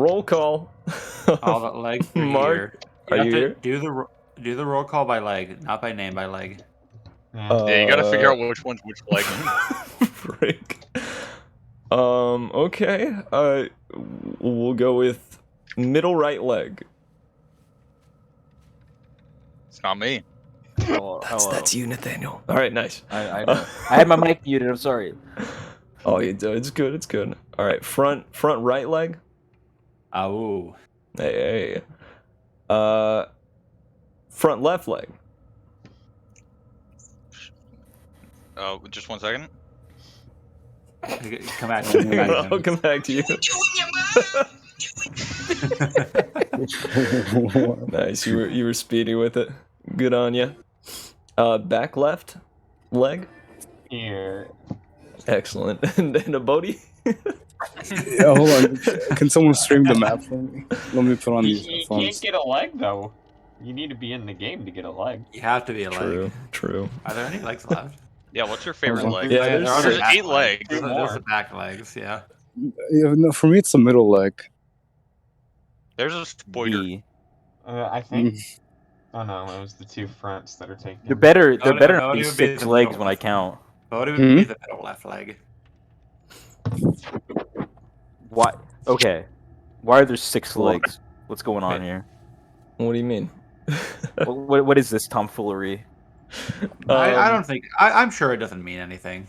roll call. All the legs are Mark, here. are you have here? to do the roll call by leg, not by name, by leg. Yeah, you gotta figure out which one's which leg. Frick. Okay. We'll go with middle right leg. It's not me. That's you, Nathaniel. All right, nice. I know. I had my mic muted. I'm sorry. Oh, it's good. It's good. All right, front right leg. Oh. Hey. Front left leg. Oh, just 1 second. Come back. Come back. I'll come back to you. Nice. You were speedy with it. Good on you. Back left leg. Here. Excellent. And then a Bodhi. Yeah, hold on. Can someone stream the map for me? Let me put on these You phones. can't get a leg though. You need to be in the game to get a leg. You have to be a leg. True. Are there any legs left? Yeah, what's your favorite leg? Yeah, there's back 8 legs. There's the back legs, yeah. Yeah, no, for me, it's the middle leg. There's a spider. I think. Oh no, it was the 2 fronts that are taken. There better No, not be it would 6 the legs middle. when I count. Bodhi would be the middle left leg. Why? Okay. Why are there 6 legs? What's going on here? What do you mean? What is this tomfoolery? I don't think. I'm sure it doesn't mean anything.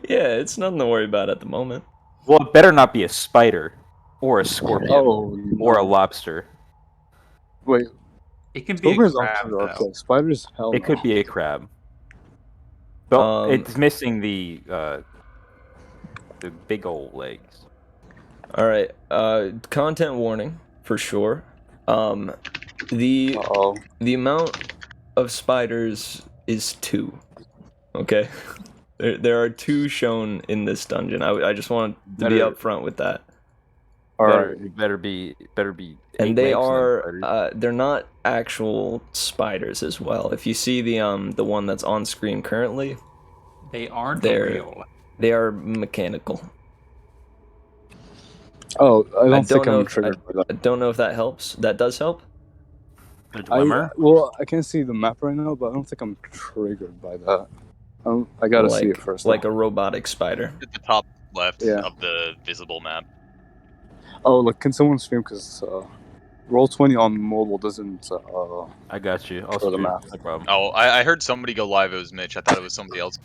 Yeah, it's nothing to worry about at the moment. Well, it better not be a spider, or a scorpion, or a lobster. Wait, It can be a Scorpions crab, are though. okay. Spiders, hell It no. could be a crab. But it's missing the big old legs. All right. Content warning for sure. The amount of spiders is 2. Okay. There are 2 shown in this dungeon. I just want to be upfront with that. Better be. And they are they're not actual spiders as well. If you see the one that's on screen currently, They aren't real. They are mechanical. Oh, I don't think I'm triggered by that. I don't know if that helps. That does help. Well, I can't see the map right now, but I don't think I'm triggered by that. I gotta see it first. Like a robotic spider. At the top left Yeah. of the visible map. Oh, look, can someone stream? Because Roll20 on mobile doesn't. I got you. for the map. No problem. Oh, I heard somebody go live. It was Mitch. I thought it was somebody else.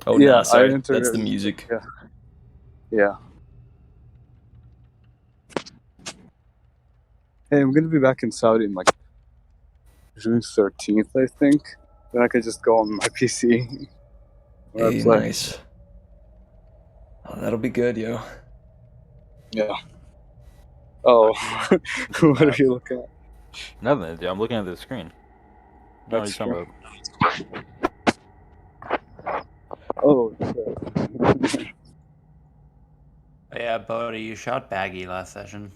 Oh, Yeah, no, sorry. I entered That's it. the music. Yeah. Hey, I'm gonna be back in Saudi in like June 13th, I think. Then I could just go on my PC. Hey, nice. Oh, that'll be good, yo. Yeah. Oh, what are you looking at? Nothing. Dude, I'm looking at the screen. What are you talking about? Oh, shit. Yeah, Bodhi, you shot Baggi last session.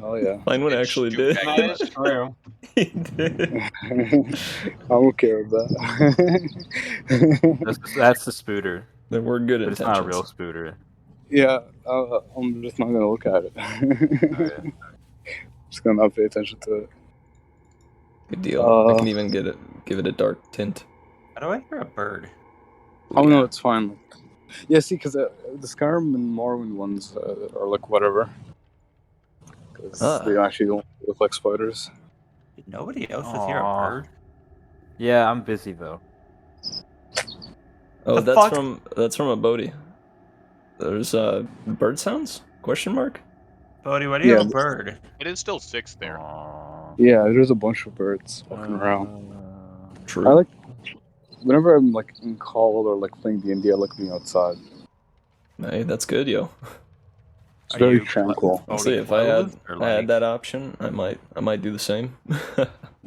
Oh, yeah. Finewynn actually did. That is true. He did. I don't care about that. That's the spooter. Then we're good But at it's not a real spooter. Yeah, I'm just not gonna look at it. Okay. Just gonna not pay attention to it. Good deal. I can even give it a dark tint. How do I hear a bird? Oh no, it's fine. Yeah, see, because the Skyrim and Morrowind ones are like whatever. Because they actually don't look like spiders. Did nobody else just hear a bird? Yeah, I'm busy though. Oh, The that's fuck? from a Bodhi. There's bird sounds? Question mark? Bodhi, why do you have a bird? It is still 6 there. Yeah, there's a bunch of birds walking around. True. I like whenever I'm like in call or like playing D&D, I like being outside. Hey, that's good, yo. It's very tranquil. I'll see if I had that option, I might do the same.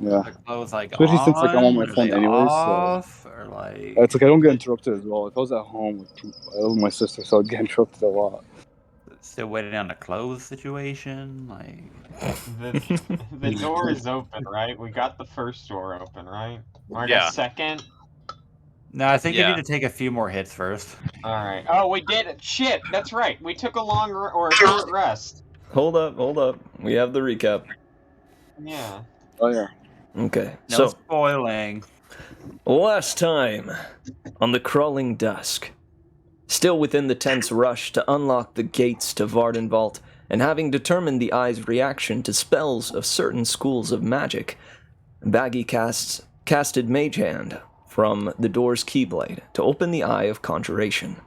Yeah. Are clothes like Especially since like I'm on my are phone they anyways, off, or like it's like I don't get interrupted as well. If I was at home with my sister, so I'd get interrupted a lot. still waiting on the clothes situation? Like The door is open, right? We got the first door open, right? Or Yeah. the second? No, I think Yeah. I need to take a few more hits first. Alright. Oh, we did it! Shit! That's right! We took a long or a short rest. Hold up. We have the recap. Yeah. Oh yeah. Okay, No so spoiling. last time on the Crawling Dusk. Still within the tense rush to unlock the gates to Vardenvault, and having determined the eye's reaction to spells of certain schools of magic, Baggi casted Mage Hand from the door's keyblade to open the eye of conjuration.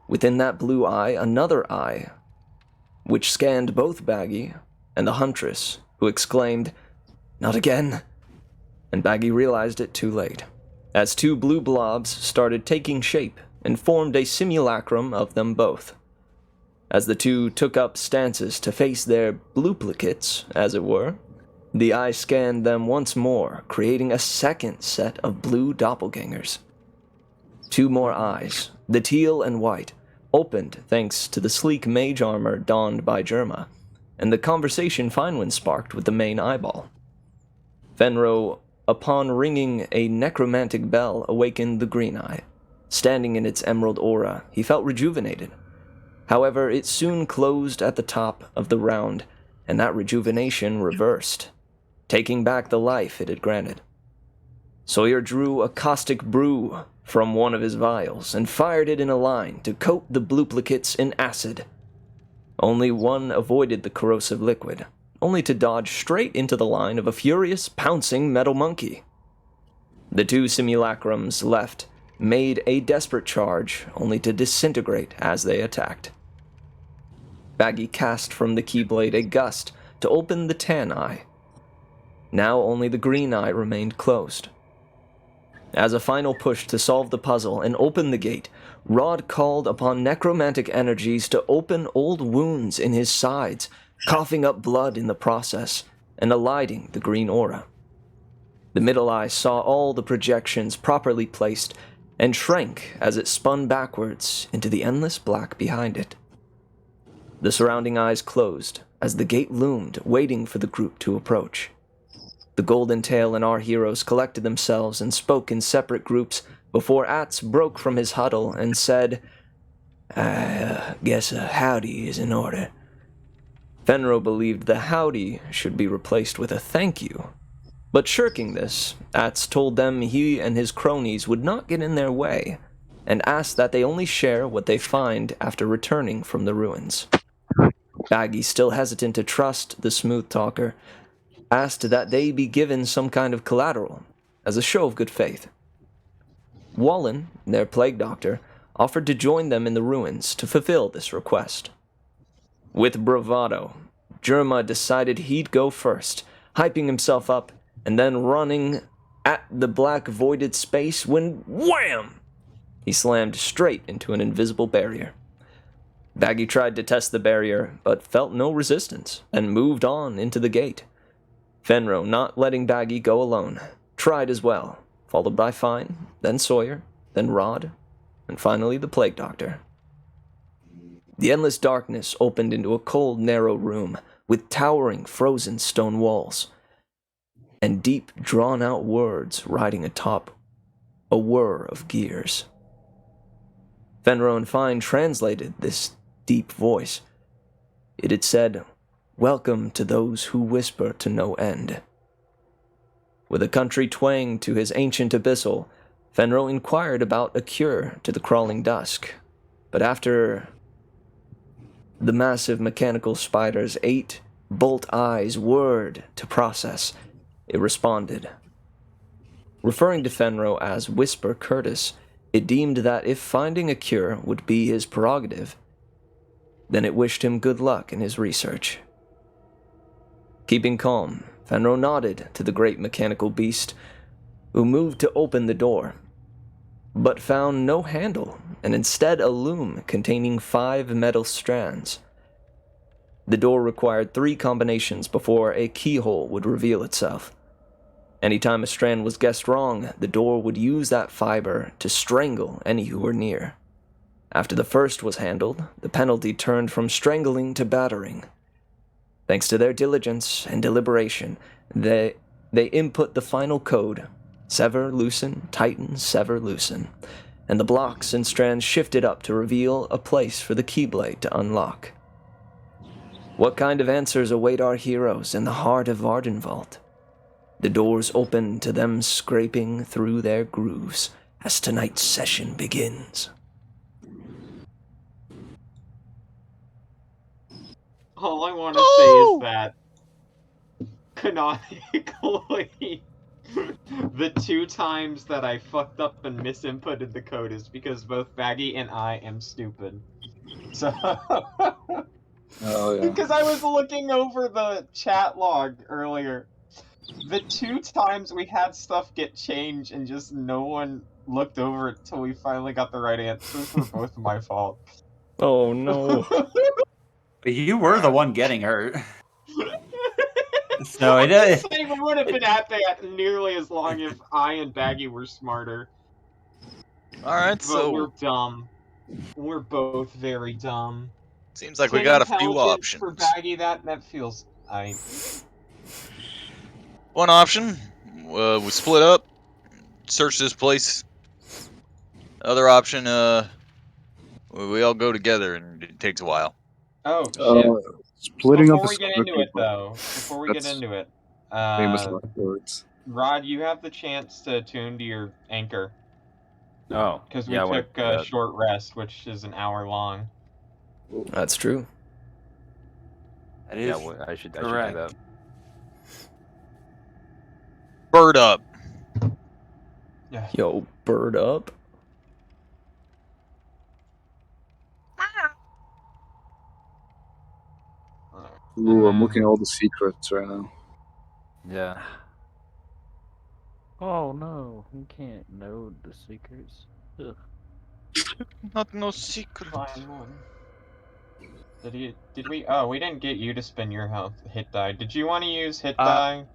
Within that blue eye, another eye, which scanned both Baggi and the huntress, who exclaimed, "Not again!" And Baggi realized it too late, as two blue blobs started taking shape and formed a simulacrum of them both. As the two took up stances to face their blueplicates, as it were, the eye scanned them once more, creating a second set of blue dopplegangers. Two more eyes, the teal and white, opened thanks to the sleek mage armor donned by Jerma, and the conversation Finewynn sparked with the main eyeball. Fenro, upon ringing a necromantic bell, awakened the green eye. Standing in its emerald aura, he felt rejuvenated. However, it soon closed at the top of the round, and that rejuvination reversed, taking back the life it had granted. Sawyer drew a caustic brew from one of his vials and fired it in a line to coat the blueplicates in acid. Only one avoided the corrosive liquid, only to dodge straight into the line of a furious, pouncing metal monkey. The two simulacrums left made a desperate charge, only to disintegrate as they attacked. Baggi cast from the keyblade a gust to open the tan eye. Now only the green eye remained closed. As a final push to solve the puzzle and open the gate, Rod called upon necromantic energies to open old wounds in his sides, coughing up blood in the process, and eliding the green aura. The middle eye saw all the projections properly placed and shrank as it spun backwards into the endless black behind it. The surrounding eyes closed as the gate loomed, waiting for the group to approach. The Golden Tail and our heroes collected themselves and spoke in separate groups before Atz broke from his huddle and said, "I guess a howdy is in order." Fenro believed the howdy should be replaced with a thank you. But shirking this, Atz told them he and his cronies would not get in their way, and asked that they only share what they find after returning from the ruins. Baggi, still hesitant to trust the smooth talker, asked that they be given some kind of collateral, as a show of good faith. Wallen, their plague doctor, offered to join them in the ruins to fulfill this request. With bravado, Jerma decided he'd go first, hyping himself up, and then running at the black voided space when wham! He slammed straight into an invisible barrier. Baggi tried to test the barrier, but felt no resistance, and moved on into the gate. Fenro, not letting Baggi go alone, tried as well, followed by Fine, then Sawyer, then Rod, and finally the plague doctor. The endless darkness opened into a cold, narrow room with towering, frozen stone walls, and deep, drawn-out words riding atop a whir of gears. Fenro and Fine translated this deep voice. It had said, "Welcome to those who whisper to no end." With a country twang to his ancient abyssal, Fenro inquired about a cure to the crawling dusk, but after the massive mechanical spider's 8 bolt eyes whirred to process, it responded. Referring to Fenro as Whisper Curtis, it deemed that if finding a cure would be his prerogative, then it wished him good luck in his research. Keeping calm, Fenro nodded to the great mechanical beast, who moved to open the door, but found no handle, and instead a loom containing 5 metal strands. The door required 3 combinations before a keyhole would reveal itself. Anytime a strand was guessed wrong, the door would use that fiber to strangle any who were near. After the first was handled, the penalty turned from strangling to battering. Thanks to their diligence and deliberation, they input the final code Sever, loosen, tighten, sever, loosen. And the blocks and strands shifted up to reveal a place for the keyblade to unlock. What kind of answers await our heroes in the heart of Vardenvault? The doors open to them scraping through their grooves as tonight's session begins. All I want to say is that, canonically, the 2 times that I fucked up and misinputted the code is because both Baggi and I am stupid. So, Oh yeah. because I was looking over the chat log earlier, the 2 times we had stuff get changed and just no one looked over it till we finally got the right answers were both my fault. Oh no. But you were the one getting hurt. So it is. Saying we would have been at that nearly as long if I and Baggi were smarter. Alright, But so we're dumb. We're both very dumb. seems like we got a few Intelligence options. for Baggi, that feels. One option, we split up, search this place. Other option, we all go together, and it takes a while. Oh shit! Splitting Before up. we get into it, though, before we get into it, Famous last words. Rod, you have the chance to attune to your anchor Oh, because we yeah, I took a short rest, which is an hour long. That's true. That is yeah, well, I should do correct. that. Bird up. Yeah. Yo, bird up. Ooh, I'm looking at all the secrets right now. Yeah. Oh no, you can't know the secrets. Ugh. Not no secret. Fine one. Did we? Oh, we didn't get you to spin your hit die. Did you want to use hit die?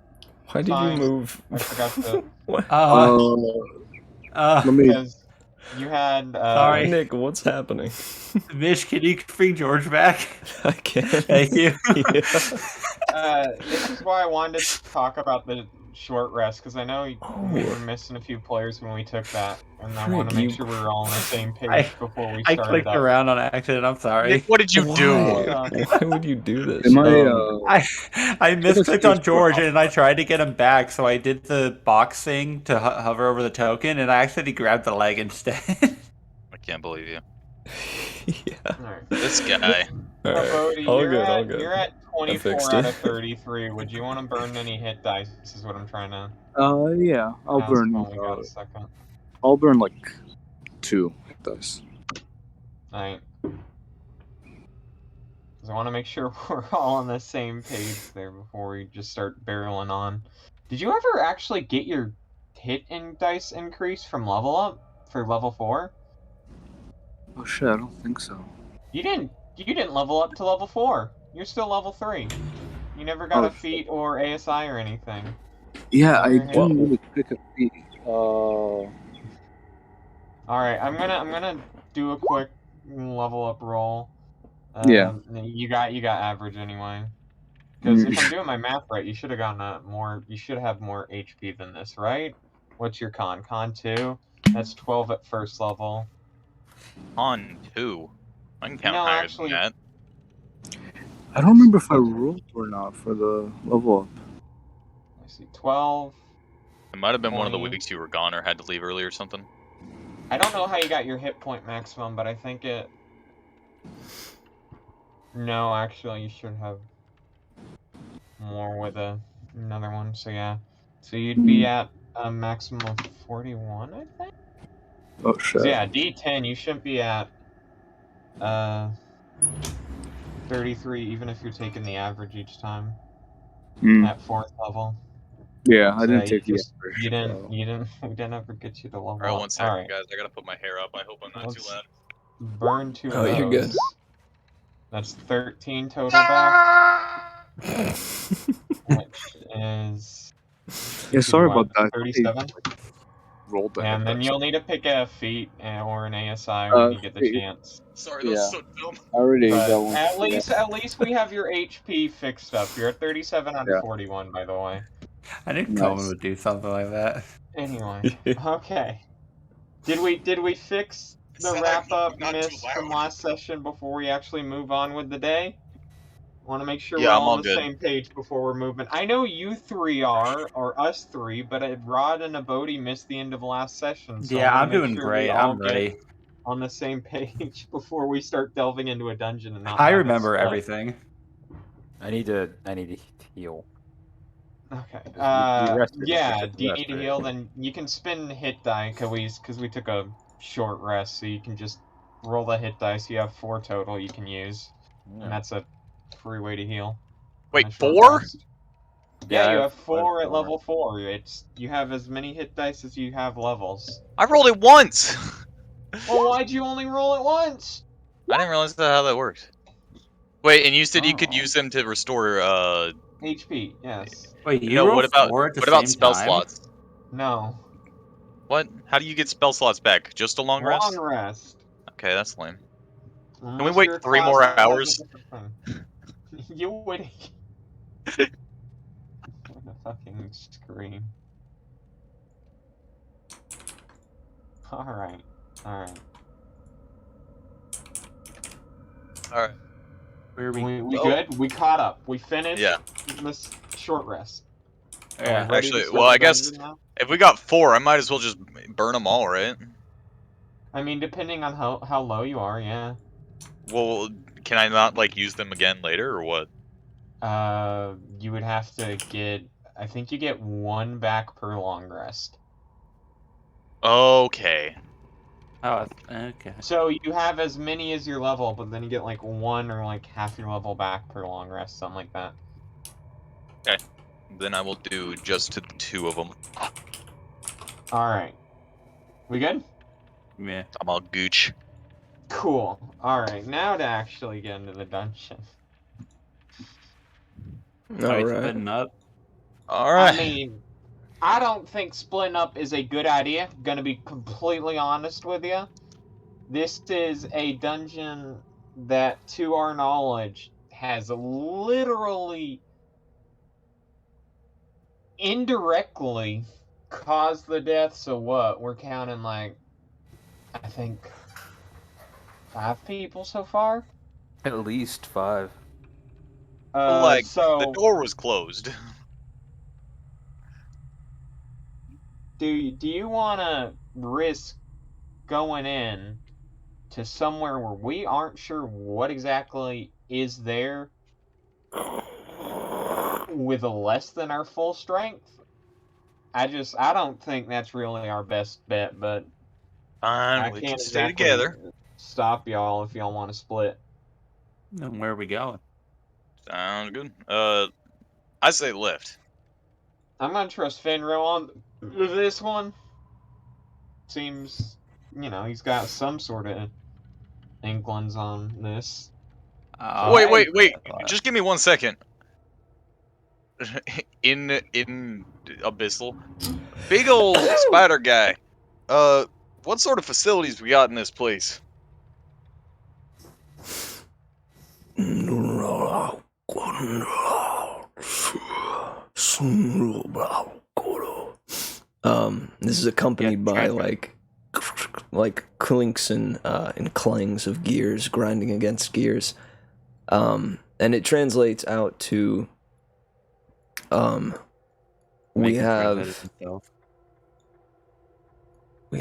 Why did you move? I forgot to. What? Let me. Because you had. Sorry. Nick, what's happening? Mish, can you bring George back? I can't. Thank you. This is why I wanted to talk about the short rest, because I know we were missing a few players when we took that, and I want to make sure we were all on the same page before we I started clicked up. around on accident. I'm sorry. Nick, what did you do? Why would you do this? Am I misclicked on George and I tried to get him back, so I did the box thing to hover over the token, and I accidentally grabbed the leg instead. I can't believe you. Yeah. Alright. This guy. All right. Bodhi, All you're good. at, All good. You're at fixed 24 out it. of 33. Would you want to burn any hit dice? This is what I'm trying to Yeah, I'll ask burn. when we got a second. I'll burn like 2 hit dice. Alright. Because I want to make sure we're all on the same page there before we just start barreling on. Did you ever actually get your hit and dice increase from level up for level 4? Oh shit, I don't think so. You didn't level up to level 4. You're still level 3. You never got a feat or ASI or anything. Yeah, I didn't really pick a feat. Alright, I'm gonna do a quick level up roll. Yeah. You got average anyway. Because if I'm doing my math right, you should have gotten you should have more HP than this, right? What's your con? Con 2? That's 12 at first level. On 2. I can count higher than that. I don't remember if I rolled or not for the level up. I see 12. It might have been one of the 20. weeks you were gone or had to leave early or something. I don't know how you got your hit point maximum, but I think it... No, actually, you should have more with another one, so yeah. So you'd be at a maximum of 41, I think? Oh shit. So yeah, D10, you shouldn't be at 33, even if you're taking the average each time at 4th level. Yeah, I So didn't take the we didn't ever get you to level Alright, up. 1 second, Alright. guys. I gotta put my hair up. I hope I'm not too loud. Burn 2 of Oh, those. you're good. That's 13 total back. Which is... Yeah, sorry about that. 37? Rolled that. And then you'll need to pick a feat or an ASI when you get the chance. Sorry, that was so dumb. I already But got one. at least we have your HP fixed up. You're at 37 out of 41, by the way. I knew Nice. Coleman would do something like that. Anyway, okay. Did we fix the wrap up miss from last session before we actually move on with the day? Want to make sure Yeah, we're I'm all all on the good. same page before we're moving. I know you three are, or us three, but Rod and Abodi missed the end of last session, so I Yeah, want to I'm make doing sure great. we all I'm get ready. on the same page before we start delving into a dungeon and not I have it remember split. everything. I need to heal. Okay. You rested. You Yeah. took Do you rest, need to right? heal? Then you can spin hit die because we took a short rest, so you can just roll the hit dice. You have 4 total you can use, and Yeah. that's a free way to heal. Wait, on a short 4? rest. Yeah, Yeah, I you have have 4 at 4. level 4. You have as many hit dice as you have levels. I rolled it once. Well, why'd you only roll it once? I didn't realize how that worked. Wait, and you said you could Oh. use them to restore. HP, yes. Wait, you No, rolled what about 4 at the what about same spell time? slots? No. What? How do you get spell slots back? Just a long Long rest? rest. Okay, that's lame. Can we Unless wait you're a 3 class more that has a hours? different thing. You would. I'm gonna fucking scream. Alright. Alright. All right. Where are we? We Oh. good? We caught up. We finished Yeah. this short rest. Are Yeah. we ready Actually, to well, start I the guess dungeon now? if we got 4, I might as well just burn them all, right? I mean, depending on how low you are, yeah. Well, can I not like use them again later or what? You would have to get. I think you get 1 back per long rest. Okay. Oh, okay. So you have as many as your level, but then you get like 1 or like half your level back per long rest, something like that. Then I will do just 2 of them. All right. We good? Yeah. I'm all gooch. Cool. All right. Now to actually get into the dungeon. Are we All right. splitting up? All right. I mean, I don't think splitting up is a good idea. Gonna be completely honest with you. This is a dungeon that, to our knowledge, has literally indirectly caused the deaths of what? We're counting like, I think, 5 people so far? At least 5. Like the So door was closed. do you want to risk going in to somewhere where we aren't sure what exactly is there with a less than our full strength? I don't think that's really our best bet, but I Fine, we can't can stay exactly together. stop y'all if y'all want to split. Then where are we going? Sounds good. I say left. I'm gonna trust Fenro on this one. Seems, he's got some sort of inklings on this. Wait. Just give me 1 second. in Abyssal, big old spider guy. What sort of facilities we got in this place? This is accompanied by transfer. like clinks and clangs of gears grinding against gears, and it translates out to we Making have translated himself. we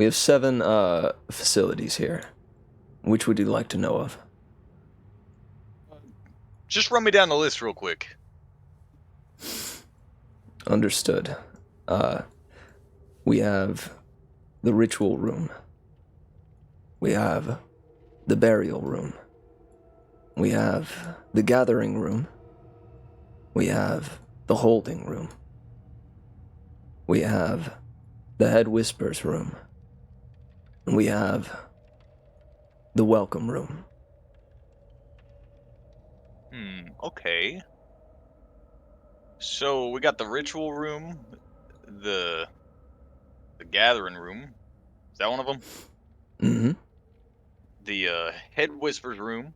have 7 facilities here. Which would you like to know of? Just run me down the list real quick. Understood. We have the ritual room. We have the burial room. We have the gathering room. We have the holding room. We have the head whispers room. And we have the welcome room. Okay. So we got the ritual room, the gathering room. Is that one of them? Mm-hmm. The head whispers room,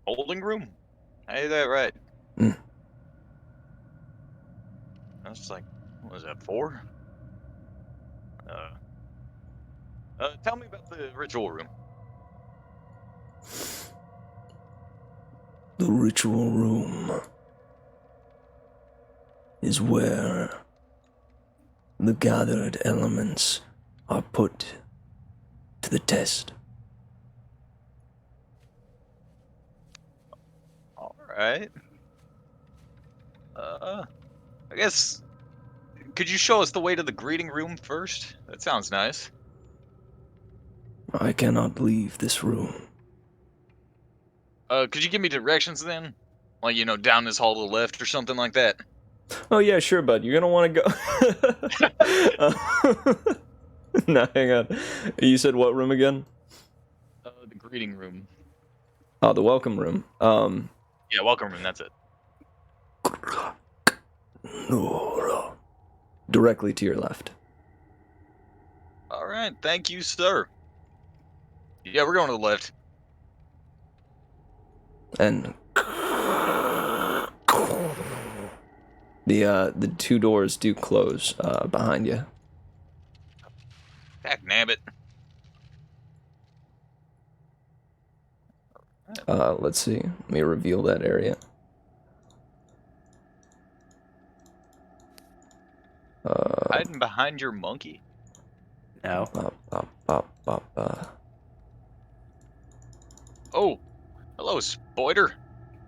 holding room. I did that right. That's like, what was that, 4? Tell me about the ritual room. The ritual room is where the gathered elements are put to the test. All right. I guess, could you show us the way to the greeting room first? That sounds nice. I cannot leave this room. Could you give me directions then? Like, down this hall to the left or something like that? Oh yeah, sure, bud. You're gonna want to go. No, hang on. You said what room again? The greeting room. Oh, the welcome room. Yeah, welcome room, that's it. Directly to your left. Alright, thank you, sir. Yeah, we're going to the left. And the 2 doors do close behind you. Heck, nabbit. Let's see. Let me reveal that area. Hiding behind your monkey? No. Oh, hello, Spoiler.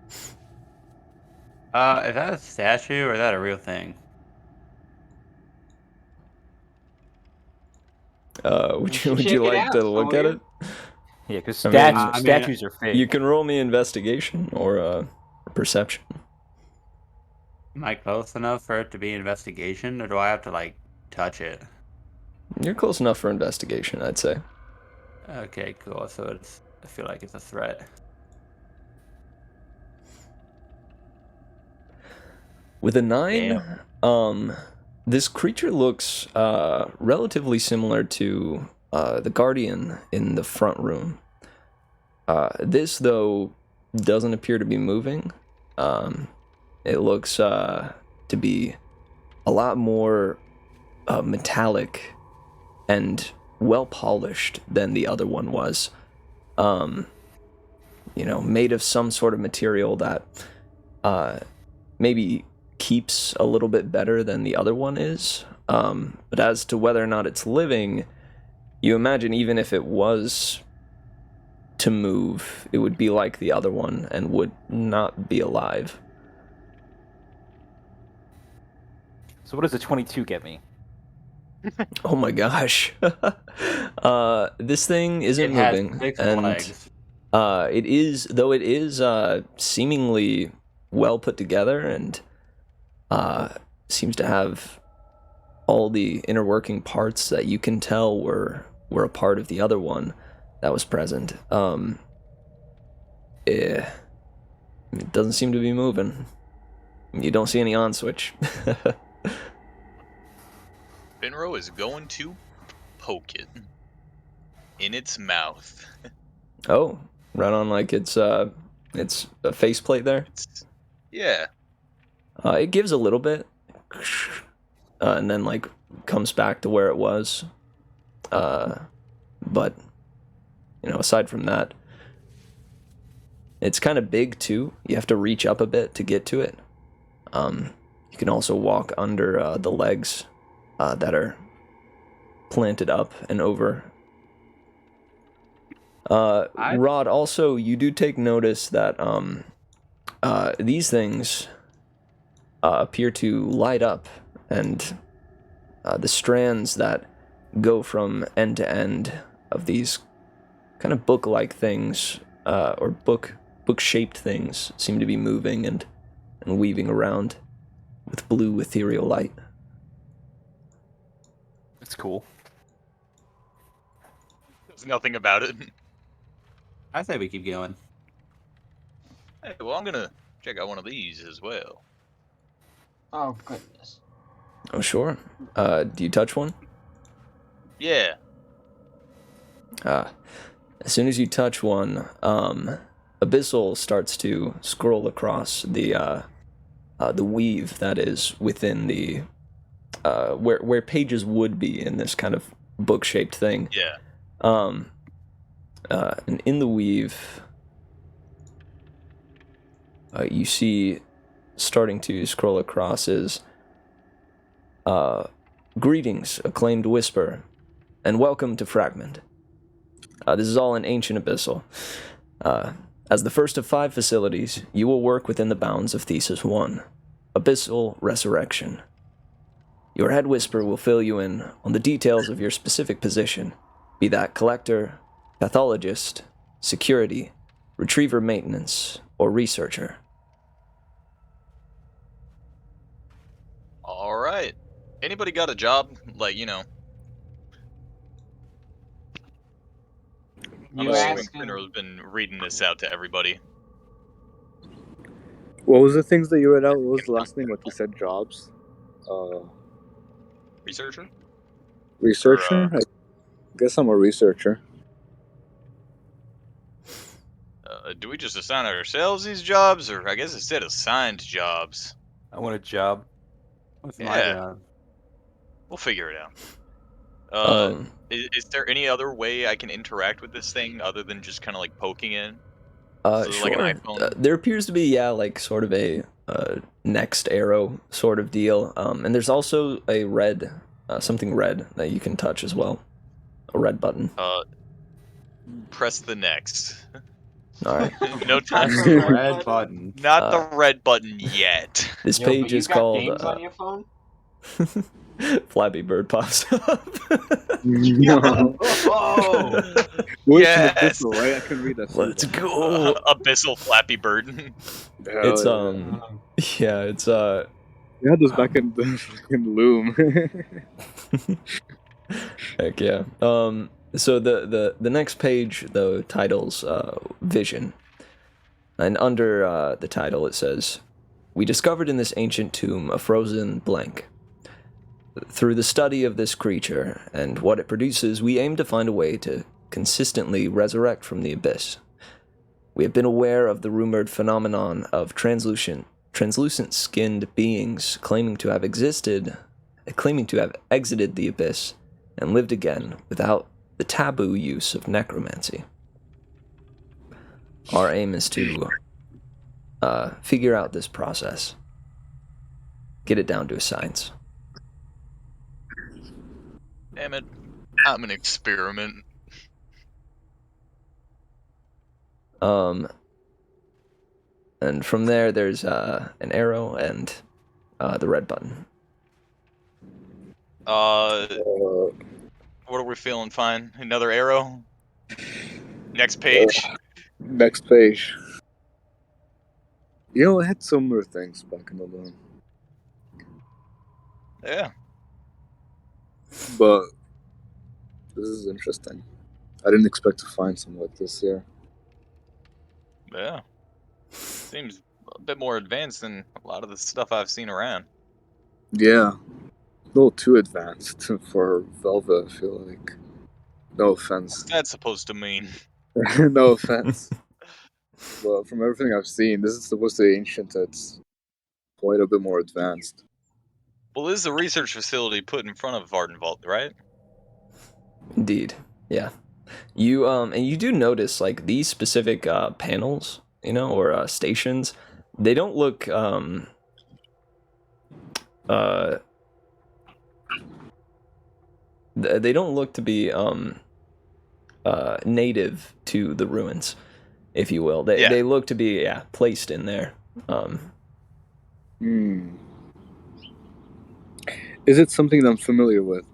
Is that a statue or is that a real thing? Would you like to look at it? Yeah, because I mean, statues are fake. You can roll me investigation or perception. Am I close enough for it to be investigation, or do I have to, like, touch it? You're close enough for investigation, I'd say. Okay, cool. So I feel like it's a threat. With a 9, this creature looks relatively similar to the Guardian in the front room. This, though, doesn't appear to be moving. It looks to be a lot more metallic and well-polished than the other one was. Made of some sort of material that maybe keeps a little bit better than the other one is. But as to whether or not it's living, you imagine even if it was to move, it would be like the other one and would not be alive. So what does a 22 get me? Oh my gosh. This thing isn't moving. 6 and legs. it is seemingly well put together and seems to have all the inner working parts that you can tell were a part of the other one that was present. It doesn't seem to be moving. You don't see any on switch. Fenro is going to poke it in its mouth. Oh, right on like it's a faceplate there. Yeah. It gives a little bit, and then like comes back to where it was. But aside from that, it's kind of big too. You have to reach up a bit to get to it. You can also walk under the legs that are planted up and over. Rod, also, you do take notice that these things appear to light up, and the strands that go from end to end of these kind of book-like things, or book-shaped things, seem to be moving and weaving around with blue ethereal light. It's cool. There's nothing about it. I say we keep going. Hey, well, I'm gonna check out one of these as well. Oh, goodness. Oh, sure. Do you touch one? Yeah. As soon as you touch one, Abyssal starts to scroll across the the weave that is within the where pages would be in this kind of book-shaped thing. Yeah. And in the weave, you see, starting to scroll across, is greetings, acclaimed whisper, and welcome to Fragment. This is all in Ancient Abyssal. As the first of 5 facilities, you will work within the bounds of Thesis 1, Abyssal Resurrection. Your head whisper will fill you in on the details of your specific position, be that collector, pathologist, security, retriever maintenance, or researcher. All right. Anybody got a job? Like, you know. I'm You assuming asking? Fenro's been reading this out to everybody. What was the things that you read out? What was the last thing? What you said? Jobs? Researcher? Researcher? I guess I'm a researcher. Do we just assign ourselves these jobs, or I guess it said assigned jobs? I want a job. What's my Yeah. job? We'll figure it out. Is there any other way I can interact with this thing other than just kind of like poking in? So Sure. like an iPhone? There appears to be, like sort of a next arrow sort of deal. And there's also a red, something red that you can touch as well. A red button. Press the next. All right. No time. Press the red button. Not the red button yet. This Yo, but page you is got called games on your phone? Flappy Bird pops up. No. Oh! Yes. Abyssal, right? I can read that. Let's go. Abyssal Flappy Bird. It's yeah, it's You had those back in the Loom. heck yeah. So the next page though titles Vision. And under the title it says, "We discovered in this ancient tomb a frozen blank. Through the study of this creature and what it produces, we aim to find a way to consistently resurrect from the abyss. We have been aware of the rumored phenomenon of translucent skinned beings claiming to have exited the abyss and lived again without the taboo use of necromancy. Our aim is to figure out this process, get it down to a science." Damn it. I'm an experiment. And from there's an arrow and the red button. What are we feeling? Fine. Another arrow? Next page? Next page. You know, I had similar things back in the Loom. Yeah. But this is interesting. I didn't expect to find something like this here. Yeah. Seems a bit more advanced than a lot of the stuff I've seen around. Yeah. A little too advanced for Velvet, I feel like. No offense. What's that supposed to mean? No offense. But from everything I've seen, this is supposed to be ancient. It's quite a bit more advanced. Well, this is a research facility put in front of Vardenvault, right? Indeed, yeah. You and you do notice like these specific panels, you know, or stations. They don't look they don't look to be native to the ruins, if you will. They look to be placed in there. Is it something that I'm familiar with?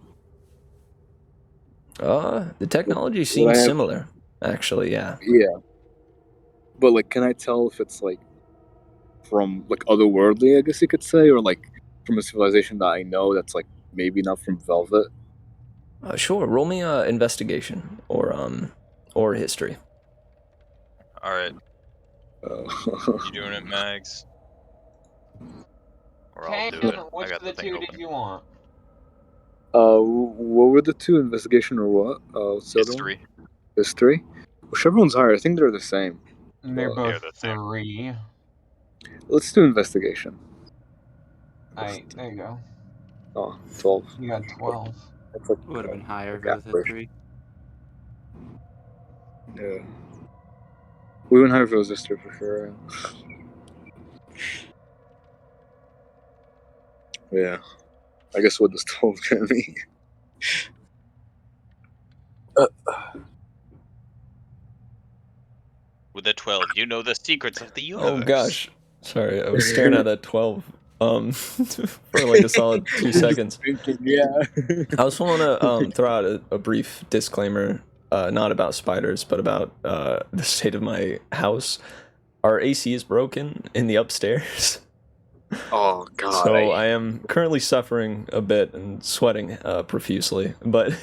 The technology seems similar, actually. Yeah. Yeah. But like, can I tell if it's like from like otherworldly, I guess you could say, or like from a civilization that I know that's like maybe not from Velvet? Sure. Roll me investigation or history. All right. You doing it, Mags? Or I'll do it. Which of the two did you want? What were the two? Investigation or what? History. History? Whichever one's higher. I think they're the same. They're both the same. 3. Let's do investigation. There you go. Oh, 12. You got 12. That's like, Would have been higher if like it was a average. 3. Yeah. We went higher if it was Easter for sure. Yeah. I guess what does 12 get me? With a 12, you know the secrets of the universe. Oh gosh, sorry, I was staring at that 12 for like a solid 2 seconds. Yeah. I also want to throw out a brief disclaimer, not about spiders, but about the state of my house. Our AC is broken in the upstairs, Oh god. so I am currently suffering a bit and sweating profusely. But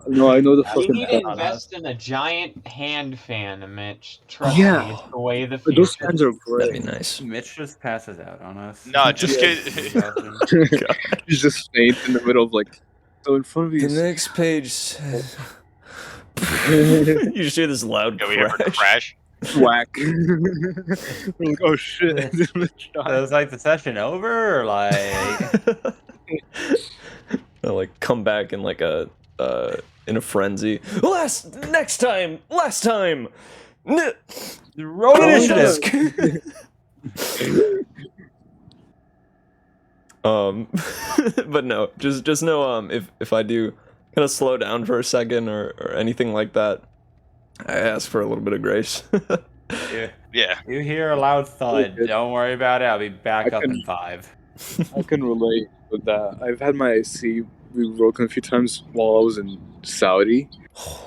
No, I know the You fucking. need to invest in a giant hand fan, Mitch. Trust Yeah. me, it's the way of the But those future. fans are that'd be great. nice. Mitch just passes out on us. Nah, just Yeah. kidding. He's just faint in the middle of like. So in front of you. The next page. You just hear this loud Yeah, we ever crash. crash? Whack. We're like, oh shit. So it's like the session over, or like They'll like come back in like a in a frenzy. Last time. roll initiative. But no, just know if I do kind of slow down for a second or anything like that, I ask for a little bit of grace. Yeah. You hear a loud thud. Don't worry about it. I'll be back up in 5. I can relate with that. I've had my AC broken a few times while I was in Saudi,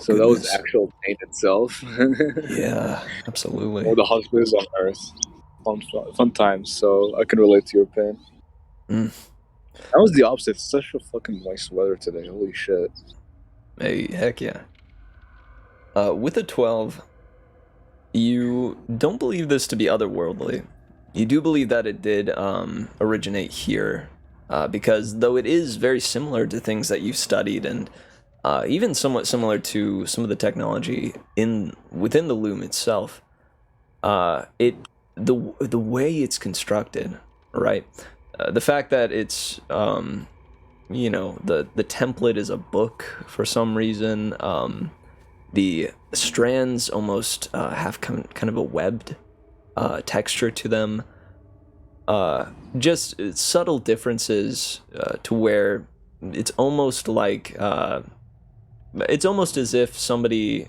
so that was Goodness. actual pain itself. Yeah, absolutely. All the hospitals on Earth, fun times. So I can relate to your pain. Mm. That was the opposite. It's such a fucking nice weather today. Holy shit! Hey, heck yeah. With a 12, you don't believe this to be otherworldly. You do believe that it did originate here, because though it is very similar to things that you've studied and even somewhat similar to some of the technology within the loom itself, the way it's constructed, right? The fact that it's the template is a book for some reason. The strands almost have kind of a webbed texture to them. Just subtle differences to where it's almost like it's almost as if somebody.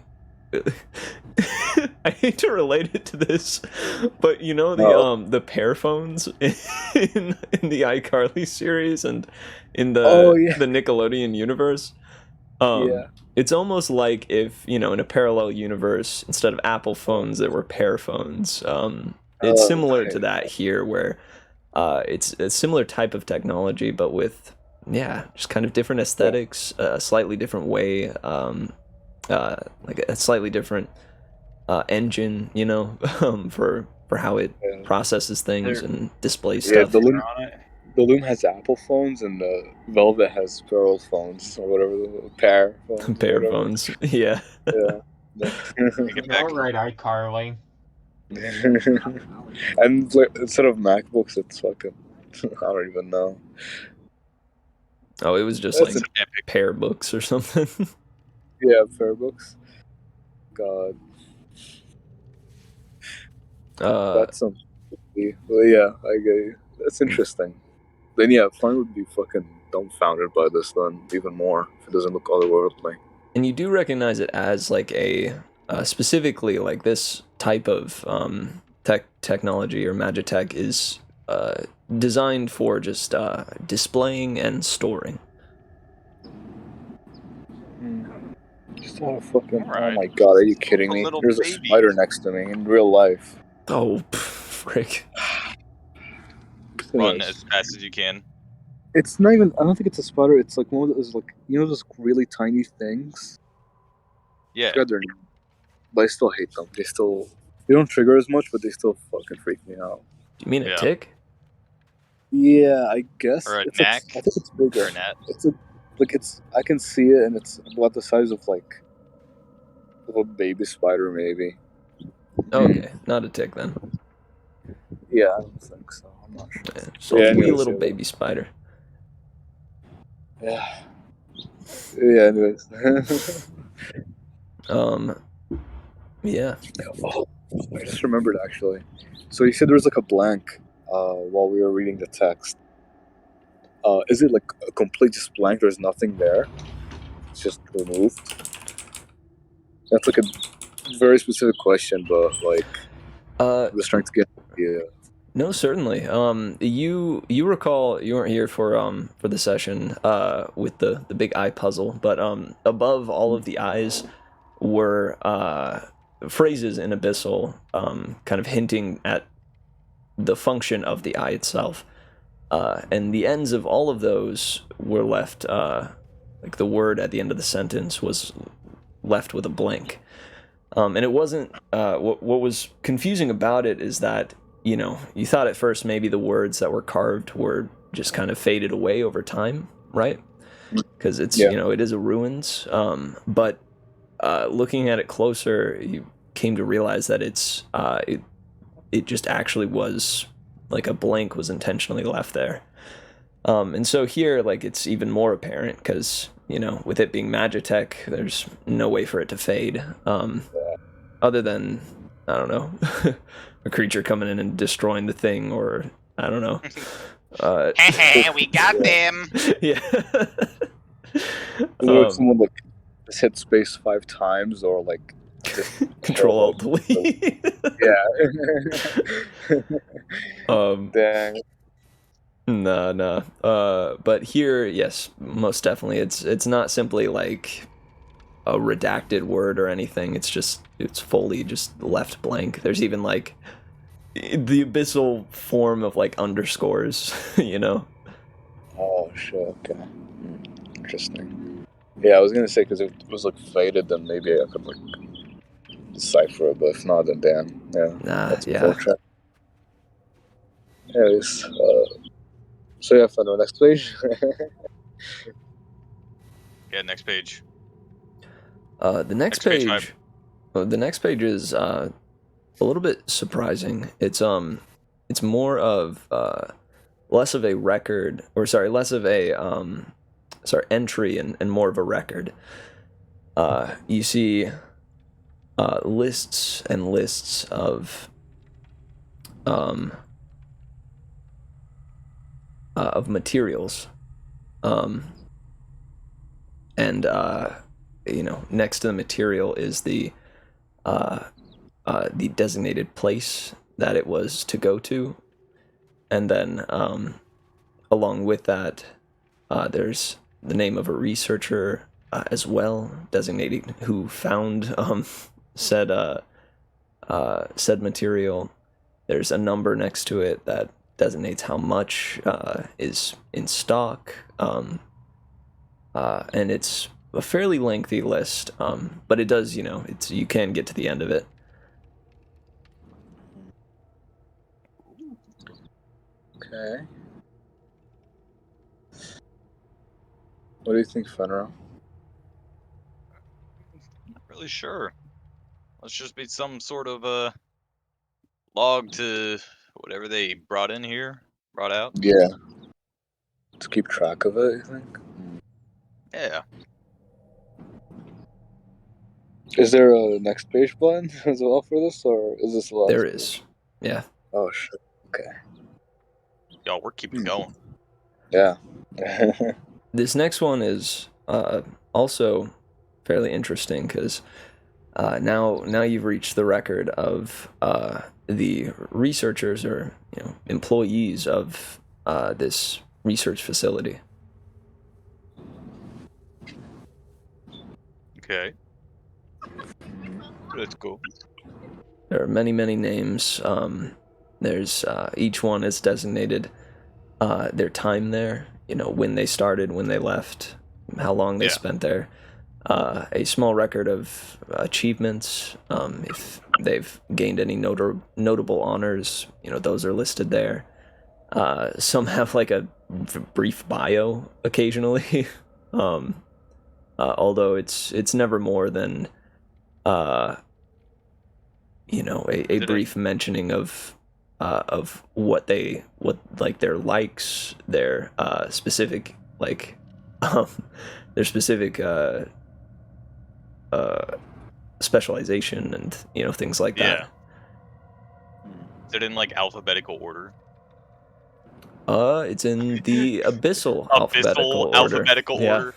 I hate to relate it to this, but you know the pair phones in the iCarly series and in the Nickelodeon universe. It's almost like if, in a parallel universe, instead of Apple phones, there were pear phones. It's similar to that here, where it's a similar type of technology, but with, just kind of different aesthetics, a slightly different way, like a slightly different engine, for how it processes things and displays stuff. The Loom has Apple phones and the Velvet has Pearl phones or whatever, the pear phones. Pear phones, yeah. Yeah. All right, iCarly. And instead of MacBooks, it's fucking, I don't even know. Oh, it was just like pear books or something. Yeah, pear books. God. That's something. Well, yeah, I get you. That's interesting. Then Fine would be fucking dumbfounded by this then, even more, if it doesn't look otherworldly. And you do recognize it as like a, specifically like this type of technology or magitech is designed for just displaying and storing. Just how fucking, oh my god, are you kidding me? There's a spider next to me in real life. Oh, frick. Run as fast as you can. It's not even, I don't think it's a spider, it's like one of those, like, those really tiny things? Yeah. I forgot their name. But I still hate them. They don't trigger as much, but they still fucking freak me out. Do you mean a tick? Yeah, I guess. Or a it's knack? I think it's bigger. Or a gnat. I can see it, and it's about the size of like a baby spider, maybe. Okay, not a tick then. Yeah, I don't think so. I'm not sure. Yeah, so it's a wee anyways, little baby spider. Yeah. Yeah, anyways. Yeah. Oh, I just remembered actually. So you said there was like a blank while we were reading the text. Is it like a complete just blank? There's nothing there. It's just removed. That's like a very specific question, but like I was trying to get No, certainly. You recall you weren't here for the session with the big eye puzzle, but above all of the eyes were phrases in Abyssal, kind of hinting at the function of the eye itself. And the ends of all of those were left, like the word at the end of the sentence was left with a blank. And it wasn't, what was confusing about it is that, you know, you thought at first maybe the words that were carved were just kind of faded away over time, right? Because it's, you know, it is a ruins. But looking at it closer, you came to realize that it just actually was like a blank was intentionally left there. And so here, like, it's even more apparent because, you know, with it being Magitech, there's no way for it to fade. Other than, I don't know, a creature coming in and destroying the thing, or, I don't know. We got them! Yeah. if someone like just hit space 5 times or like just Control Alt Delete. Yeah. Dang. No. But here, yes, most definitely, it's not simply like a redacted word or anything. It's fully just left blank. There's even like the abyssal form of like underscores, you know. Oh shit. Okay. Interesting. Yeah, I was gonna say because if it was like faded, then maybe I could like decipher it, but if not, then damn. Yeah. That's unfortunate. Anyways, so yeah, Fenro, next page. Yeah, next page. The next page. The next page is a little bit surprising. It's more of less of a record, or sorry, less of a entry and more of a record. You see lists and lists of materials, and you know, next to the material is the designated place that it was to go to, and then along with that, there's the name of a researcher as well, designating who found said material. There's a number next to it that designates how much is in stock, and it's a fairly lengthy list, but it does, you know, you can get to the end of it. Okay. What do you think, Fenro? Not really sure. Let's just be some sort of log to whatever they brought out. Yeah. To keep track of it, you think? Yeah. Is there a next page button as well for this, or is this the last? There is. Yeah. Oh shit. Okay. Yo, we're keeping going. Yeah. This next one is also fairly interesting because now you've reached the record of the researchers, or, you know, employees of this research facility. Okay. That's cool. There are many names. There's each one is designated their time there, you know, when they started, when they left, how long they spent there. A small record of achievements, if they've gained any notable honors, you know, those are listed there. Some have like a brief bio occasionally, although it's never more than you know, a brief mentioning of of what like their likes, their specific like their specific specialization, and things like that. Is it in like alphabetical order? It's in the abyssal alphabetical alphabetical order.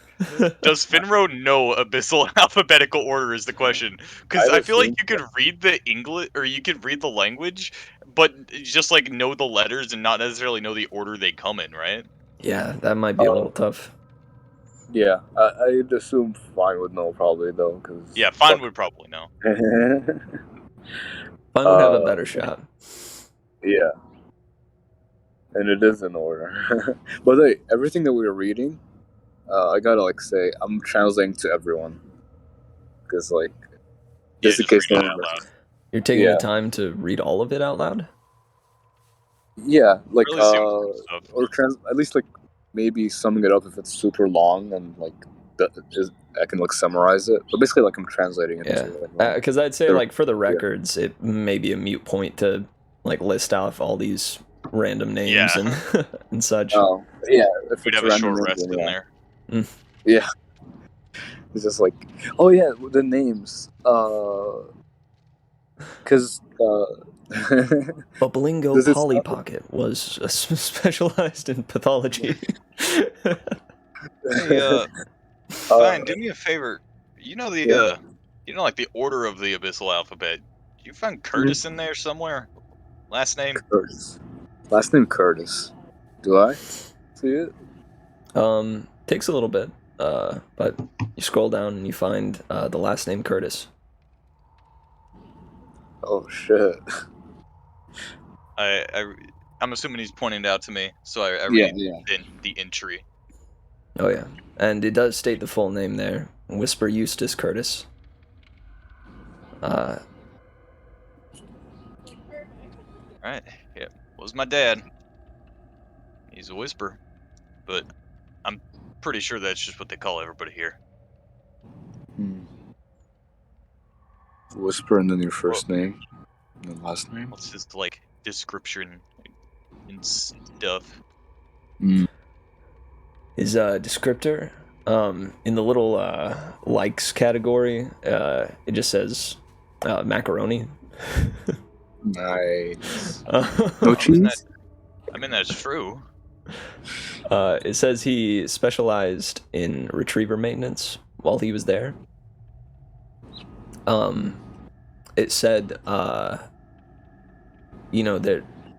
Does Fenro know abyssal alphabetical order is the question? Because I feel like you could read the English, or you could read the language, but just like know the letters and not necessarily know the order they come in, right? Yeah, that might be a little tough. Yeah, I'd assume Fine would know probably though, because Yeah, Fine would probably know. Fine would have a better shot. Yeah, and it is in order. But hey, everything that we were reading, I gotta like say I'm translating to everyone, because like just in case no one knows. You're taking the time to read all of it out loud? Yeah, like Really or at least like maybe summing it up if it's super long and like I can like summarize it. But basically, like I'm translating it. Yeah, because I'd say like for the records, it may be a moot point to like list off all these random names and and such. Oh yeah, if we'd it's have a short random rest names, in there. Yeah, it's just like, oh yeah, the names. Because Bubblingo Polly Pocket was specialized in pathology. Hey, Fine, do me a favor. You know the like the order of the abyssal alphabet. Do you find Curtis in there somewhere? Last name? Curtis. Last name Curtis. Do I see it? Takes a little bit, but you scroll down and you find the last name Curtis. Oh shit. I'm assuming he's pointing it out to me, so I read the entry. Oh yeah, and it does state the full name there. Whisper Eustace Curtis. Right. Yeah. Was my dad. He's a whisper, but I'm pretty sure that's just what they call everybody here. Whisper and then your first name and then last name. What's his like description and stuff? His descriptor, in the little likes category, it just says macaroni. Nice. No cheese? I mean, that's true. It says he specialized in retriever maintenance while he was there. It said, that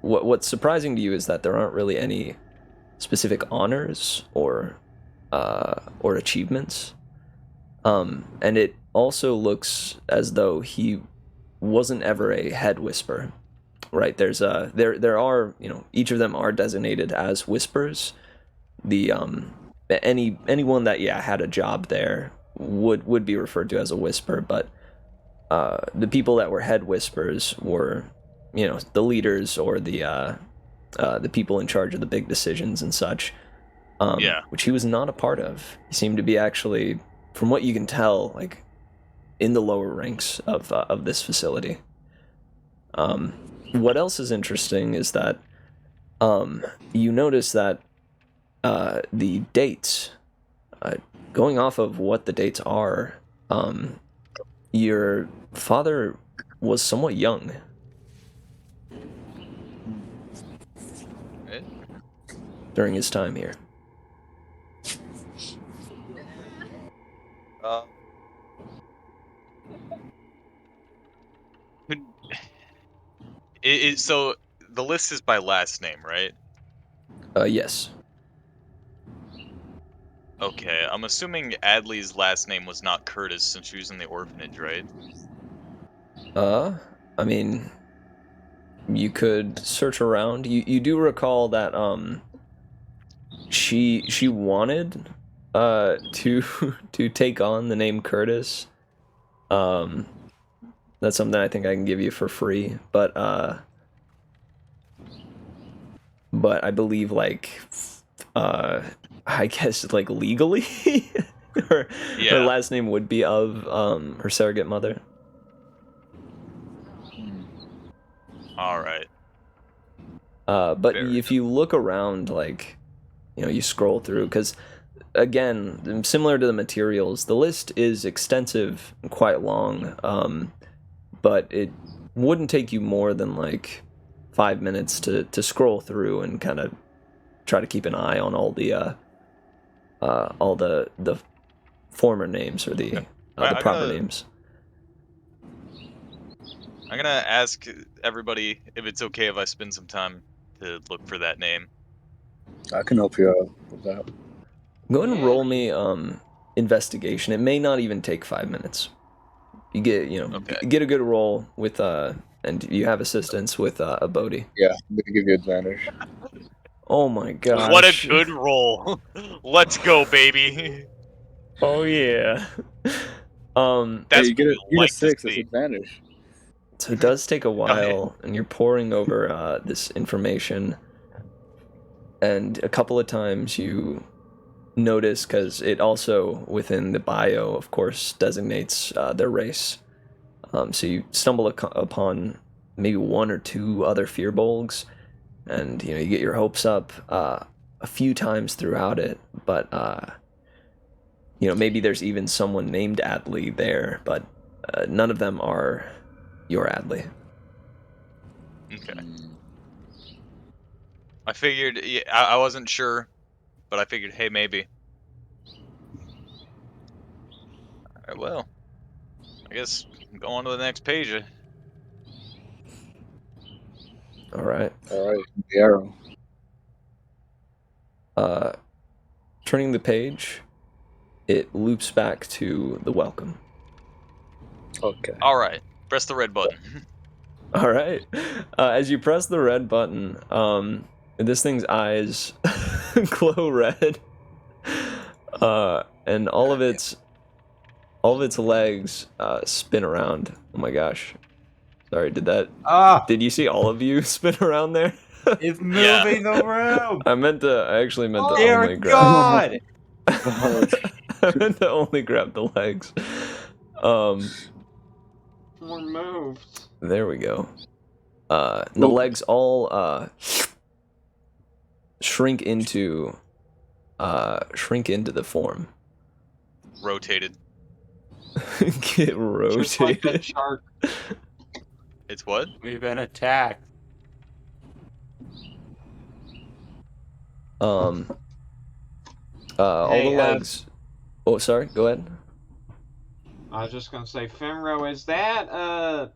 what's surprising to you is that there aren't really any specific honors or achievements. And it also looks as though he wasn't ever a head whisper, right? There are, each of them are designated as whispers. The anyone that had a job there would be referred to as a whisper, but the people that were head whispers were, the leaders or the people in charge of the big decisions and such. Which he was not a part of. He seemed to be actually, from what you can tell, like in the lower ranks of this facility. What else is interesting is that you notice that the dates, going off of what the dates are, your father was somewhat young. During his time here. So the list is by last name, right? Yes. Okay, I'm assuming Adley's last name was not Curtis since she was in the orphanage, right? I mean, you could search around. You do recall that she wanted to take on the name Curtis. That's something I think I can give you for free, but I believe I guess like legally her last name would be of her surrogate mother. All right. But Very if you look around, like, you scroll through, because again, similar to the materials, the list is extensive and quite long, but it wouldn't take you more than like 5 minutes to scroll through and kind of try to keep an eye on all the former names or the proper names. I'm gonna ask everybody if it's okay if I spend some time to look for that name. I can help you out with that. Go ahead and roll me investigation. It may not even take 5 minutes. You get get a good roll with and you have assistance with a Bodhi. Yeah, I'm gonna give you advantage. Oh my gosh. What a good roll. Let's go, baby. Oh yeah. That's you get a like 6 as advantage. So it does take a while, and you're poring over this information, and a couple of times you notice, because it also, within the bio, of course, designates their race. So you stumble upon maybe 1 or 2 other Firbolgs, and you get your hopes up a few times throughout it, but maybe there's even someone named Adley there, but none of them are your Adley. Okay. I figured, I wasn't sure, but I figured, hey, maybe. Alright, well, I guess go on to the next page. Alright, the arrow. Turning the page, it loops back to the welcome. Okay. Alright, press the red button. Alright. As you press the red button, this thing's eyes glow red. And all of its legs spin around. Oh my gosh. Sorry, did you see all of you spin around there? It's moving the room. I actually meant to Dear only grab. God! I meant to only grab the legs. We're moved. There we go. The legs all shrink into the form. Rotated. Get rotated. Just like that shark. It's what? We've been attacked. All the legs. Oh, sorry. Go ahead. I was just gonna say, Fenro, is that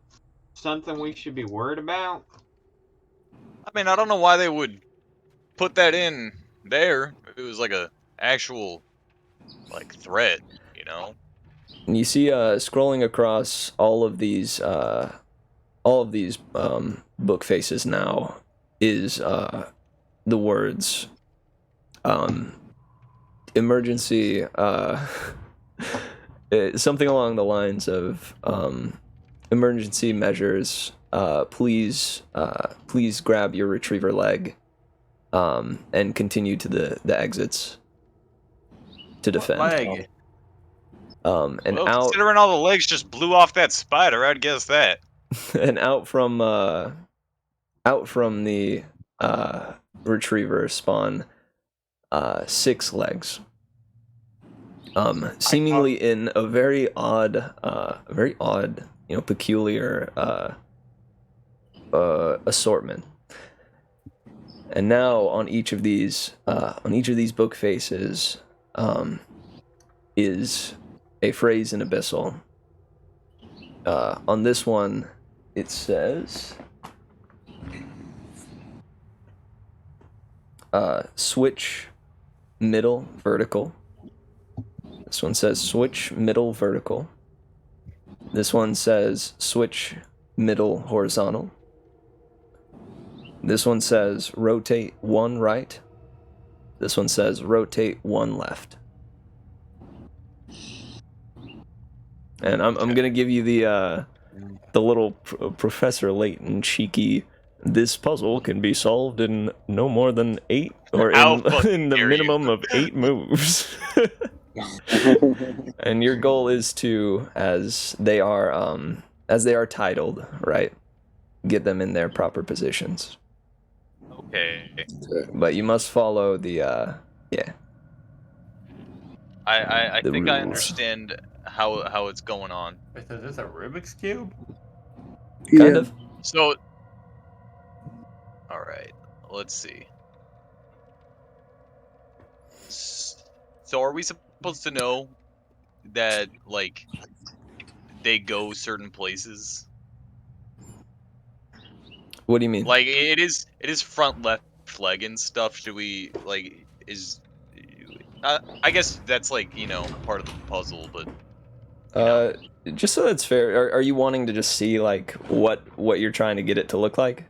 something we should be worried about? I mean, I don't know why they would put that in there. If it was like a actual threat, And you see, scrolling across all of these book faces now is the words emergency, something along the lines of emergency measures. Please grab your retriever leg and continue to the exits to defend. Leg. And well, out, considering all the legs just blew off that spider, I'd guess that. and out from the retriever spawn 6 legs. Seemingly in a very odd, peculiar assortment. And now on each of these book faces is a phrase in Abyssal. On this one, it says switch middle vertical. This one says switch middle vertical. This one says switch middle horizontal. This one says rotate 1 right. This one says rotate 1 left. And I'm gonna give you the little Professor Layton cheeky. This puzzle can be solved in no more than 8, or in the minimum of 8 moves. And your goal is to, as they are titled, right, get them in their proper positions. Okay. But you must follow the yeah. I The think I rules. understand how it's going on. Wait, so is this a Rubik's Cube? Kind of. So, all right, let's see. So, are we supposed to know that like they go certain places? What do you mean? Like it is front left leg and stuff. Should we like is? I guess that's like part of the puzzle, but Just so that's fair, are you wanting to just see like what you're trying to get it to look like?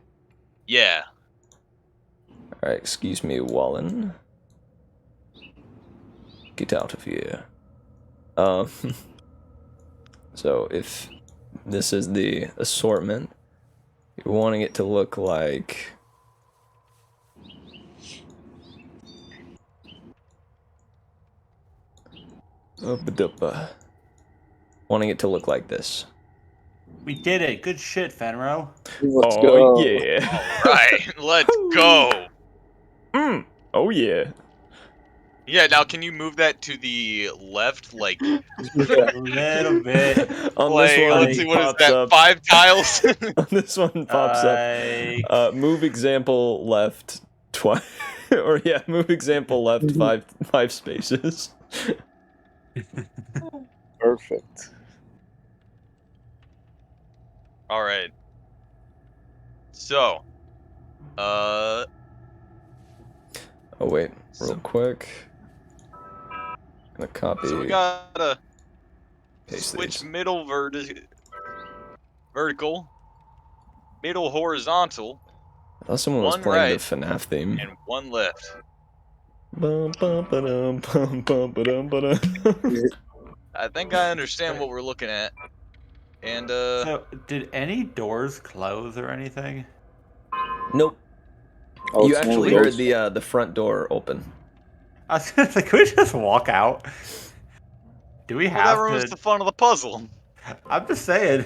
yeah. All right, excuse me, Wallen. Get out of here. So if this is the assortment, you're wanting it to look like. Wanting it to look like this. We did it. Good shit, Fenro. Let's Oh go. yeah. All right, let's go. Oh yeah. Yeah, now can you move that to the left, like A little bit. On like, this one, let's see, what is pops that? up. 5 tiles? On this one pops up. Move example left twice, or yeah, move example left five spaces. Perfect. All right. So, Oh wait, real quick. Gonna copy. so we gotta paste switch these. middle vertical, middle horizontal, I thought someone was one playing right, the FNAF theme. and one left. Bum, bum, ba-dum, bum, bum, ba-dum, ba-dum. I think I understand what we're looking at. And So, did any doors close or anything? Nope. Oh, You it's one of actually heard those. the front door open. I was gonna say, could we just walk out? Do we well, that have ruins to? the fun of the puzzle. I'm just saying.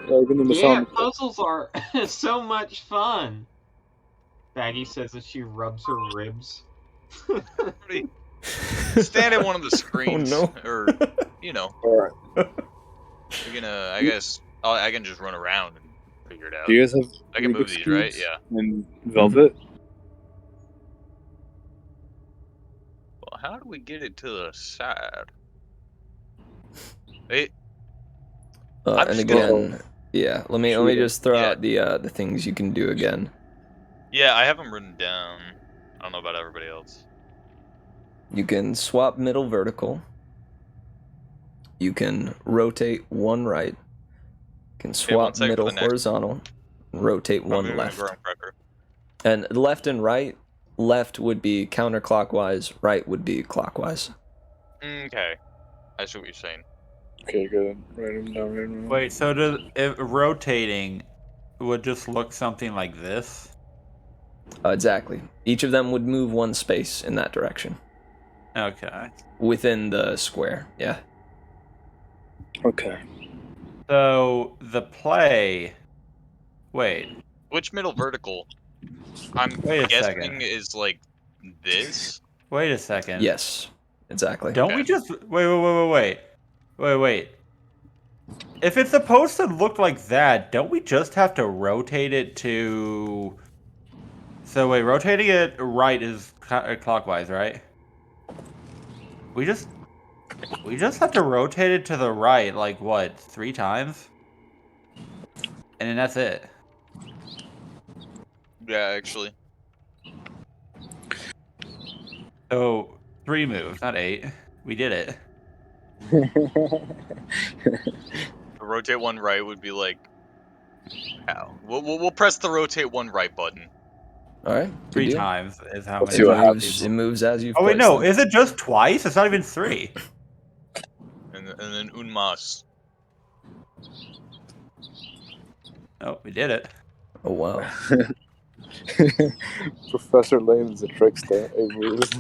Yeah, puzzles are so much fun. Baggi says that she rubs her ribs. Stand at one of the screens, Oh, no. or Alright. you're gonna. I guess I can just run around and figure it out. Do you guys have I can move Rubik's these, right? Cubes Yeah. and Velvet? Well, how do we get it to the side? Wait. I'm And just gonna- again, yeah. Let me just throw out the things you can do again. Yeah, I have them written down. I don't know about everybody else. You can swap middle vertical. You can rotate one right. You can one swap sec for middle the next. horizontal. Rotate I'm one moving left. graham cracker. And left and right. Left would be counterclockwise. Right would be clockwise. Okay, I see what you're saying. Okay, good. Write them down. Wait, so if rotating would just look something like this? Exactly. Each of them would move one space in that direction. Okay. Within the square, yeah. Okay. So the play. Wait. Which middle vertical? I'm Wait a guessing second. is like this. Wait a second. Yes, exactly. Don't we just wait. If it's supposed to look like that, don't we just have to rotate it to? So wait, rotating it right is clockwise, right? We just have to rotate it to the right, like what, 3 times? And then that's it. Yeah, actually. So 3 moves, not 8. We did it. Rotate one right would be like how? We'll press the rotate one right button. All right. 3 times is how Let's many. see what times. It moves as you. Oh wait, no, is it just twice? It's not even 3. And then un mas. Oh, we did it. Oh wow. Professor Layton's a trickster. It moves.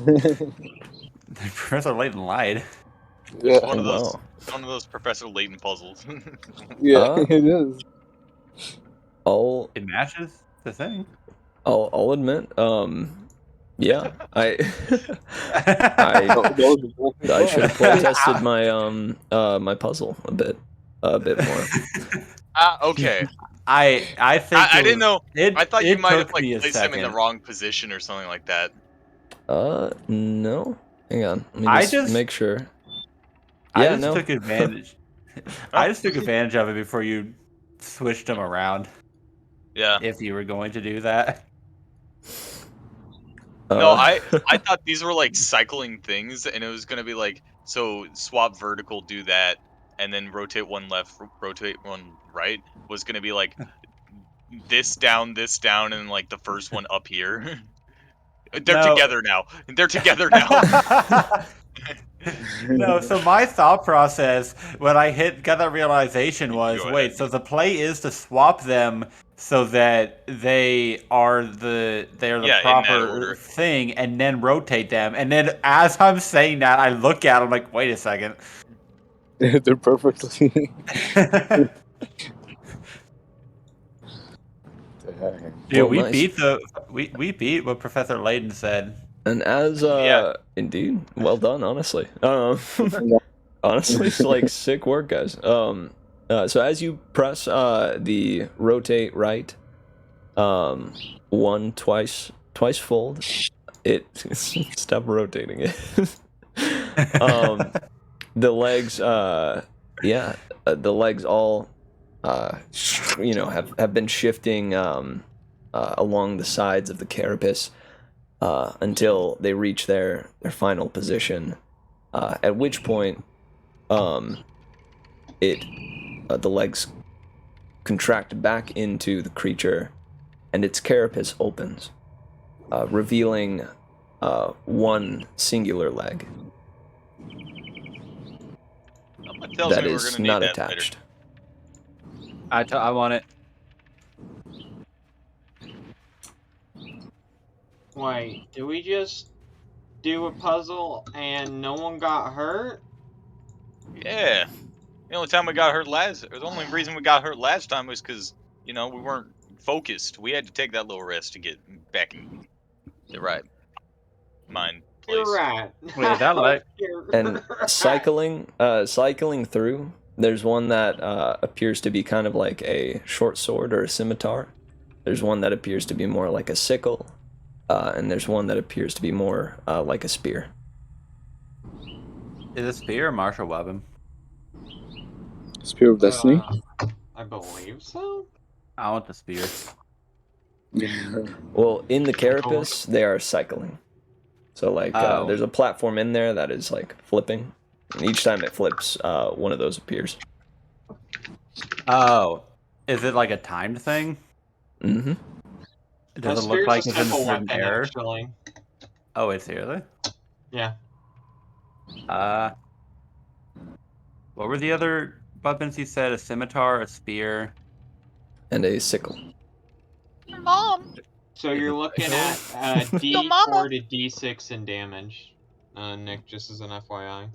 Professor Layton lied. Yeah. One of those. Wow. One of those Professor Layton puzzles. Yeah, it is. All It matches the thing. I'll admit, yeah, I I should have play tested my my puzzle a bit more. Okay. I think I didn't know. I thought you it might have took like me a placed him in the second. wrong position or something like that. No. Hang on. Let me I just just- make sure. I Yeah, just no. took advantage. I just took advantage of it before you switched them around. Yeah. If you were going to do that. No, I thought these were like cycling things, and it was gonna be like, so swap vertical, do that, and then rotate one left, rotate one right. Was gonna be like this down, and like the first one up here. They're No. together now. They're together now. No, so my thought process when I got that realization was, Go wait, ahead. so the play is to swap them so that they are the Yeah, in that proper order. thing, and then rotate them. And then as I'm saying that, I look at them like, wait a second. They're perfectly. Dang. Dude, Well, we nice. we beat what Professor Layden said. And as Yeah. indeed, well done, honestly. Honestly, it's like sick work, guys. So as you press the rotate right, twice fold, it stop rotating it. The legs, the legs all, have been shifting along the sides of the carapace until they reach their final position. At which point, the legs contract back into the creature, and its carapace opens, revealing one singular leg Tells that me we're is gonna need not that later. attached. I want it. Wait, did we just do a puzzle and no one got hurt? Yeah. The only time we got hurt the only reason we got hurt last time was because, we weren't focused. We had to take that little rest to get back in the right mind place. You're right. Wait, is that like- And cycling through, there's one that appears to be kind of like a short sword or a scimitar. There's one that appears to be more like a sickle, and there's one that appears to be more like a spear. Is a spear a martial weapon? Spear of Destiny? I believe so. I want the spear. Well, in the carapace, they are cycling. So, like, there's a platform in there that is, like, flipping. And each time it flips, one of those appears. Oh. Is it like a timed thing? Mm-hmm. Does it A look spear's like a it's in a simple certain weapon, error? actually. Oh, it's here, Yeah. What were the other weapons you said? A scimitar, a spear, And a sickle. Mom! So you're looking at D4 to D6 in damage. Nick, just as an FYI.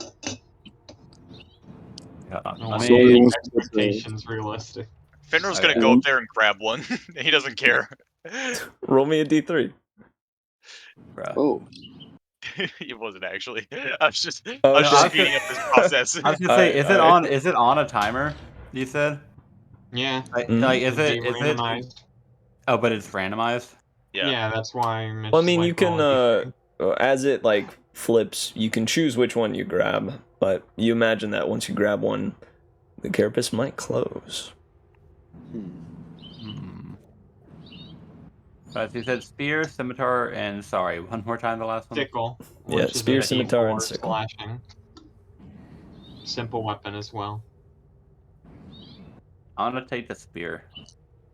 Expectations realistic. Fenro's gonna go up there and grab one. He doesn't care. Roll me a d3. Oh. It wasn't actually. I was just speeding shit. up this process. I was gonna say, is it on a timer? You said? Yeah. Like, It'd is be it? randomized. Oh, but it's randomized. Yeah, that's why I mentioned. Well, I mean, like, you can, rolling as it, like, flips, you can choose which one you grab. But you imagine that once you grab one, the carapace might close. But you said spear, scimitar, and sorry, one more time the last one. sickle. Yeah, which is spear, a scimitar, and D4 sickle. slashing. Simple weapon as well. I'm gonna take the spear.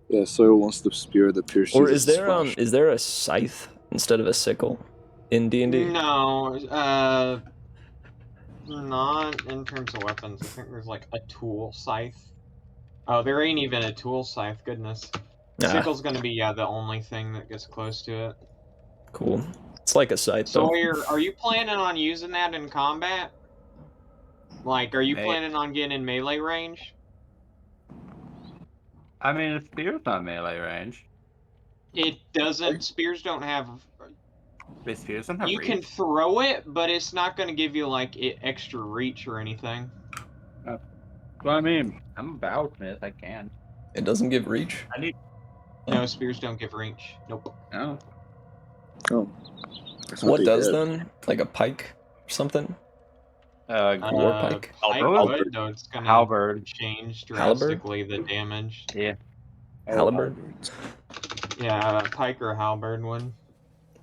Yeah, Sawyer wants the spear that pierces. Or is his there flesh. is there a scythe instead of a sickle in D&D? No, not in terms of weapons. I think there's like a tool scythe. Oh, there ain't even a tool scythe. Goodness. Sickle's gonna be the only thing that gets close to it. Cool. It's like a scythe, though. Sawyer, are you planning on using that in combat? Like, are you planning on getting in melee range? I mean, the spear's not melee range. It doesn't. Spears don't have. Wait, spears don't have You reach? can throw it, but it's not going to give you like extra reach or anything. Well, I mean, I'm a bowsmith. I can. It doesn't give reach. I need. No, spears don't give reach. Nope. No. Oh. That's What they does did. then? Like a pike or something? War pike? Pike Halberd. would, though it's going to Halberd. change Halberd? drastically the damage. Yeah. Halberd? Yeah, pike or halberd would.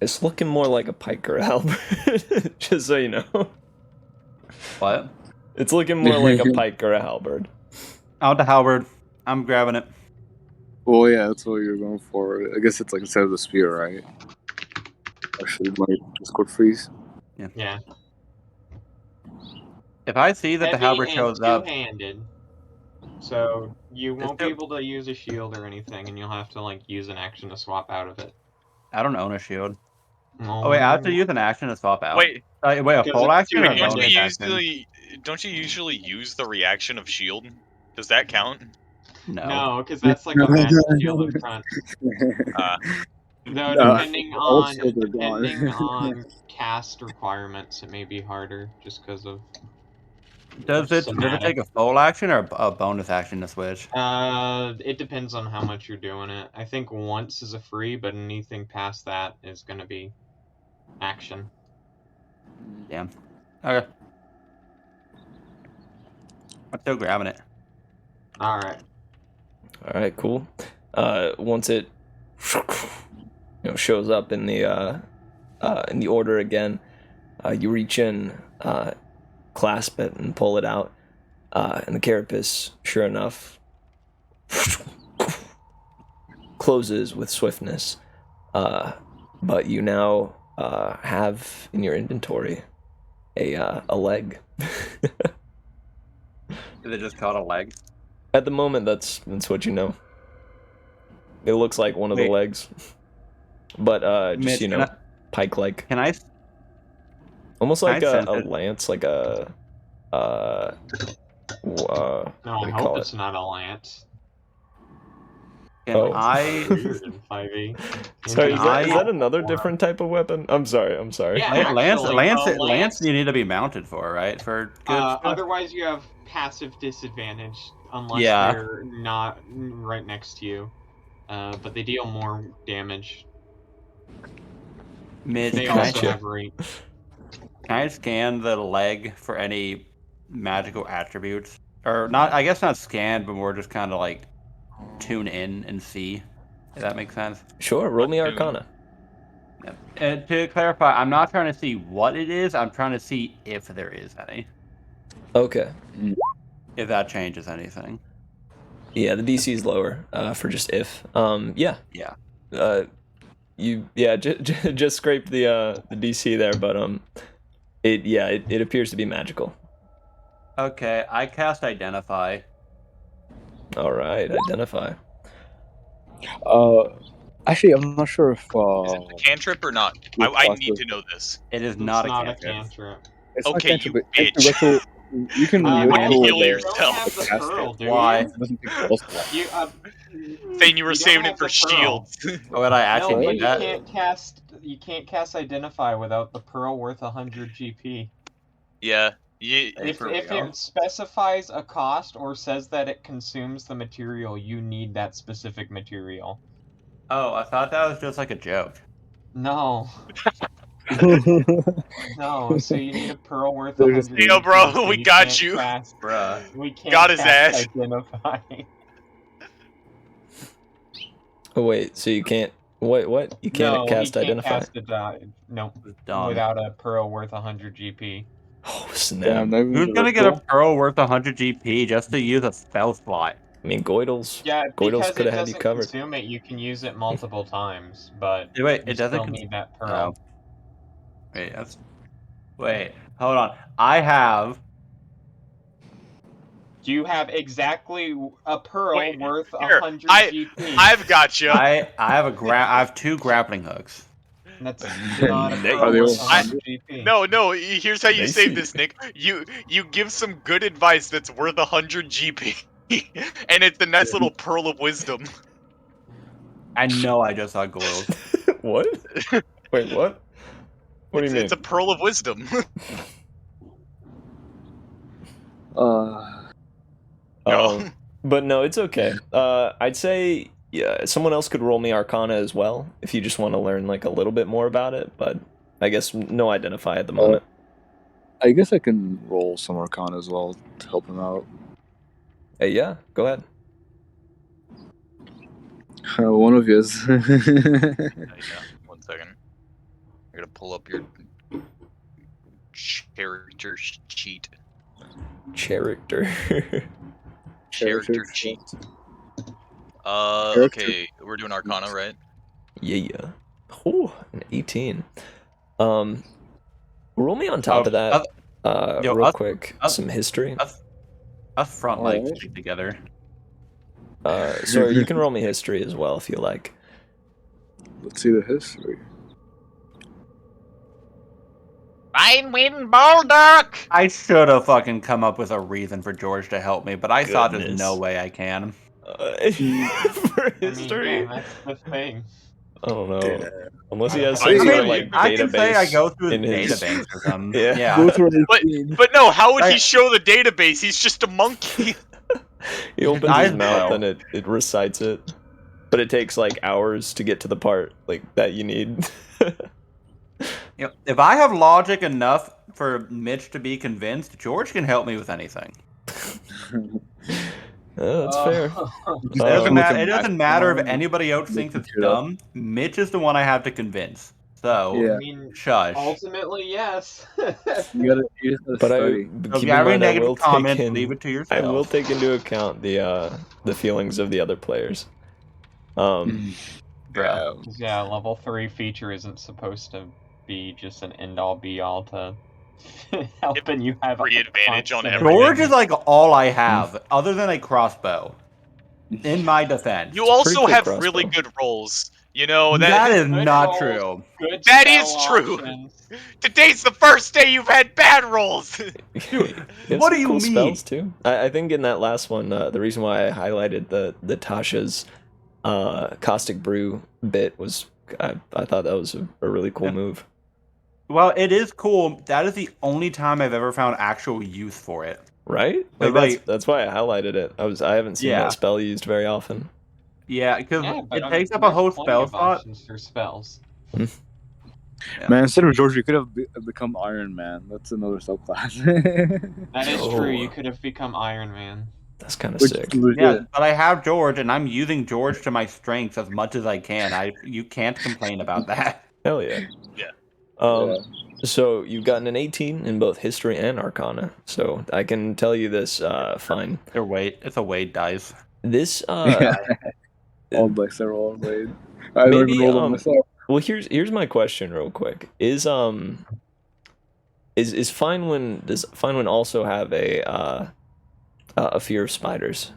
It's looking more like a pike or a halberd. Just so you know. What? It's looking more like a pike or a halberd. Out the halberd. I'm grabbing it. Well, yeah, that's what you're going for. I guess it's like instead of the spear, right? Actually, my Discord freeze. Yeah. If I see that the Heavy halberd and shows up, two-handed. So you won't be still- able to use a shield or anything, and you'll have to like use an action to swap out of it. I don't own a shield. Oh wait, I have to use an action to swap out. Wait, Wait, a Because full it's action or a two-handed. bonus action? don't you usually use the reaction of shield? Does that count? No, because that's like a magic shield in front. Though No, depending all on shields are gone. depending on cast requirements, it may be harder just because of. Does it take a full action or a bonus action to switch? It depends on how much you're doing it. I think once is a free, but anything past that is going to be action. Damn. Okay. I'm still grabbing it. All right. All right, cool. Once it shows up in the order again, you reach in, clasp it, and pull it out, and the carapace, sure enough, closes with swiftness. But you now have in your inventory a leg. Is it just called a leg? At the moment, that's what you know. It looks like one of the legs, but just Mitch, pike-like, Can I? almost like I a sense it. lance, like a No, what do I you hope call it's not a lance. Can Oh. I? Weird in 5e. Sorry, is I- that another different type of weapon? I'm sorry. Yeah. Lance, Actually, Lance, you need to be mounted for, right? For good stuff? Otherwise, you have passive disadvantage unless Yeah. they're not right next to you. But they deal more damage. Mitch, They can I, also have reach. can I scan the leg for any magical attributes? Or not? I guess not scan, but more just kind of like tune in and see. If that makes sense. Sure, roll me Arcana. Yep. And to clarify, I'm not trying to see what it is. I'm trying to see if there is any. Okay. If that changes anything. Yeah, the DC is lower for just if. Yeah. Yeah. Just scraped the DC there, but it appears to be magical. Okay, I cast Identify. All right, identify. Actually, I'm not sure if Is it a cantrip or not? I need to know this. It is It's not a not cantrip. a cantrip. it's Okay, not cantrip, you but it's bitch. retro- you can Why retro heal the- yourself? Have the cast pearl, it. do Why? It doesn't take spell slot. You, Thane, you were don't saving have it for the pearl. shields. Oh, would I No, actually but need you that? can't cast Identify without the pearl worth 100 GP. Yeah. If There we go. it specifies a cost or says that it consumes the material, you need that specific material. Oh, I thought that was just like a joke. No, no. So you need a pearl worth They're just- 100. Yo, bro, GP, so we got can't you. Cast, Bruh. we can't Got his cast ass. Identify. Oh wait, so you can't. What? You can't No, cast he can't identify. Cast no, Dumb. without a pearl worth 100 GP. Oh Damn, snap! not even Who's the gonna get a ritual? pearl worth 100 GP just to use a spell slot? I mean, Goidels. Yeah, Goidels because could it have had you doesn't covered. consume it, you can use it multiple times, but Wait, you it doesn't. still need that pearl. Wait, that's. Wait, hold on. I have. You have exactly a pearl Wait, worth here, 100 I- GP. I've got you. I have 2 grappling hooks. That's not a They- pearl Are they worth all- 100 GP. No. Here's how you They save see- this, Nick. You give some good advice that's worth 100 GP, and it's a nice little pearl of wisdom. I know I just saw glows. What? Wait, what? What do you mean? It's a pearl of wisdom. No. But no, it's okay. I'd say someone else could roll me Arcana as well if you just want to learn like a little bit more about it. But I guess no identify at the moment. I guess I can roll some Arcana as well to help him out. Hey, yeah, go ahead. One of his. Yeah, 1 second. I gotta pull up your character sheet. Character. Character sheet. Okay, we're doing Arcana, right? Yeah. Oh, an 18. Roll me on top of that. Real quick, some history. Us front legs stick together. So you can roll me history as well if you like. Let's see the history. Finewynn Baldock! I should have fucking come up with a reason for George to help me, but I thought there's no way I can. For history? Yeah, that's the thing. I don't know. Unless he has I some mean, sort of like I database. can say I go through in the his- database or something. Yeah. Go through his But screen. but no, how would he show the database? He's just a monkey. He opens I his mouth know. and it recites it. But it takes like hours to get to the part like that you need. You know, if I have logic enough for Mitch to be convinced, George can help me with anything. That's fair. It doesn't, Um, it doesn't matter if anybody else thinks it's dumb. Mitch is the one I have to convince. So, Yeah. I mean, shush. ultimately, yes. You just gotta But study. but So if keep you in have any mind, I will negative comments, take in, leave it to I yourself. will take into account the feelings of the other players. Bro. Yeah, level 3 feature isn't supposed to be just an end-all be-all to helping you have Free advantage on constant- everything. George is like all I have, other than a crossbow. In my defense. You It's a also pretty have good really crossbow. good rolls. You know, that is Good not rolls, true. Good That spell is true. options. Today's the first day you've had bad rolls. Dude, You have what some do you cool mean? spells too. I think in that last one, the reason why I highlighted the Tasha's caustic brew bit was I thought that was a really cool move. Well, it is cool. That is the only time I've ever found actual use for it. Right? So, Like that's why I highlighted it. I haven't seen Yeah. that spell used very often. Yeah, because Yeah, but it I mean, takes up a there's whole plenty spell of slot. options for spells. Yeah. Man, instead of George, you could have become Iron Man. That's another subclass. That is Oh. true. You could have become Iron Man. That's kind of Which sick. is legit. Yeah, but I have George, and I'm using George to my strengths as much as I can. You can't complain about that. Hell yeah. Yeah. Yeah. So you've gotten an 18 in both history and arcana. So I can tell you this, fine. It's a weight dice. This All dice are all made. I don't Maybe, even roll them myself. well here's my question real quick. Is Finewynn, does Finewynn also have a fear of spiders?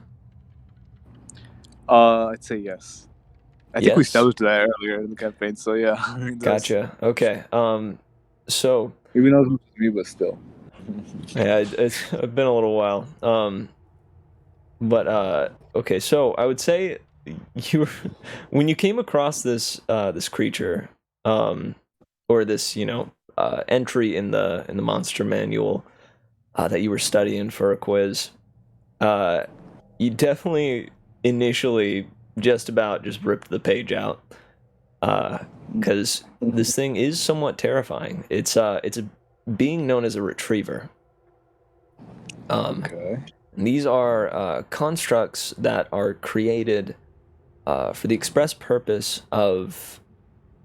I'd say yes. I think we Yes. established that earlier in the campaign, so yeah. It does. Gotcha. Okay. So Maybe not as much as me, but still. yeah, it's been a little while. But okay, so I would say when you came across this this creature, or this entry in the monster manual that you were studying for a quiz, you definitely initially just ripped the page out, because this thing is somewhat terrifying. It's a being known as a retriever. Okay. These are constructs that are created for the express purpose of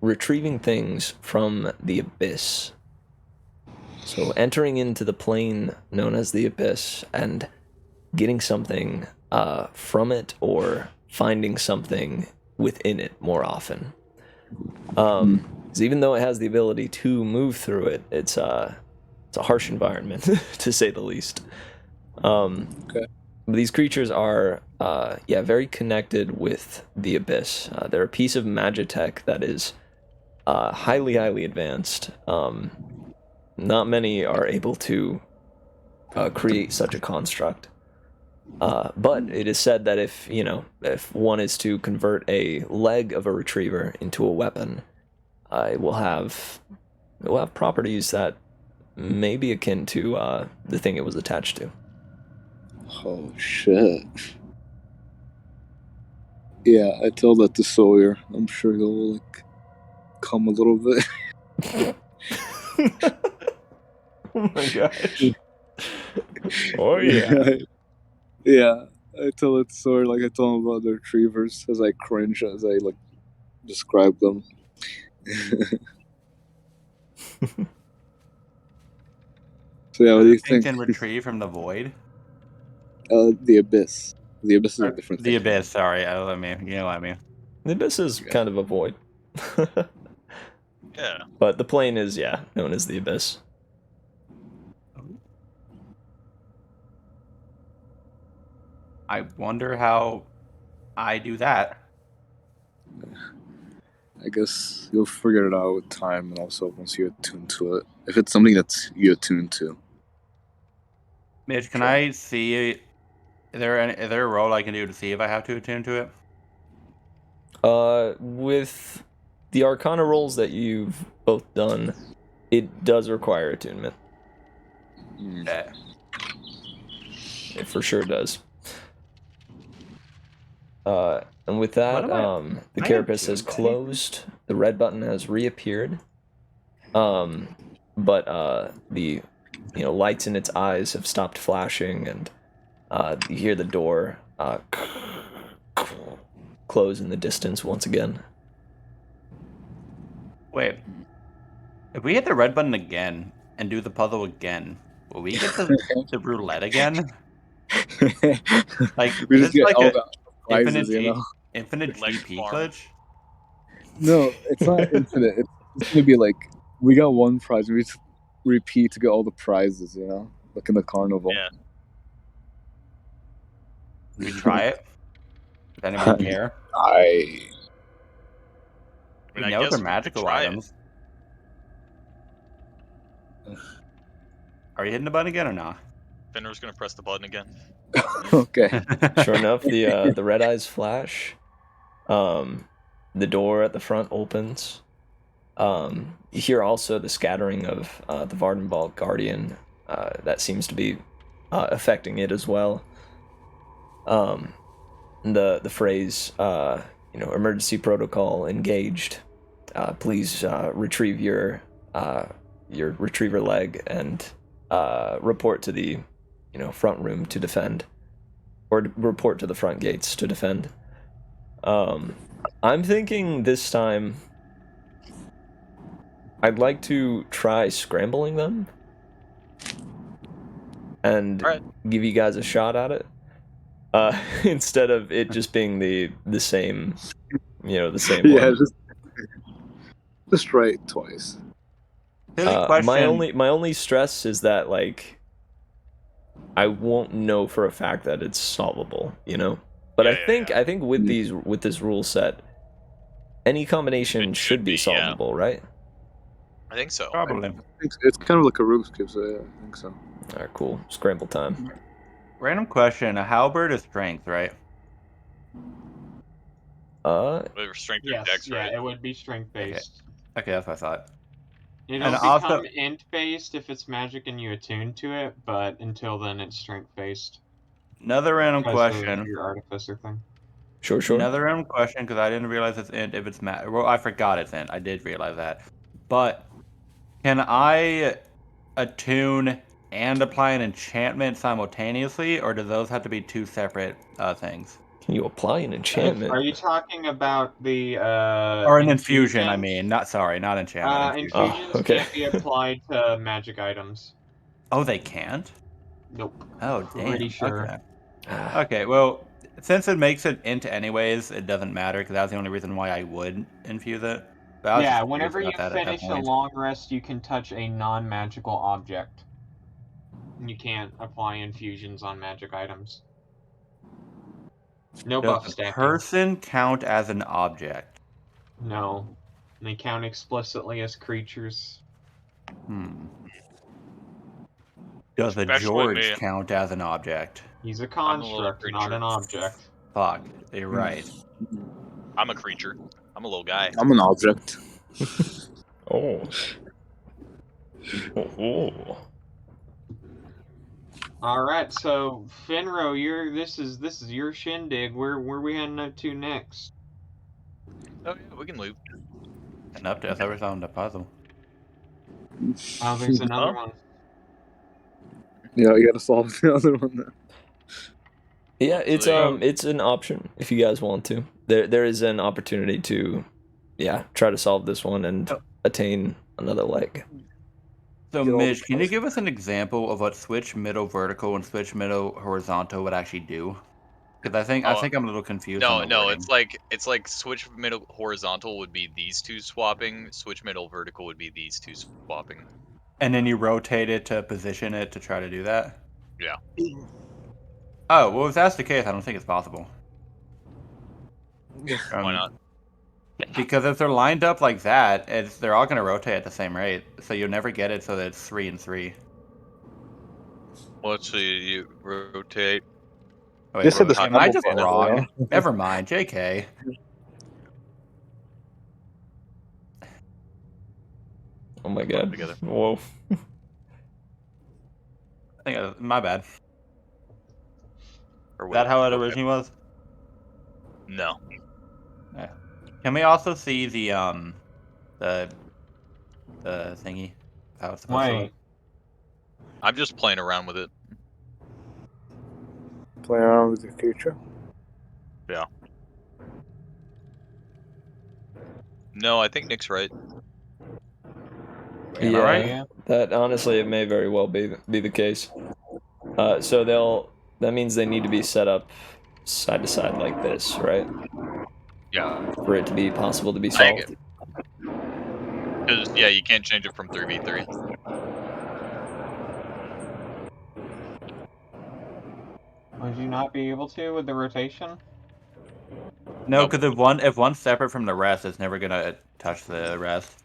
retrieving things from the abyss. So entering into the plane known as the abyss and getting something from it, or finding something within it more often. 'Cause even though it has the ability to move through it, it's a harsh environment to say the least. Okay. These creatures are very connected with the abyss. They're a piece of magitech that is highly advanced. Not many are able to create such a construct. But it is said that if one is to convert a leg of a retriever into a weapon, it will have properties that may be akin to the thing it was attached to. Oh shit. Yeah, I tell that to Sawyer. I'm sure he'll like come a little bit. Oh my gosh. Oh yeah. Yeah, I tell it to Sawyer, like I tell him about the retrievers as I cringe as I like describe them. So yeah, what do you think? Can retrieve from the void. The abyss. The abyss is a different The thing. abyss. Sorry, I mean, you know what I mean. The abyss is kind of a void. Yeah. But the plane is, known as the abyss. I wonder how I do that. I guess you'll figure it out with time, and also once you attune to it. If it's something that you attune to. Mitch, can I see? Is there a roll I can do to see if I have to attune to it? With the Arcana rolls that you've both done, it does require attunement. Yeah. It for sure does. And with that, the carapace has closed. The red button has reappeared. But the lights in its eyes have stopped flashing, and you hear the door close in the distance once again. Wait. If we hit the red button again and do the puzzle again, will we get the roulette again? Like, we is just this get like all a the prizes, you know? infinite Like GP farm. glitch? No, it's not infinite. It's gonna be like we got one prize, we just repeat to get all the prizes, you know, like in the carnival. Yeah. We try it. Does anyone care? I We I know guess they're we could magical try it. items. Are you hitting the button again or not? Fenro's gonna press the button again. okay. Sure enough, the red eyes flash. The door at the front opens. You hear also the scattering of the Vardenvault Guardian. That seems to be affecting it as well. The phrase, emergency protocol engaged. Please retrieve your retriever leg and report to the front room to defend, or report to the front gates to defend. I'm thinking this time I'd like to try scrambling them and give you guys a shot at it. Instead of it just being the same, the same Yeah, one. just try it twice. My only stress is that like I won't know for a fact that it's solvable, But I think with this rule set, any combination should be solvable, right? I think so. Probably. It's kind of like a Rubik's Cube, so yeah, I think so. Alright, cool. Scramble time. Random question. A halberd is strength, right? Strength or Yes, dex, yeah, right? it would be strength based. Okay, that's what I thought. It'll And become also- int based if it's magic and you attune to it, but until then it's strength based. Another random Because of question. your artificer thing. Sure. Another random question, because I didn't realize it's int if it's well, I forgot it's int. I did realize that. But can I attune and apply an enchantment simultaneously, or do those have to be two separate things? Can you apply an enchantment? Are you talking about the Or an infusion, I mean. Not enchantment. Infusions can't be applied to magic items. Oh, they can't? Nope. Oh, damn. Pretty sure. Okay, well, since it makes it int anyways, it doesn't matter, because that's the only reason why I would infuse it. Yeah, whenever you finish a long rest, you can touch a non-magical object. You can't apply infusions on magic items. No buff Does a stacking. person count as an object? No. They count explicitly as creatures. Does a Especially George me. count as an object? He's a I'm a little construct, not creature. an object. Fuck, you're right. I'm a creature. I'm a little guy. I'm an object. Oh. Oh. All right, so Fenro, this is your shindig. Where we heading up to next? Oh yeah, we can leave. And up to us, ever found a puzzle. Oh, there's another Huh? one. Yeah, you gotta solve the other one then. Yeah, it's So, it's an option if you guys want to. There is an opportunity to, yeah, try to solve this one and attain another leg. So, Get all Mitch, the can you puzzles. give us an example of what switch middle vertical and switch middle horizontal would actually do? Because I think I'm a little confused on the no, wording. it's like switch middle horizontal would be these two swapping, switch middle vertical would be these two swapping. And then you rotate it to position it to try to do that? Yeah. Oh, well, if that's the case, I don't think it's possible. Why not? Because if they're lined up like that, they're all going to rotate at the same rate. So you'll never get it so that it's 3 and 3. Well, let's see. You rotate. Oh, wait, Just said the am I snapple just panel, wrong? yeah. Never mind, JK. Oh my Put them god. together. Whoa. I think my bad. Or Is that how it okay. originally was? No. Can we also see the thingy? How it's supposed to look? Wait, I'm just playing around with it. Play around with your future. No, I think Nick's right. Am I right? yeah. That honestly, it may very well be the case. So that means they need to be set up side to side like this, right? Yeah. For it to be possible to be I solved. Because, yeah, you can't change it from 3v3. Would you not be able to with the rotation? No, Nope. because if one's separate from the rest, it's never gonna touch the rest.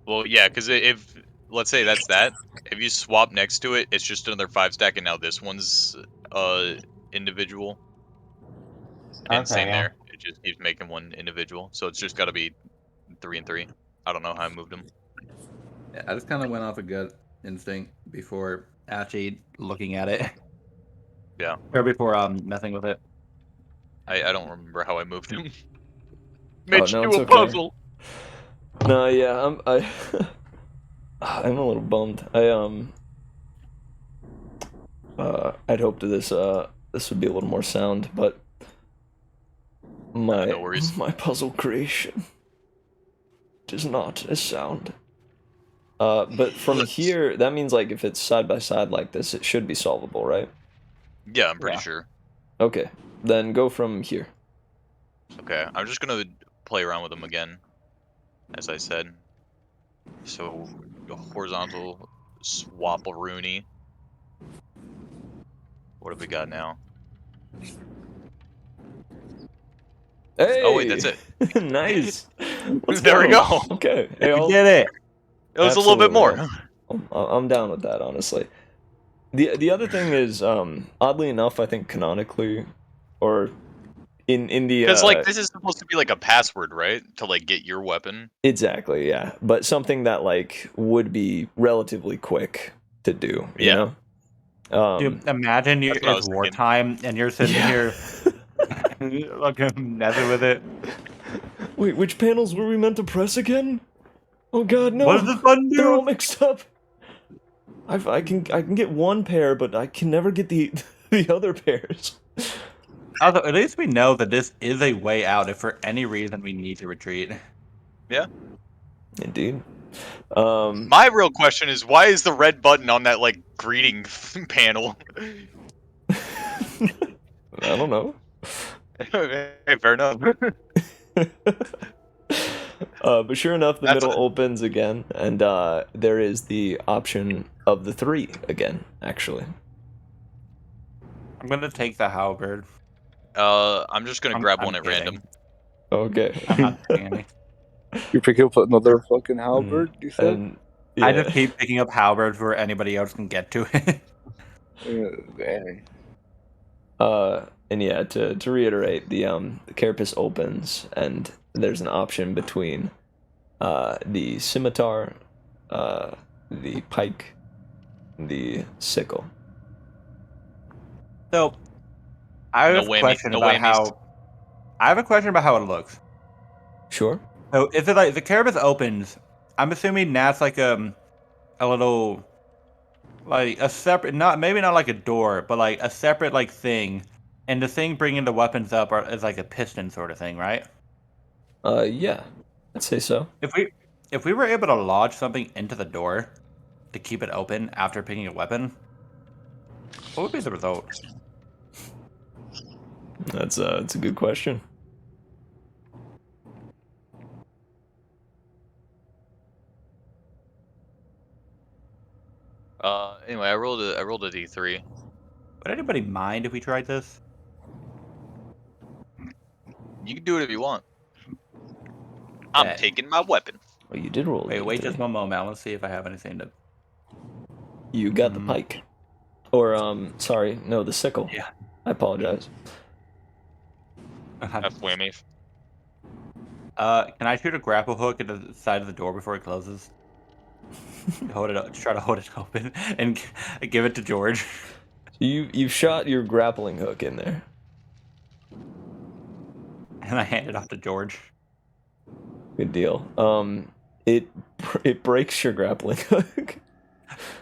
Well, yeah, because if, let's say that's that, if you swap next to it, it's just another 5 stack, and now this one's individual. And Okay, same yeah. there. It just keeps making one individual. So it's just got to be 3 and 3. I don't know how I moved them. Yeah, I just kind of went off a gut instinct before actually looking at it. Yeah. Or before messing with it. I don't remember how I moved them. Oh, Mitch, no, do it's a okay. puzzle. No, yeah, I'm a little bummed. I'd hoped this would be a little more sound, but No worries. my puzzle creation is not as sound. But from here, that means like if it's side by side like this, it should be solvable, right? Yeah, I'm pretty Yeah. sure. Okay, then go from here. Okay, I'm just gonna play around with them again, as I said. So, horizontal swap-a-rooney. What have we got now? Hey! Oh wait, that's it. Nice. Let's There we go. Okay. Hey, We did it! It was a little bit more. I'm down with that, honestly. The other thing is, oddly enough, I think canonically, or in the Because like this is supposed to be like a password, right? To like get your weapon. exactly, yeah, but something that like would be relatively quick to do, you Yeah. know? Dude, imagine That's what I it's was thinking. wartime and you're sitting here fucking messing with it. Wait, which panels were we meant to press again? Oh god, no! What does this button They're all do? mixed up. I can get one pair, but I can never get the the other pairs. Also, at least we know that this is a way out if for any reason we need to retreat. Indeed. My real question is, why is the red button on that like greeting panel? I don't know. Hey, fair enough. But sure enough, the That's middle opens again, and there is the option of the 3 again, actually. I'm gonna take the halberd. I'm just gonna grab I'm one at kidding. random. Okay. I'm not taking any. You pick up another fucking halberd, you said? And, yeah. I just keep picking up halberds where anybody else can get to it. Dang. And yeah, to reiterate, the carapace opens, and there's an option between the scimitar, the pike, the sickle. So, I No have a whammy, question no about whammies. how. I have a question about how it looks. Sure. So, is it like the carapace opens? I'm assuming that's like a little, like a separate, not maybe not like a door, but like a separate like thing, and the thing bringing the weapons up is like a piston sort of thing, right? Yeah, I'd say so. If we were able to lodge something into the door to keep it open after picking a weapon, what would be the result? That's a good question. Anyway, I rolled a d3. Would anybody mind if we tried this? You can do it if you want. I'm Bet. taking my weapon. Well, you did roll. Wait D3. just one moment. I want to see if I have anything to. You got the pike, or sorry, no, the sickle. Yeah. I apologize. That's whammies. Can I shoot a grapple hook at the side of the door before it closes? Hold it up, try to hold it open and give it to George. You've shot your grappling hook in there. And I hand it off to George. Good deal. It breaks your grappling hook.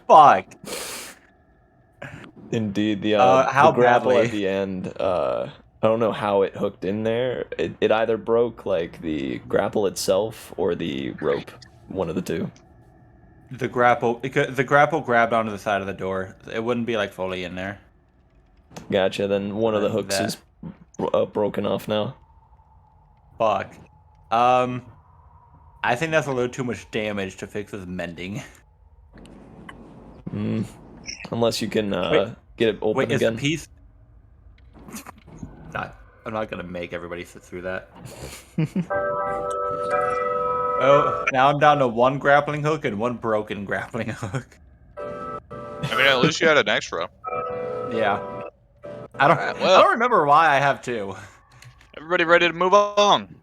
Fuck. Indeed, the How the grapple badly? at the end. I don't know how it hooked in there. It either broke like the grapple itself or the rope. One of the two. The grapple grabbed onto the side of the door. It wouldn't be like fully in there. Gotcha. Then one of the Like hooks that. is broken off now. Fuck. I think that's a little too much damage to fix with mending. Unless you can Wait. get it open Wait, is again. the piece? I'm not gonna make everybody sit through that. Oh, now I'm down to one grappling hook and one broken grappling hook. I mean, at least you had an extra. Yeah. I don't. Alright, I well. don't remember why I have two. Everybody ready to move on?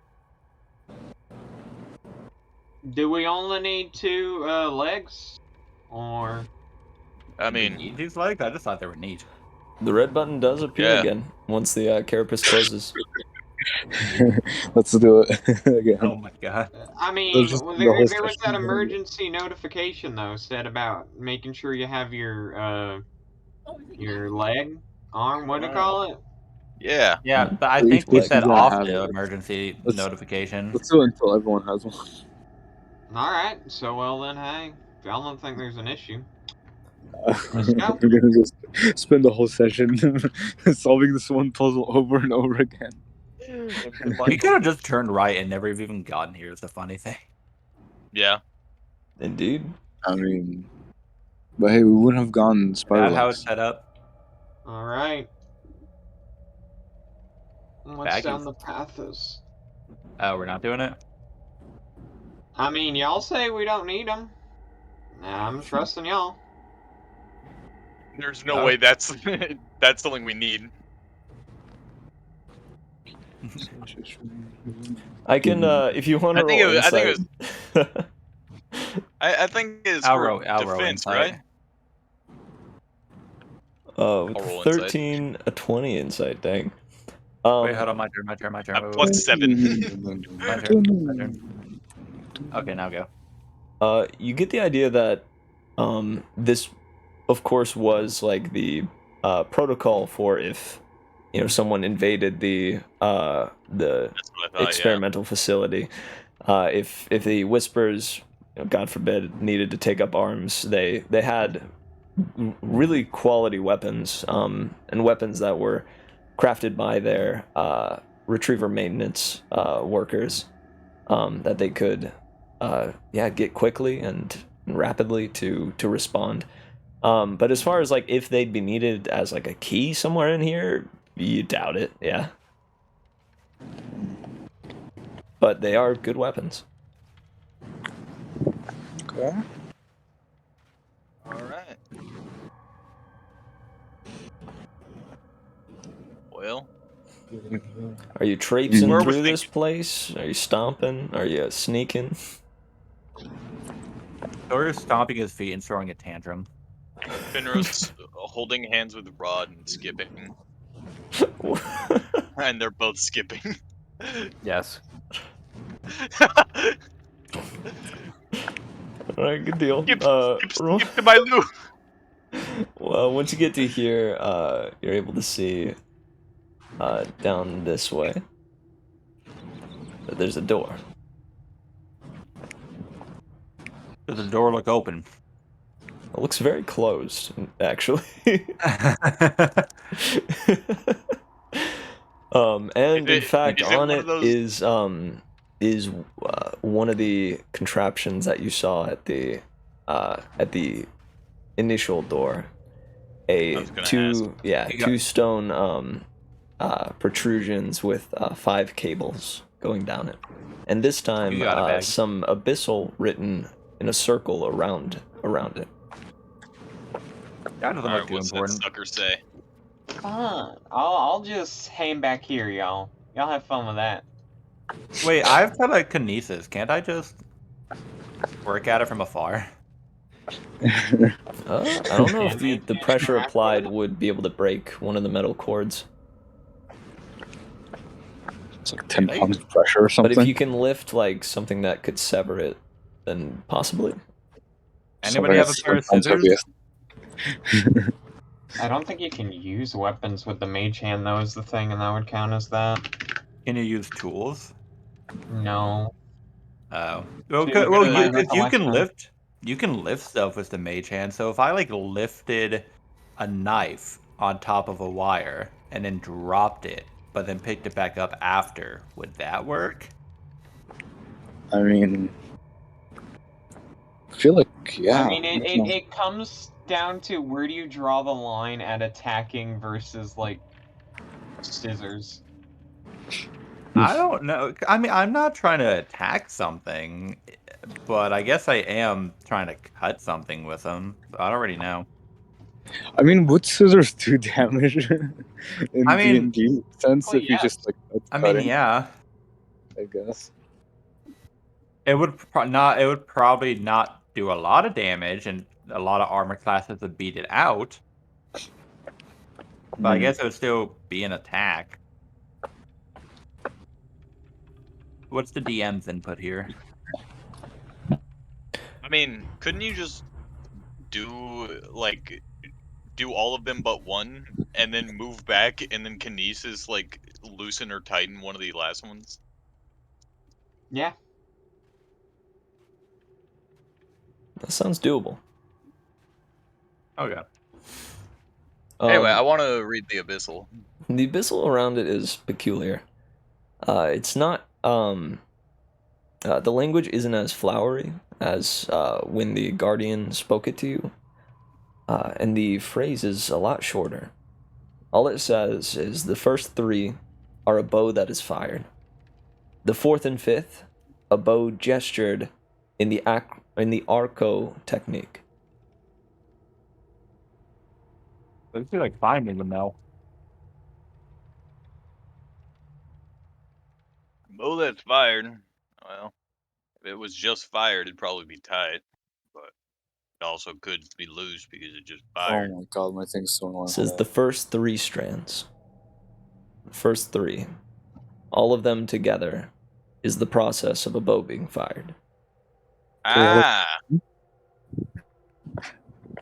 Do we only need 2 legs? Or... I mean, Need these legs? I just thought they were neat. The red button does appear Yeah. again once the carapace closes. Let's do it again. Oh my god. I mean, There's just the there whole was that session. emergency notification though, said about making sure you have your leg, arm, what do you call it? yeah. Yeah, but I For think each we person, set you gotta off have the it. emergency Let's- notification. Let's do it until everyone has one. Alright, so well then, hey, if y'all don't think there's an issue. Let's go. We're gonna just spend the whole session solving this one puzzle over and over again. We could have just turned right and never even gotten here. Is the funny thing. Yeah. Indeed. I mean, but hey, we wouldn't have gone spider That's how it's legs. set up. Alright. What's Baggies. down the path is? Oh, we're not doing it? I mean, y'all say we don't need them. I'm trusting y'all. There's no way that's that's something we need. I can if you want to roll insight. I think it's I'll for roll defense, insight. right? Oh, I'll roll insight. 13, a 20 insight, dang. Wait, hold on, my turn. I'm Wait, plus 7. my turn. Okay, now go. You get the idea that this, of course, was like the protocol for if someone invaded the That's what I thought, experimental facility. If the Whispers, God forbid, needed to take up arms, they had really quality weapons, and weapons that were crafted by their retriever maintenance workers, that they could get quickly and rapidly to respond. But as far as like if they'd be needed as like a key somewhere in here, you doubt it, yeah. But they are good weapons. Okay. Alright. Are you traipsing Where was through this thinking- place? Are you stomping? Are you sneaking? Thor's stomping his feet and throwing a tantrum. Fenro's holding hands with Rod and skipping. And they're both skipping. Yes. Alright, good deal. Skip Roll- to my loop. Well, once you get to here, you're able to see down this way that there's a door. Does the door look open? It looks very closed, actually. And in fact, is it on one it of those- is one of the contraptions that you saw at the initial door. I was gonna ask. Two stone protrusions with 5 cables going down it, and this time You got it, Baggi. some abyssal written in a circle around it. That doesn't Alright, look too what's that important. sucker say? I'll just hang back here, y'all. Y'all have fun with that. Wait, I've got a kinesis. Can't I just work at it from afar? I don't know if the pressure applied would be able to break one of the metal cords. It's like 10 pounds of pressure or But something. if you can lift like something that could sever it, then possibly. Anybody have a pair of scissors? I don't think you can use weapons with the Mage Hand, though, is the thing, and that would count as that. Can you use tools? No. Oh. So Okay, you're well, gonna you, line if up you the can left lift, you can lift stuff with the Mage Hand. So if I like lifted a knife on top of a wire and then dropped it, but then picked it back up after, would that work? I mean, I feel like, yeah. I mean, it comes down to where do you draw the line at attacking versus, like, scissors. I don't know. I mean, I'm not trying to attack something, but I guess I am trying to cut something with them. I don't really know. I mean, would scissors do damage in I mean- D&D sense Well, if you yes. just like I cutting, mean, yeah, I guess. it would not. It would probably not do a lot of damage, and a lot of armor classes would beat it out. But I guess it would still be an attack. What's the DM's input here? I mean, couldn't you just do all of them but one, and then move back, and then kinesis like loosen or tighten one of the last ones? Yeah. That sounds doable. Okay. Anyway, I want to read the abyssal. The abyssal around it is peculiar. It's not. The language isn't as flowery as when the Guardian spoke it to you, and the phrase is a lot shorter. All it says is the first 3 are a bow that is fired. The 4th and 5th, a bow gestured in the arco technique. Let's do like finding them now. Bow that's fired. Well, if it was just fired, it'd probably be tight, but it also could be loose because it just fired. Oh my god, my thing's so annoying. It says the first 3 strands. The first 3. All of them together is the process of a bow being fired. Ah,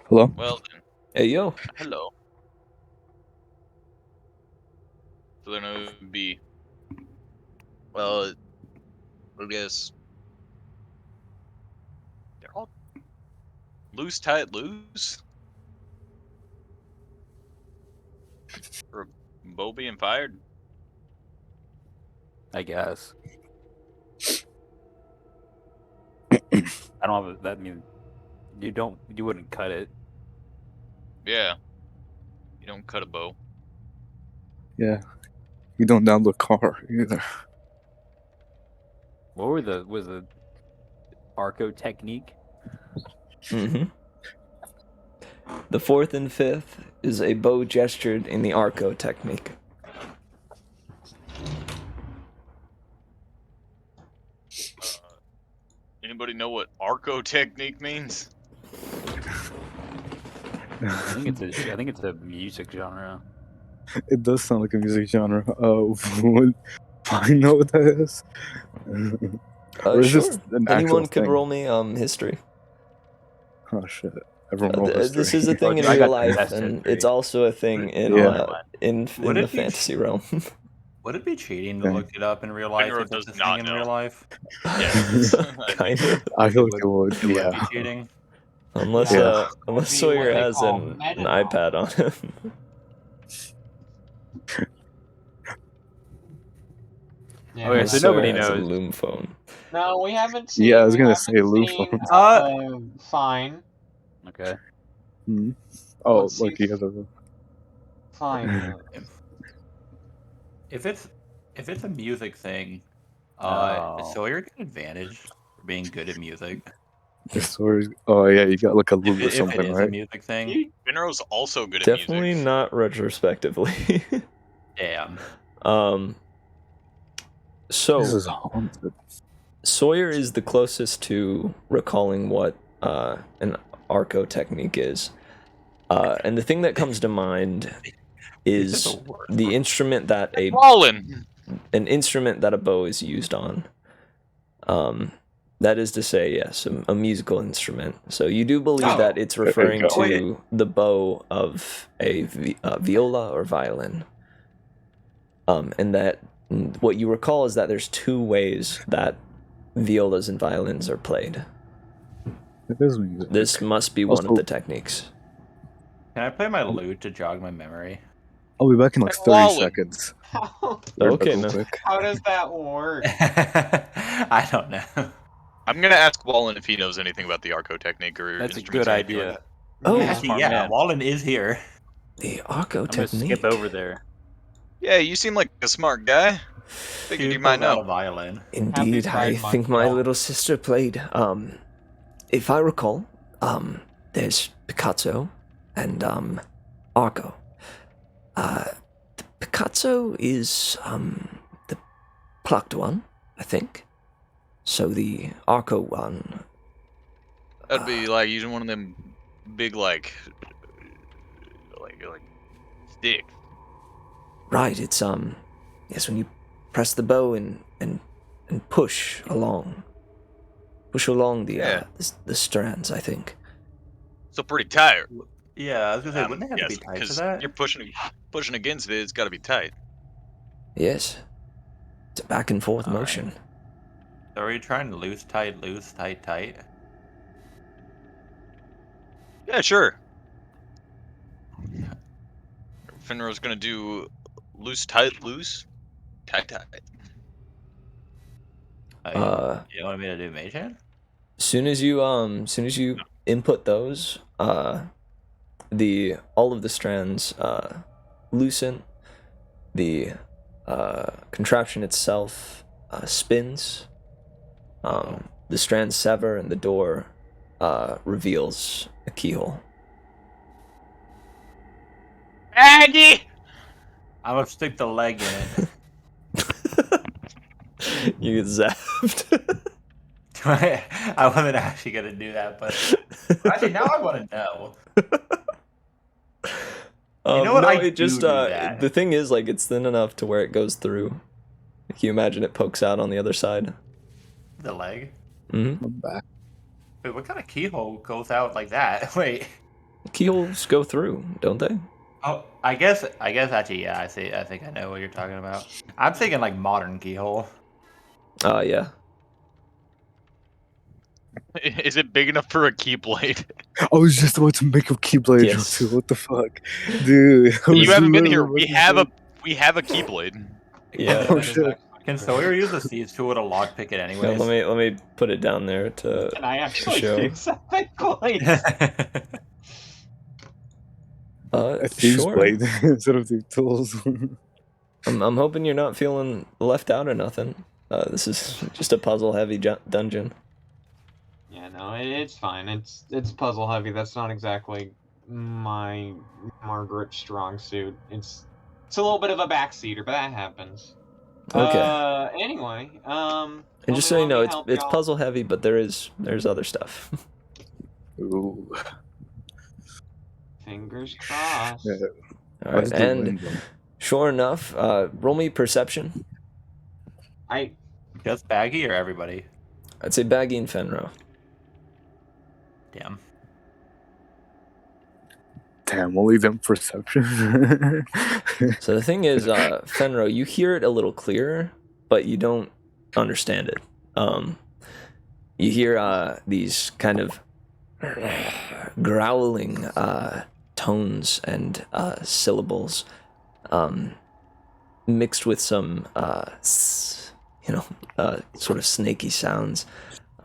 Hello? well then, Hey, yo. hello. So then it would be, well, I guess they're all loose, tight, loose. For a bow being fired. I guess. I don't have that. I mean, you wouldn't cut it. Yeah. You don't cut a bow. Yeah. You don't download car either. What was the arco technique? Mm-hmm. The 4th and 5th is a bow gestured in the arco technique. Anybody know what arco technique means? I think it's a music genre. It does sound like a music genre. Would I know what that is? Or is Sure. this an Anyone actual could thing? roll me history. Oh shit! Everyone roll history. This is a thing in I real got life, best and history. it's also a thing in Yeah. in Would the it be- fantasy realm. Would it be cheating to Okay. look it up in real life? Fenro If it's does a not thing in know. real life? Yes. Kind of. I feel like it would. It would Yeah. be cheating. Unless Yeah. unless Be Sawyer what they has call an meta iPad on him. Yeah, Okay, Unless so Sawyer nobody has a knows. Loom phone. No, we haven't seen. Yeah, I was we gonna haven't say Lou seen, phone. Fine. Okay. Hmm. Oh, Let's see like you guys are. Fine. If it's a music thing, Oh. Sawyer get advantage for being good at music. The stories. Oh yeah, you got like a loop or If it something, is a right? music thing, Fenro's also good at Definitely music. not retrospectively. damn. This So is haunted. Sawyer is the closest to recalling what an arco technique is. And the thing that comes to mind This is is the worst. the instrument that an instrument that a bow is used on. That is to say, yes, a musical instrument. So you do believe Oh, that it's referring go. to the bow of a viola or violin. And that what you recall is that there's two ways that violas and violins are played. It is music. This must be one of Also- the techniques. Can I play my lute to jog my memory? I'll be back in like 30 Wallen. seconds. How, Okay, Real man. quick. how does that work? I don't know. I'm gonna ask Wallen if he knows anything about the arco technique or That's a instruments good or anything idea. like Oh, Yeah. Actually, smart yeah, man. Wallen is here. the arco I'm gonna technique. skip over there. that. Yeah, you seem like a smart guy. Figured Dude you might pulls out know. a violin. Indeed, Happy Pride I Month, think my y'all. little sister played. If I recall, there's Picasso and arco. The Picasso is the plucked one, I think. So the arco one. That'd be like using one of them big like stick. Right, it's yes, when you press the bow and push along the Yeah. the strands, I think. So pretty tight. Yeah, I was gonna say, wouldn't they have yes, to be tight for 'cause that? you're pushing against it. It's got to be tight. Yes, it's a back and forth All right. motion. So are you trying to loose, tight, tight? Yeah, sure. Fenro's gonna do loose, tight. You want me to do Mage Hand? Soon as you input those, all of the strands loosen. The contraption itself spins. The strands sever, and the door reveals a keyhole. Baggi! I'm gonna stick the leg in it. You get zapped. I wasn't actually gonna do that, but actually now I want to know. You know what? No, I it just do that. the thing is, like, it's thin enough to where it goes through. Can you imagine it pokes out on the other side? The leg. Mm-hmm. I'm back. Wait, what kind of keyhole goes out like that? Wait. Keyholes go through, don't they? Oh, I guess actually, yeah. I see. I think I know what you're talking about. I'm thinking like modern keyhole. Yeah. Is it big enough for a keyblade? I was just about to make a keyblade joke Yes. too. What the fuck, dude? I was You haven't been literally here. about We to have say- a keyblade. Yeah. Oh shit. Can Sawyer use the thieves tool to lockpick it No, anyways? let me put it down there to. Can I actually Show. fix that, please? A thieves Sure. blade instead of the tools. I'm hoping you're not feeling left out or nothing. This is just a puzzle heavy dungeon. Yeah, no, it's fine. It's puzzle heavy. That's not exactly my Margaret strong suit. It's a little bit of a backseater, but that happens. Okay. Anyway, And just so you know, it's puzzle heavy, but there's other stuff. Ooh. Fingers crossed. Yeah. All What's right, the and window? sure enough, roll me perception. Just Baggi or everybody? I'd say Baggi and Fenro. Damn. Damn, only them perception. So the thing is, Fenro, you hear it a little clearer, but you don't understand it. You hear these kind of growling tones and syllables, mixed with some, sort of snaky sounds.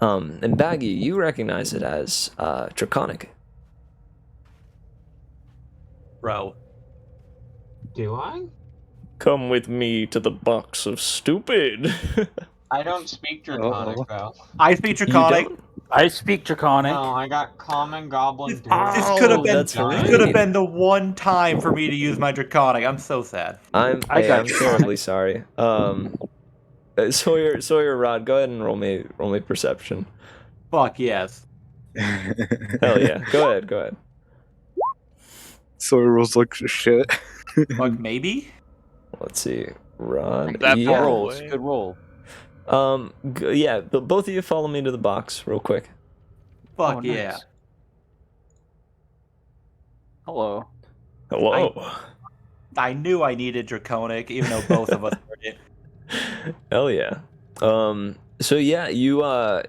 And Baggi, you recognize it as draconic. Bro. Do I? Come with me to the box of stupid. I don't speak Draconic, though. I speak Draconic. I speak Draconic. No, I got Common, Goblin, This Dwarf. could have been. that's This right. could have been the one time for me to use my Draconic. I'm so sad. I'm got terribly sorry. Sawyer, Rod, go ahead and roll me perception. Fuck yes. Hell yeah, go ahead. So it rolls like shit. Fuck maybe. Let's see, Rod. That yeah. far Roll. away. It's a good roll. Yeah, but both of you follow me to the box real quick. Fuck Oh, yeah. nice. Hello. Hello. I knew I needed Draconic, even though both of us heard it. Hell yeah. So yeah, you a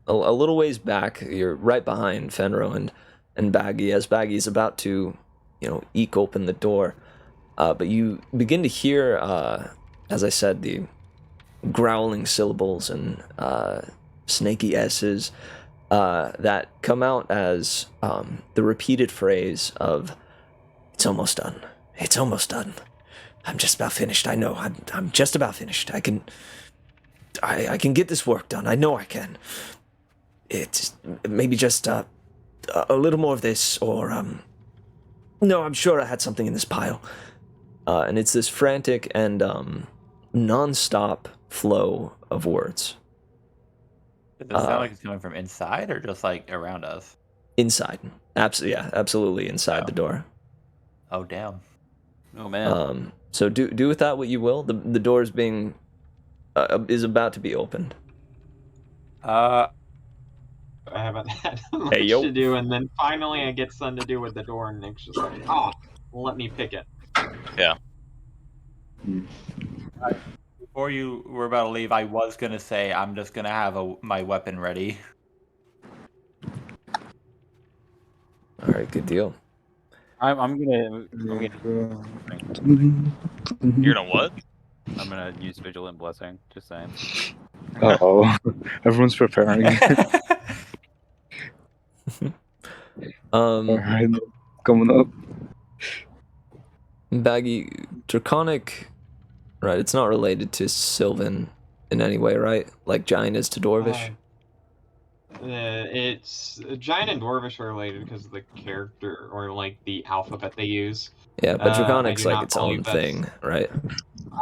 little ways back, you're right behind Fenro and Baggi as Baggi's about to, eke open the door. But you begin to hear, as I said, the growling syllables and snaky S's that come out as the repeated phrase of, "It's almost done. It's almost done. I'm just about finished. I know. I'm just about finished. I can get this work done. I know I can. It's maybe just a little more of this, or no, I'm sure I had something in this pile." And it's this frantic and non-stop flow of words. Does it sound like it's coming from inside or just like around us? Inside. Absolutely inside the door. Oh damn. Oh man. So do with that what you will. The door is being is about to be opened. I haven't had much Hey, yo. to do, and then finally I get something to do with the door, and Nick's just like, let me pick it. Yeah. Before you were about to leave, I was gonna say I'm just gonna have my weapon ready. All right, good deal. I'm gonna You're gonna what? I'm gonna use Vigilant Blessing. Just saying. Oh, everyone's preparing. Alright, coming up. Baggi, Draconic, right? It's not related to Sylvan in any way, right? Like Giant is to Dwarvish. It's Giant and Dwarvish are related because of the character or like the alphabet they use. Yeah, but Draconic's I do like not its own believe that's- thing, right?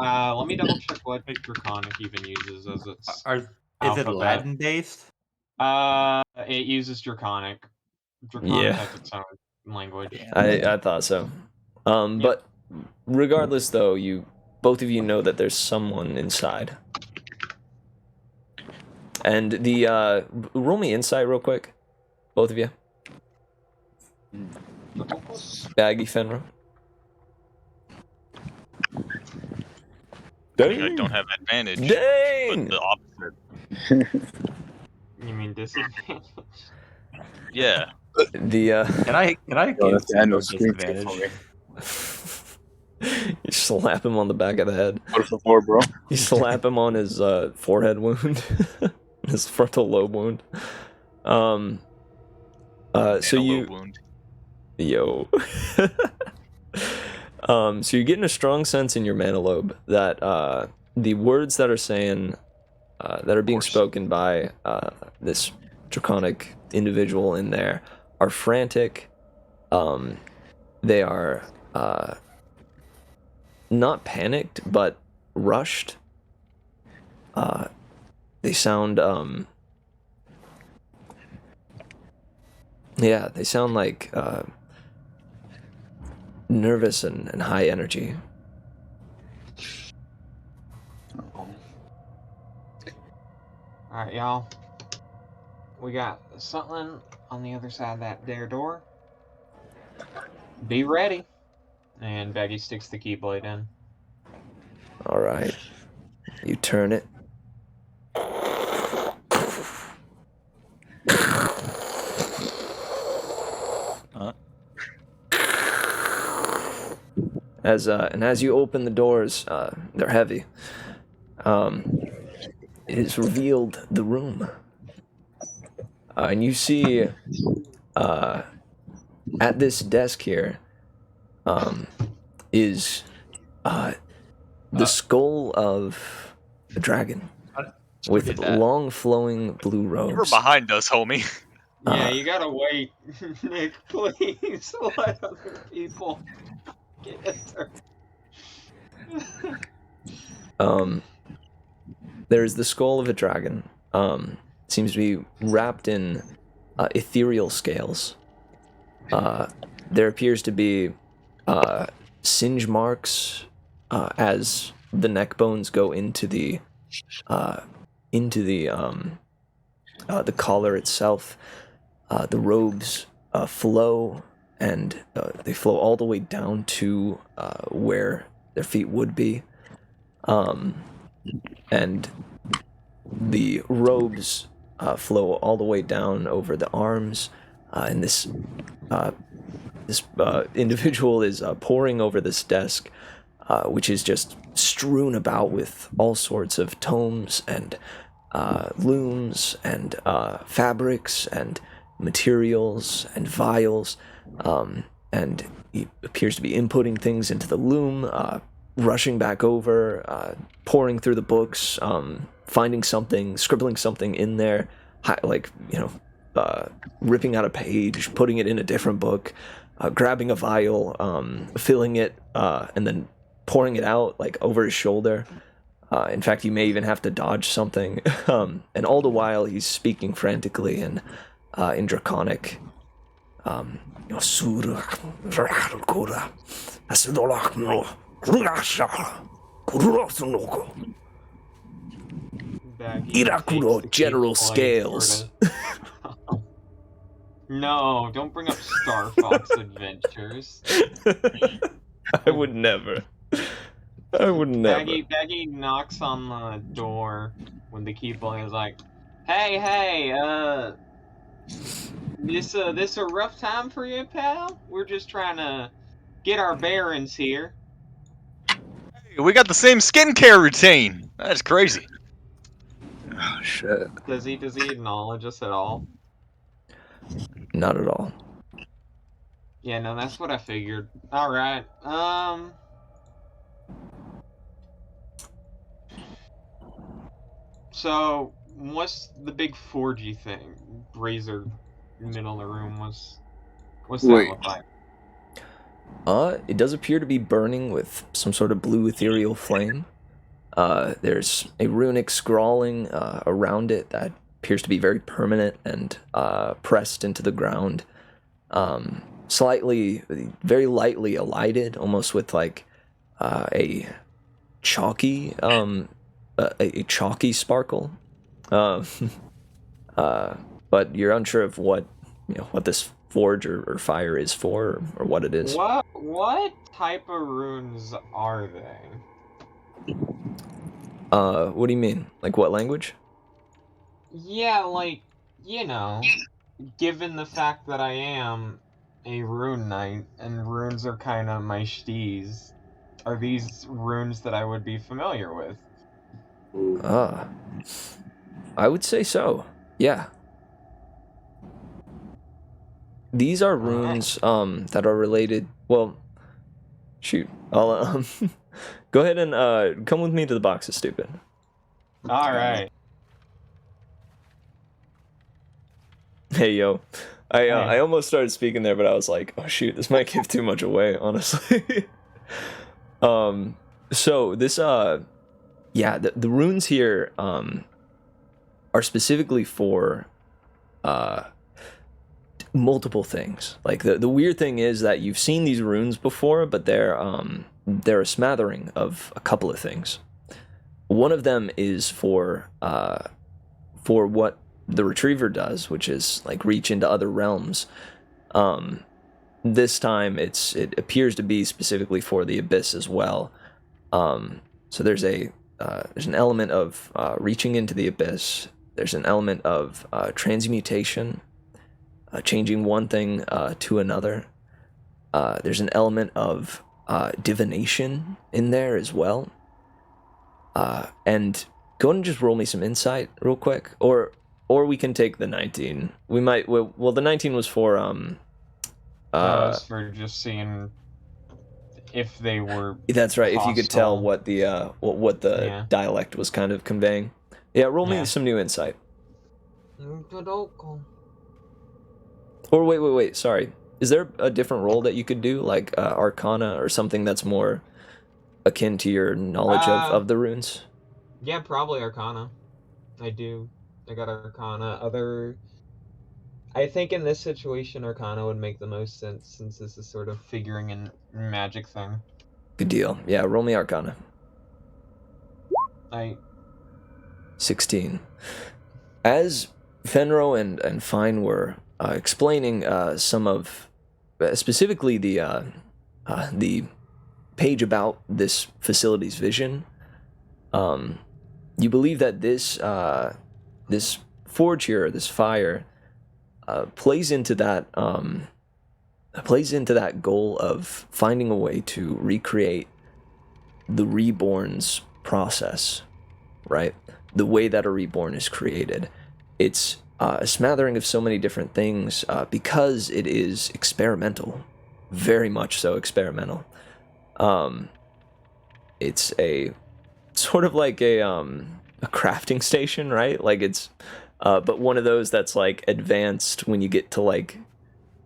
Let me double check what Draconic even uses as its Is it alphabet. Latin based? It uses Draconic. Draconic Yeah. has its own language. I thought so. But regardless, though, both of you know that there's someone inside. And the roll me insight real quick, both of you. Baggi, Fenro. I mean, I don't have advantage. Dang! But the opposite. You mean disadvantage? Yeah. The Can I Oh, give that's the annual some screen disadvantage? you slap him on the back of the head. What for, bro? You slap him on his forehead wound, his frontal lobe wound. So you, Antelope wound. yo. So you're getting a strong sense in your mana lobe that the words that are saying, that are being spoken by this draconic individual in there are frantic. They are not panicked, but rushed they sound yeah, they sound like nervous and high energy. Alright, y'all. We got something on the other side of that there door. Be ready. And Baggi sticks the keyblade in. All right, you turn it. As you open the doors, they're heavy. It is revealed the room, and you see at this desk here is the skull of a dragon with long flowing blue robes. You were behind us, homie. Yeah, you gotta wait. Nick, please let other people get there. There's the skull of a dragon. Seems to be wrapped in ethereal scales. There appears to be singe marks as the neck bones go into the collar itself. The robes flow, and they flow all the way down to where their feet would be. And the robes flow all the way down over the arms, and this individual is poring over this desk, which is just strewn about with all sorts of tomes and looms and fabrics and materials and vials, and he appears to be inputting things into the loom, rushing back over, pouring through the books, finding something, scribbling something in there, ripping out a page, putting it in a different book, grabbing a vial, filling it, and then pouring it out like over his shoulder. In fact, you may even have to dodge something. And all the while, he's speaking frantically and in Draconic. General Scales. No, don't bring up Star Fox Adventures. I would never. Baggi knocks on the door when the keyblade is like, Hey, this a rough time for you, pal? We're just trying to get our bearings here. Hey, we got the same skincare routine. That's crazy. Oh, shit. Does he acknowledge us at all? Not at all. Yeah, no, that's what I figured. Alright, so, what's the big 4G thing? Razor middle of the room what's that look like? It does appear to be burning with some sort of blue ethereal flame. There's a runic scrawling around it that appears to be very permanent and pressed into the ground. Slightly, very lightly elided, almost with like a chalky sparkle. But you're unsure of what this forge or fire is for, or what it is. What type of runes are they? What do you mean? Like what language? Yeah, like, given the fact that I am a rune knight, and runes are kind of my steez, are these runes that I would be familiar with? I would say so. Yeah. These are runes that are related. Well, shoot. I'll go ahead and come with me to the boxes, stupid. All right. Hey yo, I almost started speaking there, but I was like, oh shoot, this might give too much away, honestly. So this yeah, the runes here are specifically for multiple things. Like the weird thing is that you've seen these runes before, but they're a smattering of a couple of things. One of them is for what the retriever does, which is like reach into other realms. This time it appears to be specifically for the abyss as well. So there's an element of reaching into the abyss. There's an element of transmutation, changing one thing to another. There's an element of divination in there as well. And go ahead and just roll me some insight real quick, or we can take the 19. We might. Well, the 19 was for was for just seeing if they were. That's right. hostile. If you could tell what the dialect was kind of conveying. Yeah, roll me some new insight. Or wait. Sorry. Is there a different role that you could do, like Arcana or something that's more akin to your knowledge of the runes? Yeah, probably Arcana. I got Arcana. I think in this situation, Arcana would make the most sense, since this is sort of figuring in magic thing. Good deal. Yeah, roll me Arcana. 16. As Fenro and Fine were explaining some of, specifically the page about this facility's vision, you believe that this forge here, this fire, plays into that goal of finding a way to recreate the reborn's process, right? The way that a reborn is created. It's a smattering of so many different things because it is experimental, very much so experimental. It's a sort of like a crafting station, right? Like it's but one of those that's like advanced when you get to like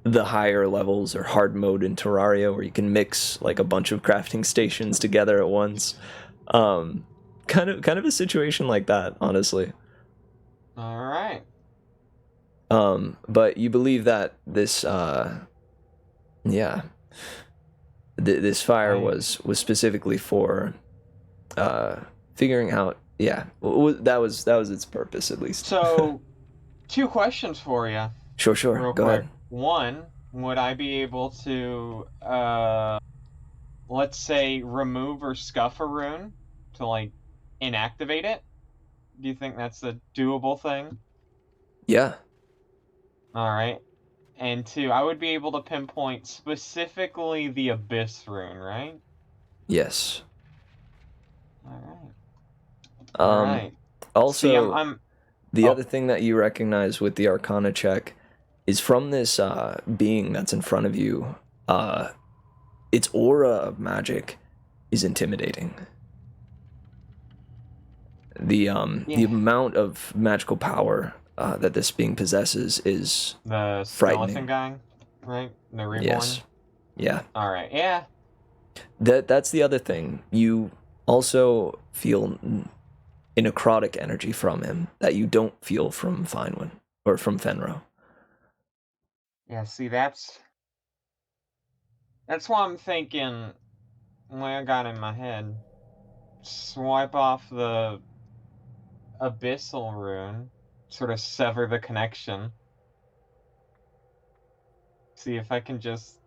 the higher levels or hard mode in Terraria, where you can mix like a bunch of crafting stations together at once. Kind of a situation like that, honestly. All right. But you believe that this this fire was specifically for figuring out. Yeah, that was its purpose, at least. So, 2 questions for you. Sure. Real Go quick. ahead. One, would I be able to, let's say, remove or scuff a rune to, like, inactivate it? Do you think that's a doable thing? Yeah. Alright. And 2, I would be able to pinpoint specifically the Abyss rune, right? Yes. Alright. Also, See, I'm the other thing that you recognize with the Arcana check is from this being that's in front of you. Its aura of magic is intimidating. The amount of magical power that this being possesses is the frightening. skeleton guy, right? The reborn. Yes. Yeah. All right. Yeah. That's the other thing. You also feel a necrotic energy from him that you don't feel from Finewynn or from Fenro. Yeah. See, that's why I'm thinking. What I got in my head. Swipe off the abyssal rune, sort of sever the connection. See if I can just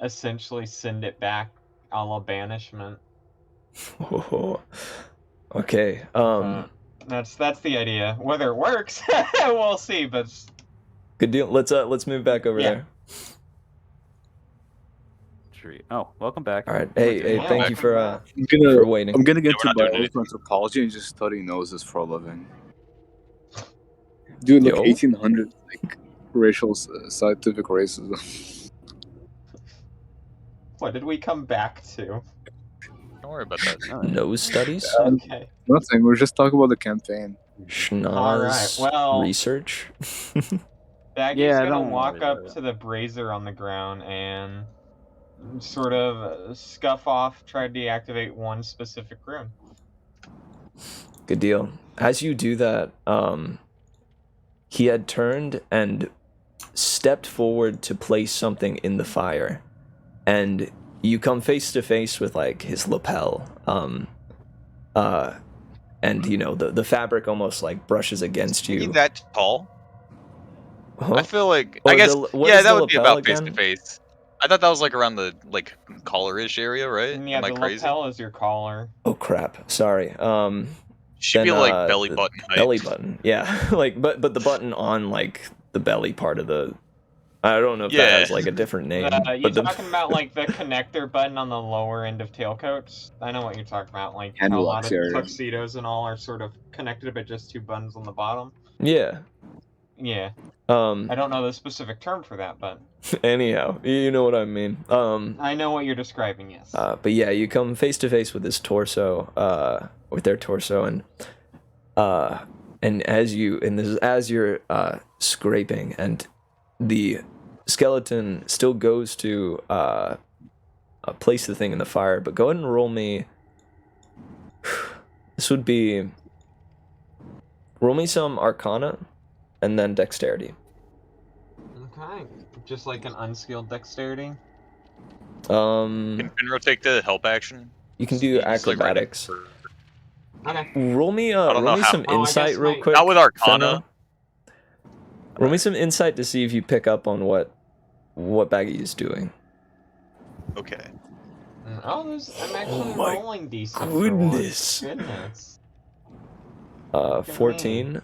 essentially send it back a la banishment. Oh, okay. That's the idea. Whether it works, we'll see. But good deal. Let's move back over there. Oh, welcome back. All right. Hey, thank you for waiting. I'm gonna get to biological anthropology and just study noses for a living. Dude, look, 1800 like racial scientific racism. What did we come back to? Don't worry about that. Nose studies? Okay. Nothing. We're just talking about the campaign. Schnoz All right. Well, research. Baggi's gonna walk up to the brazier on the ground and sort of scuff off, try to deactivate one specific rune. Good deal. As you do that, he had turned and stepped forward to place something in the fire, and you come face to face with like his lapel, and you know the fabric almost like brushes against Is he you. that tall? Huh? I feel like Or I guess what yeah, is that the would be lapel about face to again? face. I thought that was like around the like collar-ish area, right? Yeah, Am I the crazy? lapel is your collar. Oh crap! Sorry. Should be Then like belly the button height. belly button. Yeah, like but the button on like the belly part of the. I don't know if that Yeah. has like a different name. You but the talking about like the connector button on the lower end of tailcoats? I know what you're talking about, like how a Handle lot of area. tuxedos and all are sort of connected, but just two buttons on the bottom. yeah. Yeah, I I don't know the specific term for that, but anyhow, you know what I mean. I know what you're describing. Yes. But yeah, you come face to face with his torso, with their torso, and as you're scraping, and the skeleton still goes to place the thing in the fire. But go ahead and roll me. This would be roll me some Arcana, and then Dexterity. Okay, just like an unskilled dexterity. Can Fenro take the help action? You can do He's, like, right acrobatics. next to- Okay. Roll me don't know how- some Oh, I insight guess real my- quick. Not with Arcana. Fenro. Roll me some insight to see if you pick up on what Baggi is doing. Okay. Oh, I'm actually my rolling decent. for goodness. once. Goodness. 14.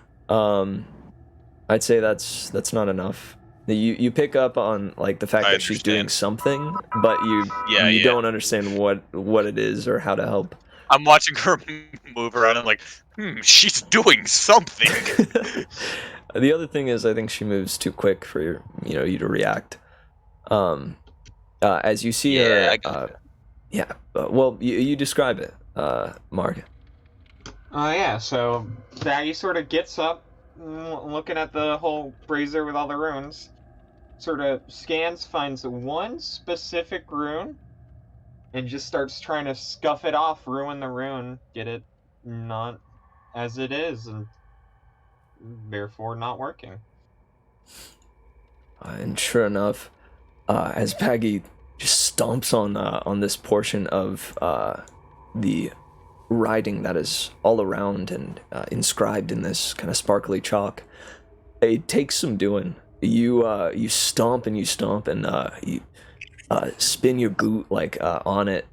I'd say that's not enough. You pick up on like the fact I that she's doing understand. something, but you Yeah. don't understand what it is or how to help. I'm watching her move around and like, she's doing something. The other thing is, I think she moves too quick for you to react. As you see Yeah, her, I gotcha. well, you describe it, Mark. Yeah, so Baggy sort of gets up, looking at the whole brazier with all the runes, sort of scans, finds one specific rune, and just starts trying to scuff it off, ruin the rune, get it not as it is, and therefore not working. And sure enough, as Baggi just stomps on this portion of the writing that is all around and inscribed in this kind of sparkly chalk, it takes some doing. You stomp and you spin your boot like on it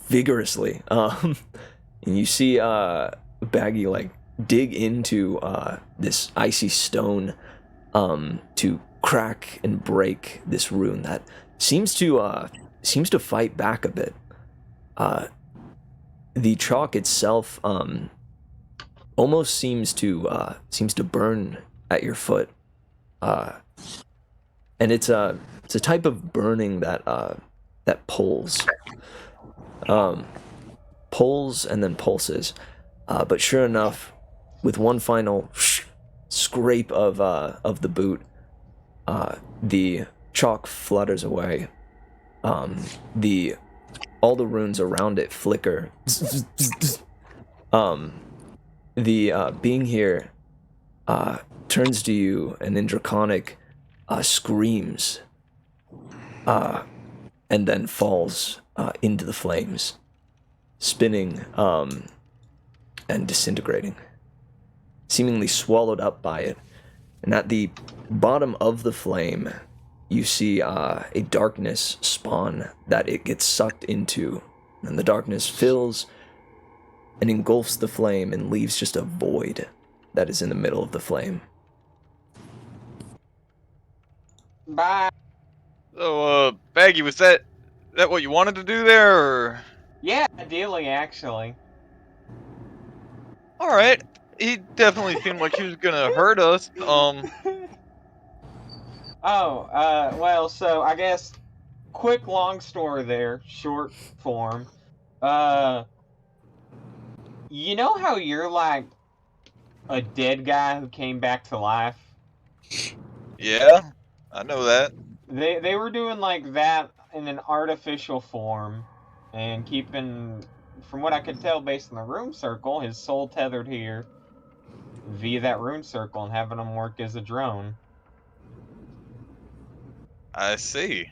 vigorously, and you see Baggi like dig into this icy stone to crack and break this rune that seems to fight back a bit. The chalk itself almost seems to burn at your foot, and it's a type of burning that pulls and then pulses. But sure enough, with one final scrape of the boot, the chalk flutters away. All the runes around it flicker. The being here turns to you and in Draconic screams, and then falls into the flames, spinning and disintegrating, seemingly swallowed up by it. And at the bottom of the flame, you see a darkness spawn that it gets sucked into, and the darkness fills and engulfs the flame and leaves just a void that is in the middle of the flame. Bye. So, Baggy, was that what you wanted to do there, or? Yeah, ideally, actually. All right. He definitely seemed like he was gonna hurt us. Well, so I guess quick long story there, short form. You know how you're like a dead guy who came back to life? Yeah, I know that. They were doing like that in an artificial form and keeping from what I could tell based on the rune circle, his soul tethered here via that rune circle and having him work as a drone. I see.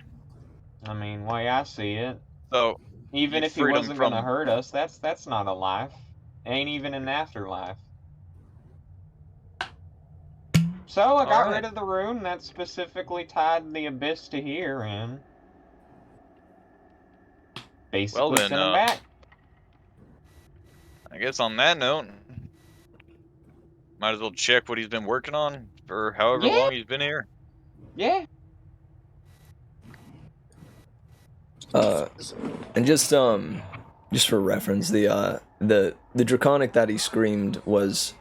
I mean, way I see it. So, Even you if he freed him wasn't gonna from- hurt us, that's not a life. Ain't even an afterlife. So I got rid of the rune that specifically tied the abyss to here and basically then, sent him back. I guess on that note, might as well check what he's been working on for however long he's been here. Yeah. And just for reference, the draconic that he screamed was.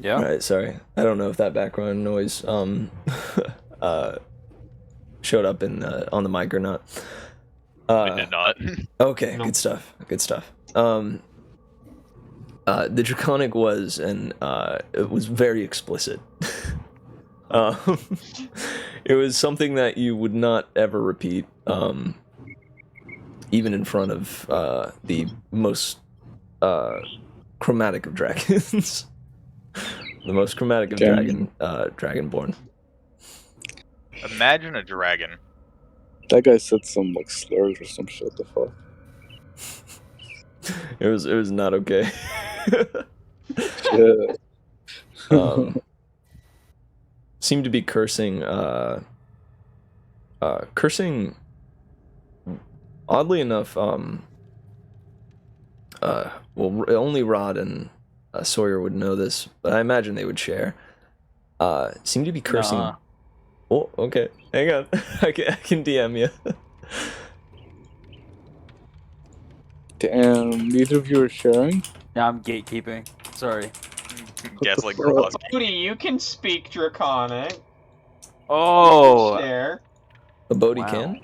Yeah. Alright, sorry. I don't know if that background noise showed up in on the mic or not. It did not. Okay, No. good stuff. Good stuff. The draconic was it was very explicit. It was something that you would not ever repeat, even in front of the most chromatic of dragons. The most chromatic of dragonborn. Imagine a dragon. That guy said some like slurs or some shit. The fuck. It was not okay. Yeah. Seemed to be cursing. Cursing. Oddly enough, well, only Rod and Sawyer would know this, but I imagine they would share. Seemed to be cursing. Nah. Oh, okay. Hang on. I can DM you. Damn, neither of you are sharing? Yeah, I'm gatekeeping. Sorry. Gaslight fuck? Grubowski. Booty, you can speak Draconic. Oh. Share. A Bodhi Wow. can?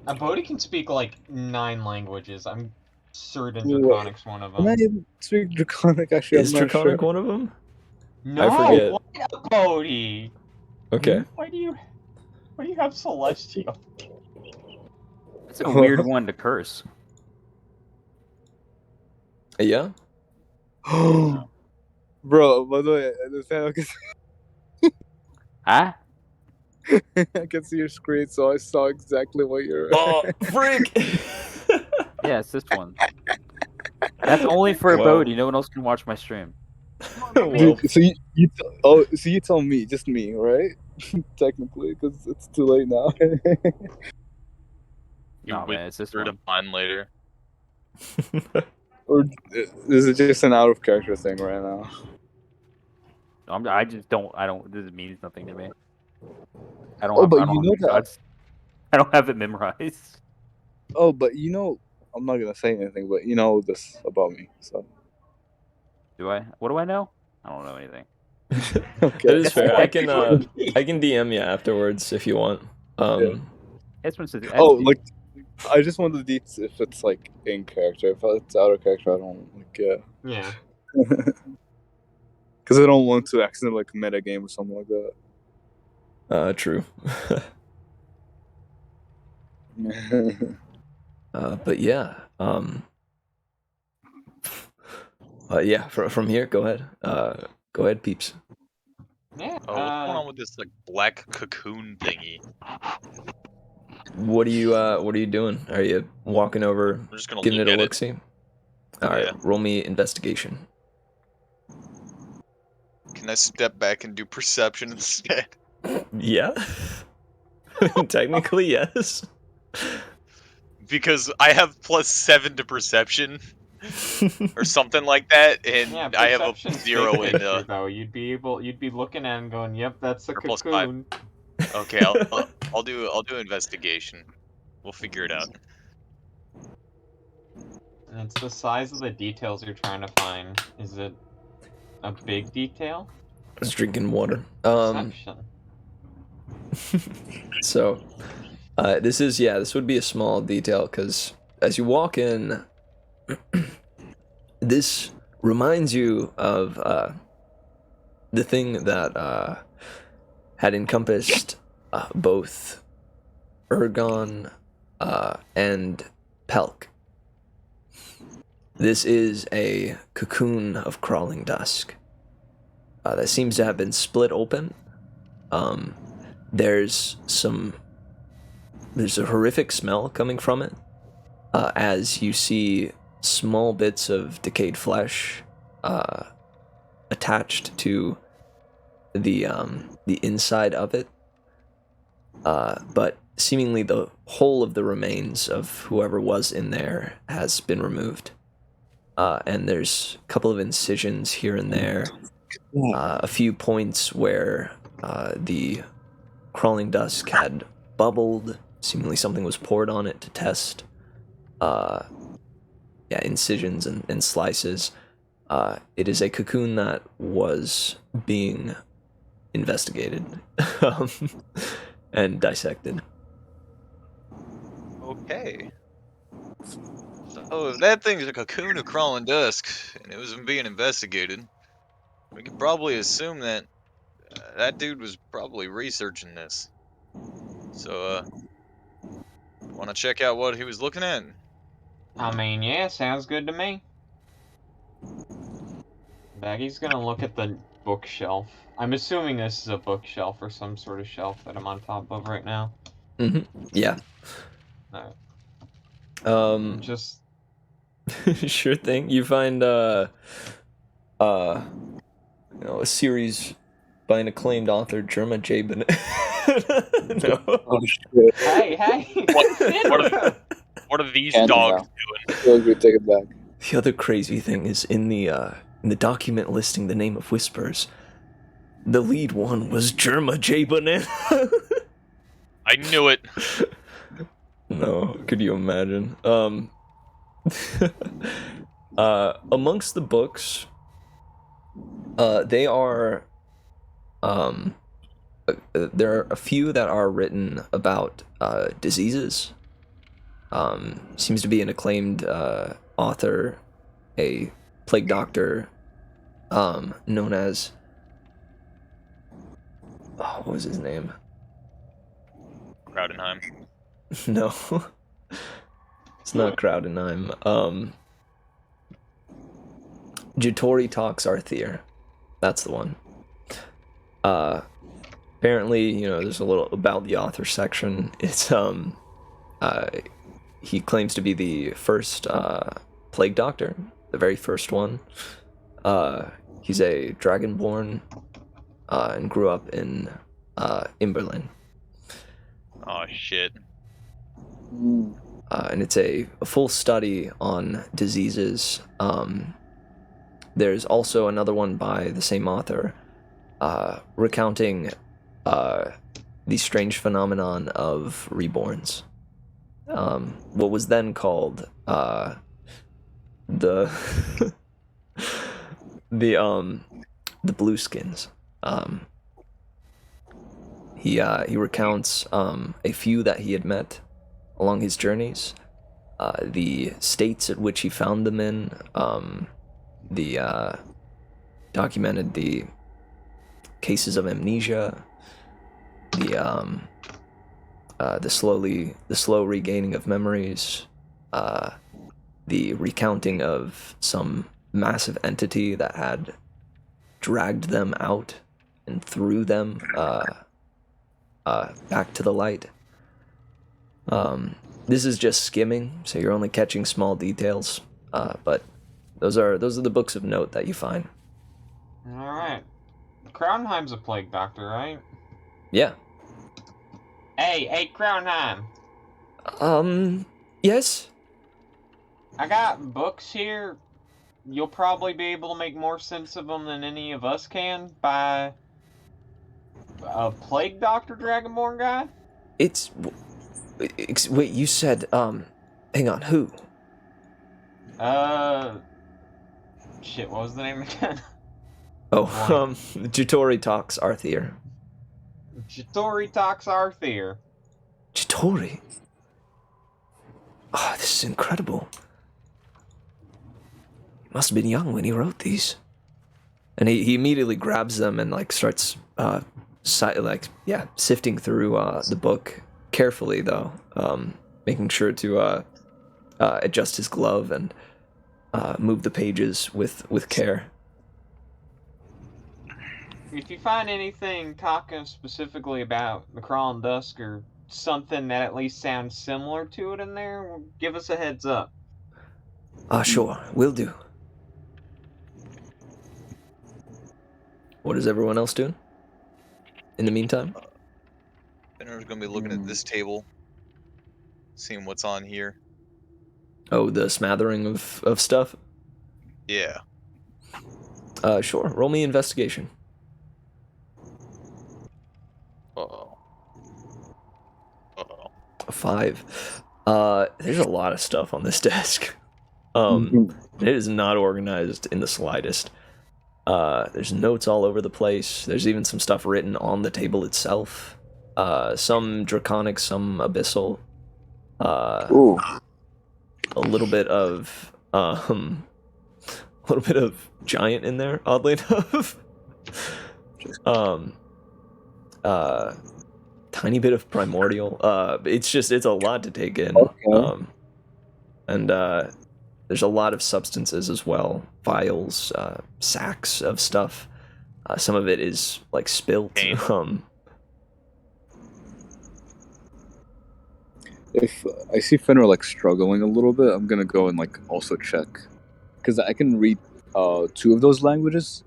A Bodhi can speak like 9 languages. I'm certain Wait. Draconic's one of Can I them. even speak Draconic? Actually, Is I'm not Draconic sure. one of them? No, forget. what a Bodhi? Okay. Why do you have Celestial? It's a weird one to curse. Yeah? Bro, by the way, I understand. Huh? I can see your screen, so I saw exactly what you're. Oh, freak! Yeah, it's this one. That's only for a Wow. Bodhi. No one else can watch my stream. Well, Dude, so so you tell me, just me, right? Technically, because it's too late now. You No, man, it's this whisper to one. mine later. Or is it just an out of character thing right now? I just don't. I don't. This means nothing to me. I don't. Oh, have, but I don't you know have, that. I don't have it memorized. Oh, but you know, I'm not gonna say anything, but you know this about me, so. Do I? What do I know? I don't know anything. Okay. that is fair. I can DM you afterwards if you want. It's been since. Oh, like, I just want the deets if it's like in character. If it's out of character, I don't like. Yeah. Because I don't want to accidentally like meta game or something like that. True. But yeah. Yeah. From here, go ahead. Go ahead, peeps. Yeah. Oh, what's going on with this like black cocoon thingy? What are you doing? Are you walking over, I'm just gonna giving look it a at look see? All right, Yeah. roll me investigation. Can I step back and do perception instead? Yeah. Technically, yes. Because I have +7 to perception or something like that, and Yeah, I have a perception's 0 big in picture, though. You'd be looking at it and going, "Yep, that's a Or +5. cocoon." Okay, I'll do investigation. We'll figure it out. And it's the size of the details you're trying to find. Is it a big detail? I was drinking water. Perception. So, this would be a small detail because as you walk in, this reminds you of the thing that had encompassed both Ergon and Pelk. This is a cocoon of crawling dusk that seems to have been split open. There's a horrific smell coming from it, as you see small bits of decayed flesh attached to the inside of it, but seemingly the whole of the remains of whoever was in there has been removed. And there's a couple of incisions here and there, a few points where the crawling dusk had bubbled. Seemingly something was poured on it to test. Incisions and slices. It is a cocoon that was being investigated and dissected. Okay. So if that thing's a cocoon of crawling dusk, and it was being investigated, we can probably assume that that dude was probably researching this. So, want to check out what he was looking at? I mean, yeah, sounds good to me. Baggy's gonna look at the bookshelf. I'm assuming this is a bookshelf or some sort of shelf that I'm on top of right now. Yeah. Alright. Just sure thing. You find a series by an acclaimed author, Jerma J. No. Oh shit. hey. What are these Candy dogs now. Feel good, take it back. The other crazy thing is in the document listing the name of Whispers, the lead one was Jerma J. I knew it. No, could you imagine? Amongst the books, they are, there are a few that are written about diseases. Seems to be an acclaimed author, a plague doctor, known as, what was his name? Crowdenheim. No, it's not Crowdenheim. Jutori Talks Arthur. That's the one. Apparently, there's a little about the author section. It's he claims to be the first plague doctor, the very first one. He's a dragonborn and grew up in Imberlin. Oh shit. And it's a full study on diseases. There's also another one by the same author recounting the strange phenomenon of reborns. What was then called the blueskins. He recounts a few that he had met along his journeys, the states at which he found them in, documented the cases of amnesia, the slow regaining of memories, the recounting of some massive entity that had dragged them out and threw them back to the light. This is just skimming, so you're only catching small details. But those are the books of note that you find. All right. Crownheim's a plague doctor, right? Yeah. Hey, Crownheim. Yes. I got books here. You'll probably be able to make more sense of them than any of us can by a plague doctor dragonborn guy. Wait, you said, hang on, who? Shit, what was the name again? Jutori Talks Arthur. Jutori Talks Arthur. Jutori? Oh, this is incredible. He must have been young when he wrote these. And he immediately grabs them and, starts sifting through the book carefully, though, making sure to adjust his glove and move the pages with care. If you find anything talking specifically about the crawling dusk or something that at least sounds similar to it in there, give us a heads up. Sure, will do. What is everyone else doing in the meantime? Fenro's gonna be looking at this table, seeing what's on here. Oh, the smattering of stuff? Yeah. Sure. Roll me investigation. Uh-oh. Uh-oh. A 5. There's a lot of stuff on this desk. It is not organized in the slightest. There's notes all over the place. There's even some stuff written on the table itself. Some draconic, some abyssal. Ooh. A little bit of giant in there, oddly enough. Tiny bit of primordial. It's a lot to take in. Okay. And there's a lot of substances as well. Vials, sacks of stuff. Some of it is like spilt. If I see Fenro like struggling a little bit, I'm gonna go and like also check, because I can read 2 of those languages,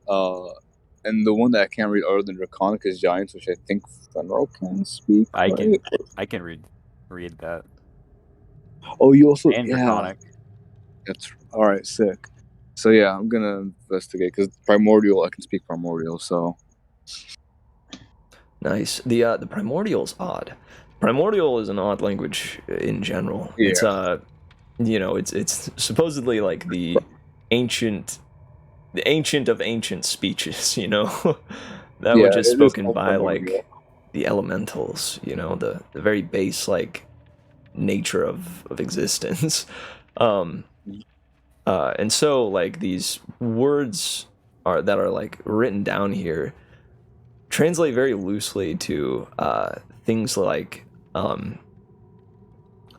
and the one that I can't read other than Draconic is Giants, which I think Fenro can speak. I right? can read that. Oh, you also And Draconic. That's all right. Sick. So yeah, I'm gonna investigate because Primordial, I can speak Primordial. So nice. The primordial's odd. Primordial is an odd language in general. Yeah. It's it's supposedly like the ancient of ancient speeches. That which is spoken by like the elementals. The very base like nature of existence. And so like these words that are like written down here translate very loosely to things like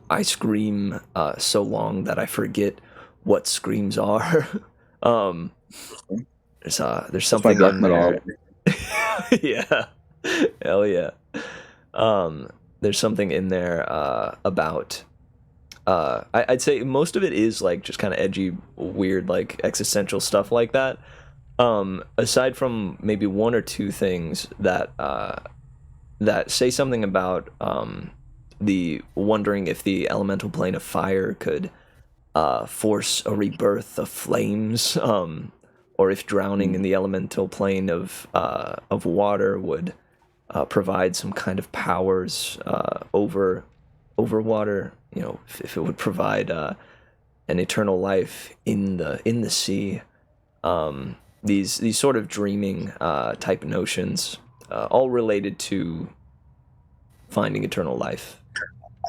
I scream so long that I forget what screams are. There's something in there. Yeah. Hell yeah. There's something in there about I'd say most of it is like just kind of edgy, weird, like existential stuff like that. Aside from maybe 1 or 2 things that say something about the wondering if the elemental plane of fire could force a rebirth of flames, or if drowning in the elemental plane of water would provide some kind of powers over water. If it would provide an eternal life in the sea. These sort of dreaming type notions, all related to finding eternal life.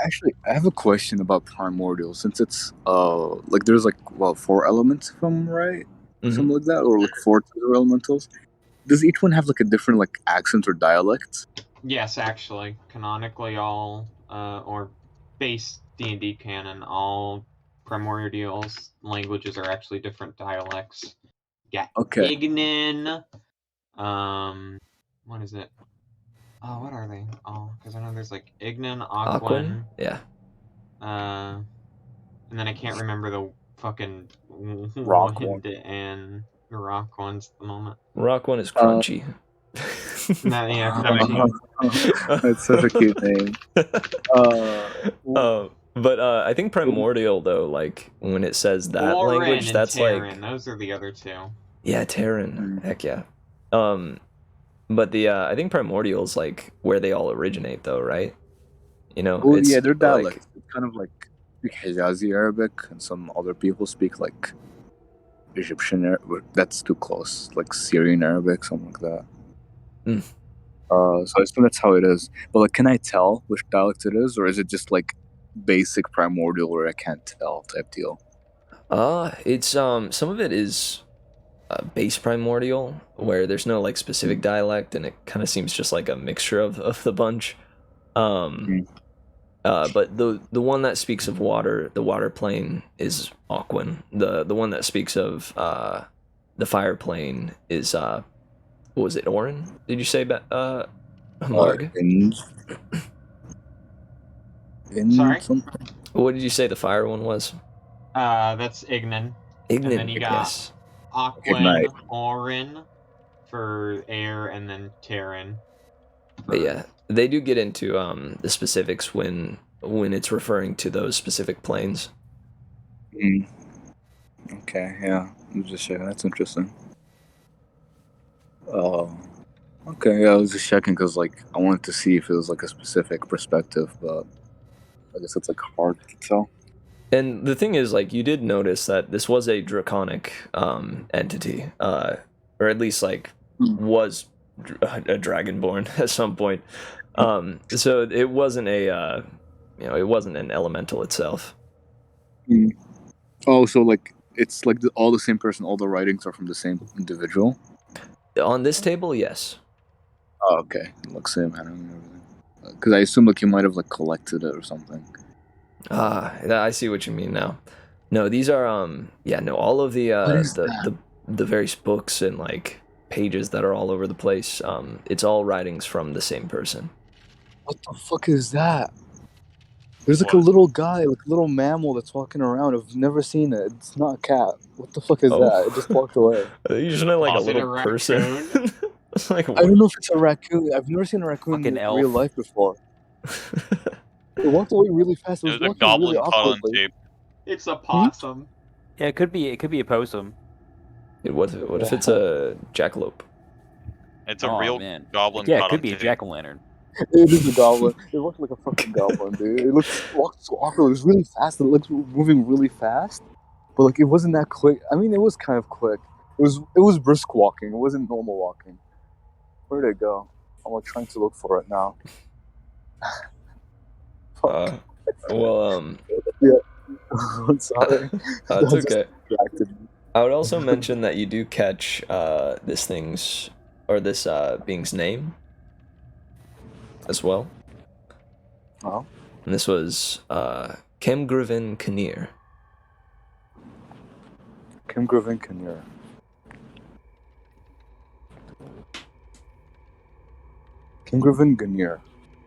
actually, I have a question about Primordial, since it's like there's like 4 elements, if I'm right, something like that, or like 4 elementals. Does each one have like a different like accent or dialect? Yes, actually, canonically, all or base D&D canon, all primordials languages are actually different dialects. Yeah, Okay. Ignin. What is it? Oh, what are they? Oh, because I know there's like Ignin, Aquan. Yeah. And then I can't remember the fucking Rock one and the rock ones at the moment. Rock one is crunchy. Yeah, crunchy. That's such a cute name. But I think primordial though, like when it says that Lauren language, and that's Terran, like those are the other 2. Yeah, Terran. Heck yeah. But the I think primordial is like where they all originate though, right? Well, it's yeah, they're like, dialects. It's kind of like speak Hijazi Arabic, and some other people speak like Egyptian Arabic. That's too close, like Syrian Arabic, something like that. So I assume that's how it is. But like, can I tell which dialect it is, or is it just like basic primordial where I can't tell type deal? It's some of it is base primordial, where there's no like specific dialect, and it kind of seems just like a mixture of the bunch. But the one that speaks of water, the water plane, is Aquin. The one that speaks of the fire plane is what was it, Orin? Did you say Marg? Sorry? Something? What did you say the fire one was? That's Ignan. And then Ignan, you got yes. Aquin, Orin for air, and then Terran. But yeah, they do get into the specifics when it's referring to those specific planes. Okay, yeah. I'm just checking. That's interesting. Okay, yeah, I was just checking because, like, I wanted to see if it was, like, a specific perspective, but I guess it's, like, hard to tell. And the thing is, like, you did notice that this was a draconic entity, or at least, like, was a dragonborn at some point. So it wasn't it wasn't an elemental itself. Oh, so, like, it's, like, all the same person, all the writings are from the same individual? On this table, yes. Oh, okay. It looks same, I don't know. Because I assume, like, you might have, like, collected it or something. I see what you mean now. No, these are all of the various books and like pages that are all over the place. It's all writings from the same person. What the fuck is that? There's like a little guy, like a little mammal that's walking around. I've never seen it. It's not a cat. What the fuck is that? It just walked away. Usually like a Is it little a person. It's like, I don't know if it's a raccoon. I've never seen a raccoon in Fucking real elf. life before. It walked away really fast. It It was was a walking goblin really caught on awkwardly. tape. It's a possum. Yeah, it could be a possum. What if it's a jackalope? It's a Oh, real man. goblin Yeah, it caught could on be a tape. jack-o'-lantern. It is a goblin. It looked like a fucking goblin, dude. It walked so awkward. It was really fast. It looked moving really fast, but like it wasn't that quick. I mean, it was kind of quick. It was brisk walking. It wasn't normal walking. Where'd it go? I'm like trying to look for it now. Fuck. Yeah. I'm sorry. That's That just okay. distracted me. I would also mention that you do catch this being's name as well. Oh. And this was Griffin Kinnear. Griffin Kinnear. Griffin Kinnear.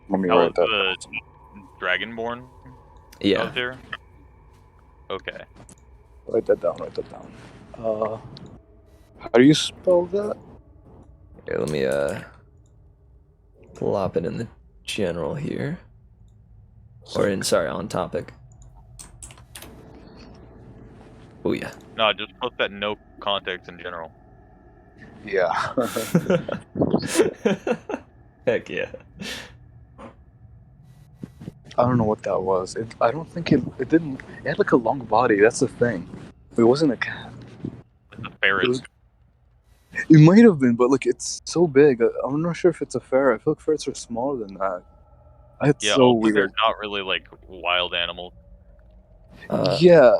Let me That was write that. the Dragonborn Yeah. out there? Okay. Write that down. How do you spell that? Here, let me plop it in the general here. Or on topic. Oh yeah. No, just post that no context in general. Yeah. Heck yeah. I don't know what that was. I don't think it didn't. It had like a long body. That's the thing. It wasn't a cat. It's a ferret. It might have been, but like it's so big. I'm not sure if it's a ferret. I feel like ferrets are smaller than that. It's Yeah, so also weird. they're not really like wild animals. Yeah,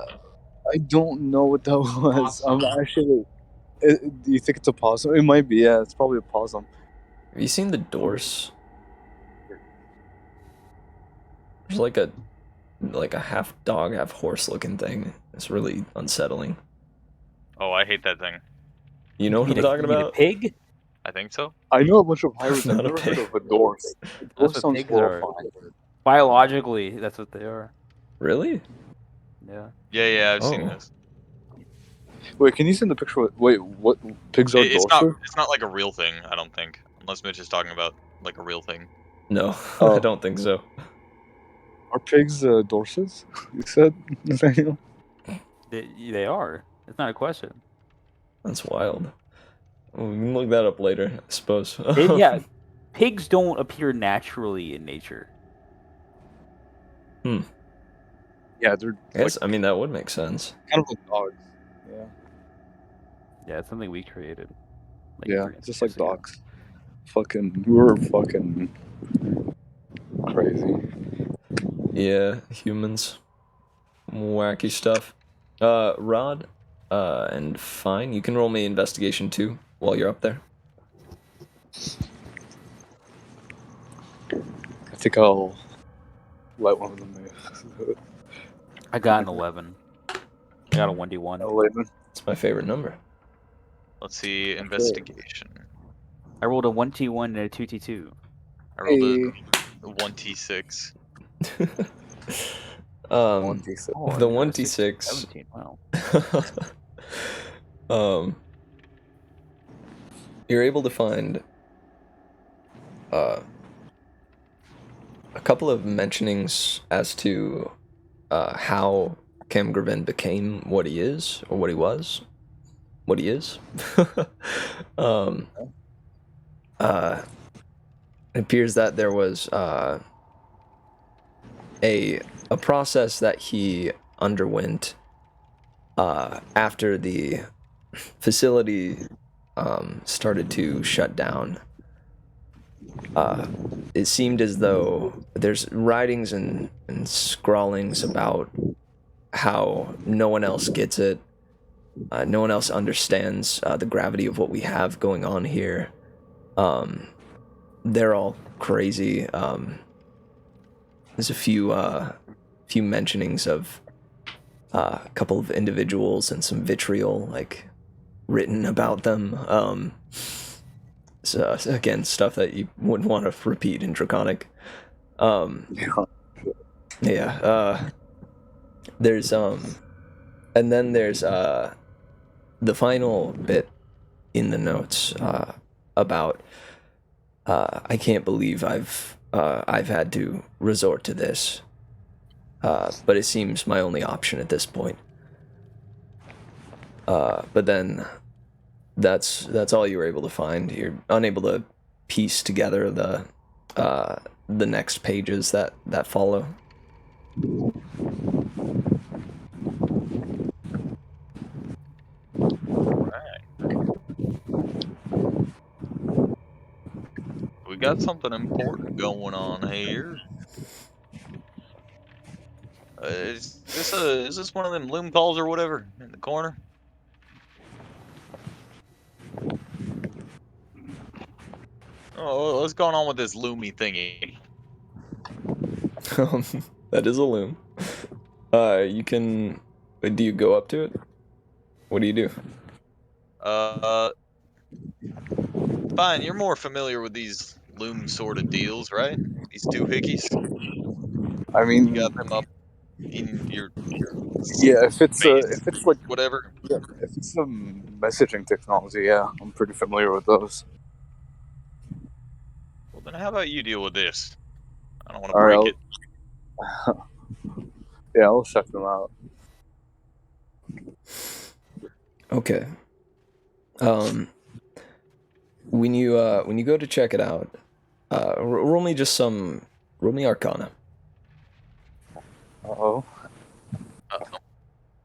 I don't know what that was. Possum. I'm actually. Do you think it's a possum? It might be. Yeah, it's probably a possum. Have you seen the Dorse? There's like a half dog, half horse looking thing. It's really unsettling. Oh, I hate that thing. You know what I'm talking You mean a about? pig? I think so. I know a bunch of pirates. I've Not a never heard pig. of a Dorse. That's Dorse what sounds pigs are. horrifying. Biologically, that's what they are. Really? Yeah. Yeah, I've seen Oh. this. Wait, can you send the picture? Wait, what? Pigs are It's Dorse? not like a real thing, I don't think. Unless Mitch is talking about like a real thing. No, Oh. I don't think so. Are pigs Dorses? You said, Nathaniel? They are. It's not a question. That's wild. Well, we can look that up later, I suppose. Yeah, pigs don't appear naturally in nature. Yeah, they're Yes, I mean that would make sense. kind of like dogs. Yeah, Yeah, it's something we created. Like yeah, 300 just like years ago. dogs. We're fucking crazy. Yeah, humans. Wacky stuff. Rod, and fine. You can roll me investigation too while you're up there. I think I'll let one of them move. I got an 11. I got a 1d1. 11. It's my favorite number. Let's see, investigation. I rolled a 1t1 and a 2t2. I rolled a 1t6. 1d6. Oh, The I got a 1d6. 17. Wow. You're able to find a couple of mentionings as to how Griffin became what he is, or what he was, what he is. It appears that there was a process that he underwent after the facility started to shut down. It seemed as though there's writings and scrawlings about how no one else gets it. No one else understands the gravity of what we have going on here. They're all crazy. There's a few mentionings of a couple of individuals and some vitriol, like, written about them. So again, stuff that you wouldn't want to repeat in Draconic. There's and then there's the final bit in the notes about I can't believe I've had to resort to this, but it seems my only option at this point. But then that's all you were able to find. You're unable to piece together the next pages that follow. We got something important going on here. Is this one of them loom calls or whatever in the corner? Oh, what's going on with this loomy thingy? That is a loom. You can. Do you go up to it? What do you do? Fine. You're more familiar with these loom sort of deals, right? These two hickeys. I mean, You got them up in your yeah, if it's like whatever. yeah, if it's some messaging technology, yeah, I'm pretty familiar with those. Well, then how about you deal with this? I don't want to All break right, it. Yeah, I'll check them out. Okay. When you go to check it out, roll me Arcana. Uh-oh. Uh-oh.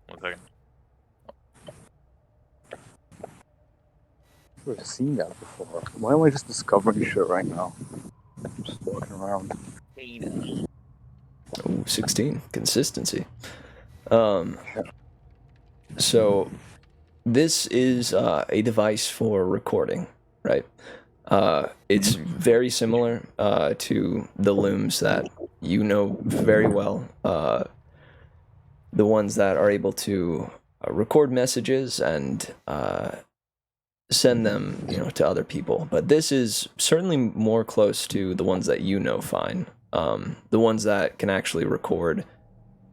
1 second. I've never seen that before. Why am I just discovering shit right now? I'm just walking around. Ooh, 16. Consistency. So this is a device for recording, right? It's very similar to the looms that you know very well. The ones that are able to record messages and send them, to other people. But this is certainly more close to the ones that you know fine. The ones that can actually record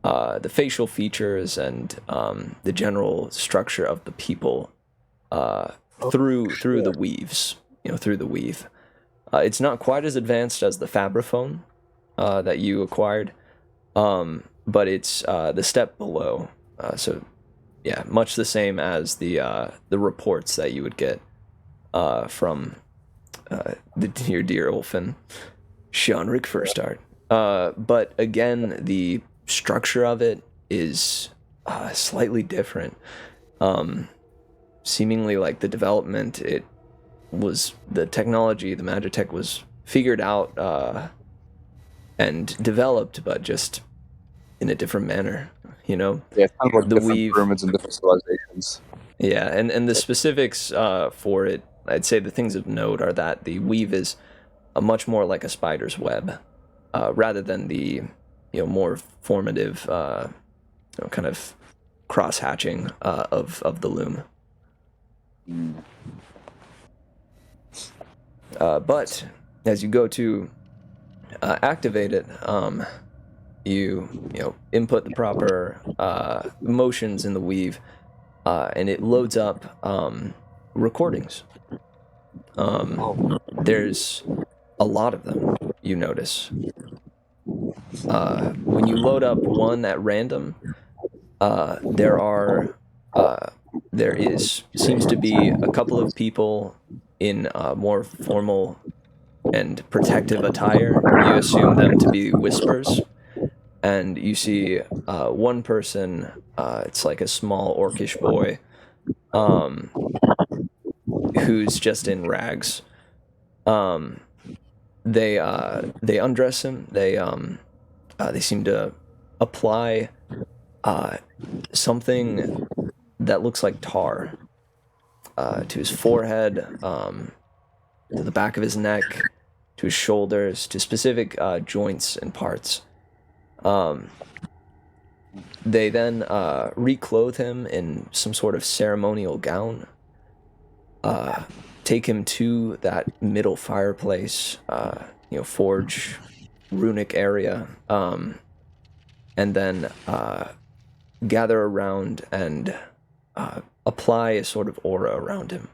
the facial features and the general structure of the people through the weaves, through the weave. It's not quite as advanced as the Fabraphone that you acquired, but it's the step below. So, yeah, much the same as the reports that you would get from your dear Ulfin, Shanrik First Art. But again, the structure of it is slightly different. Seemingly like the development, the technology, the Magitech was figured out and developed, but just in a different manner. you know. Yeah, it's kind of like The different weave. pyramids and different civilizations. Yeah, and the specifics for it, I'd say the things of note are that the weave is a much more like a spider's web, rather than the more formative kind of cross hatching of the loom. But as you go to activate it, you input the proper motions in the weave, and it loads up recordings. There's a lot of them, you notice. When you load up one at random, there seems to be a couple of people in more formal and protective attire. You assume them to be whispers, and you see one person. It's like a small orcish boy, who's just in rags. They undress him. They seem to apply something that looks like tar to his forehead, to the back of his neck, to his shoulders, to specific joints and parts. They then reclothe him in some sort of ceremonial gown, take him to that middle fireplace, forge, runic area, and then gather around and apply a sort of aura around him.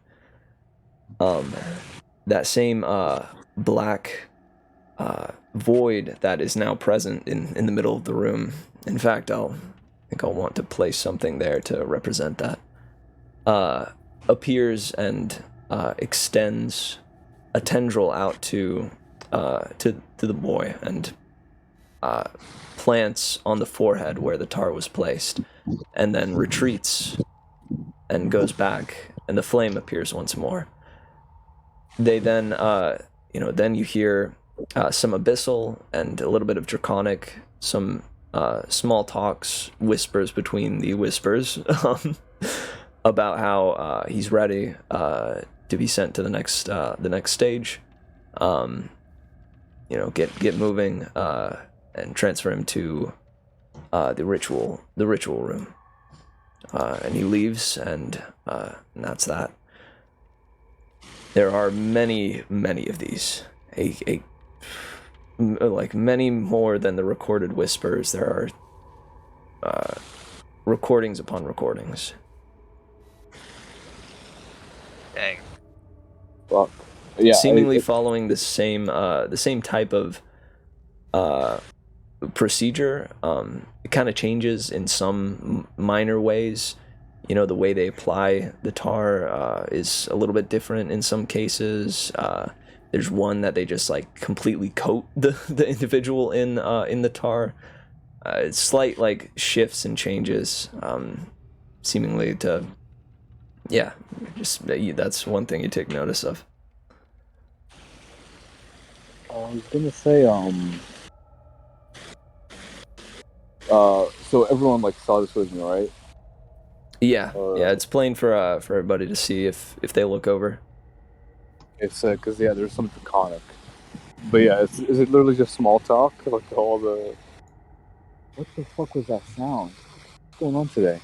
That same black void that is now present in the middle of the room. In fact, I think I'll want to place something there to represent that. Appears and extends a tendril out to the boy and plants on the forehead where the tar was placed, and then retreats and goes back, and the flame appears once more. They then, then you hear some abyssal and a little bit of draconic, some small talks, whispers between the whispers, about how he's ready to be sent to the next stage. Get moving and transfer him to the ritual room. And he leaves, and that's that. There are many, many of these. Like many more than the recorded whispers. There are recordings upon recordings. Dang. Well, yeah, seemingly following the same type of procedure. It kind of changes in some minor ways. The way they apply the tar is a little bit different in some cases. There's one that they just like completely coat the individual in the tar. It's slight like shifts and changes, seemingly to, that's one thing you take notice of. I was gonna say, so everyone like saw this with me, right? Yeah, it's plain for everybody to see if they look over. It's because there's some draconic, but is it literally just small talk? Like all the, what the fuck was that sound? What's going on today?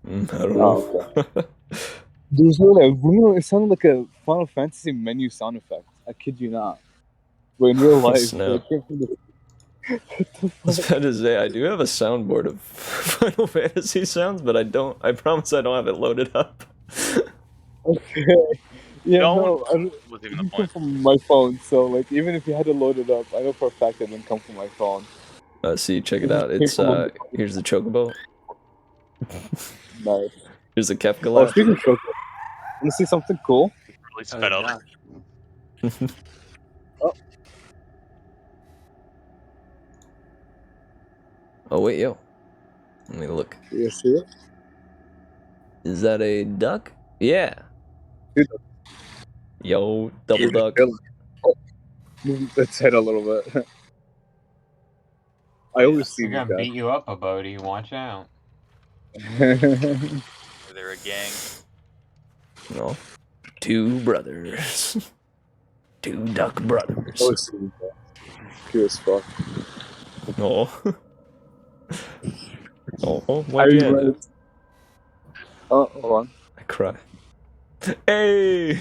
I don't know. Okay. There's literally, it sounded like a Final Fantasy menu sound effect. I kid you not. But in real life, Snap. it came from the. I was about to say, I do have a soundboard of Final Fantasy sounds, but I promise I don't have it loaded up. Okay. Yeah, no, Was even the it point. come from my phone, so like even if you had to load it up, I know for a fact it didn't come from my phone. See, check it out. It's here's the chocobo. Nice. Here's the Oh, Kefka. speaking of choco, wanna see something cool? Really sped up. Oh wait, yo. Let me look. You see it? Is that a duck? Yeah. Dude. Yo, double duck. Move its head a little bit. I always see They're these gonna beat you up, a Bodhi. Watch out. guys. They're a gang. No. Two brothers. Two duck I brothers. always see these guys. Cute as fuck. Oh. Oh, I why'd you end read. it? Oh, hold on. I cry. Hey!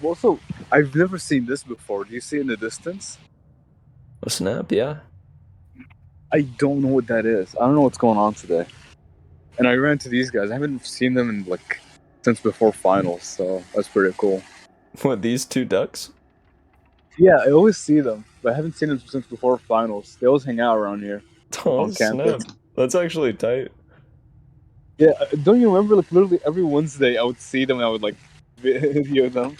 Also, I've never seen this before. Do you see it in the distance? A snap, yeah. I don't know what that is. I don't know what's going on today. And I ran into these guys. I haven't seen them in like since before finals, so that's pretty cool. What, these two ducks? Yeah, I always see them, but I haven't seen them since before finals. They always hang out around here Oh, on campus. snap. That's actually tight. Yeah, don't you remember? Like literally every Wednesday, I would see them and I would like video them.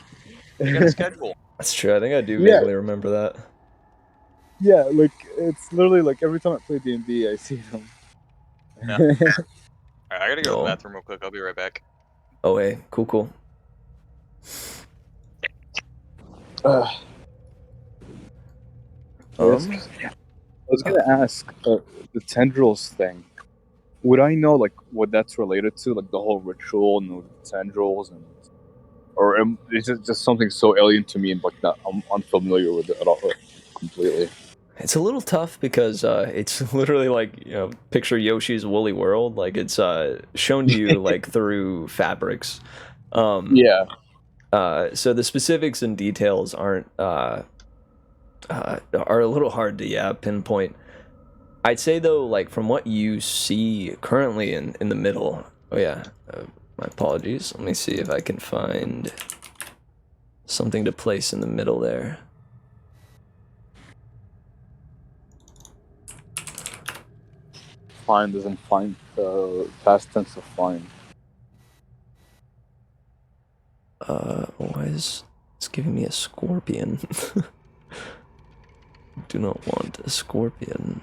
You got a schedule. That's true. I think I do Yeah. vaguely remember that. Yeah, like it's literally like every time I play D&D, I see them. Yeah. Alright, I gotta go to No. the bathroom real quick. I'll be right back. Oh, hey. Cool. I was gonna ask the tendrils thing. Would I know like what that's related to, like the whole ritual and the tendrils, and or is it just something so alien to me and like that I'm unfamiliar with it at all, completely? It's a little tough because it's literally like, picture Yoshi's Woolly World. Like, it's shown to you like through fabrics. Yeah. So the specifics and details are a little hard to pinpoint. I'd say though, like from what you see currently in the middle. Oh yeah, my apologies. Let me see if I can find something to place in the middle there. Find doesn't find past tense of find. Why is it's giving me a scorpion? Do not want a scorpion.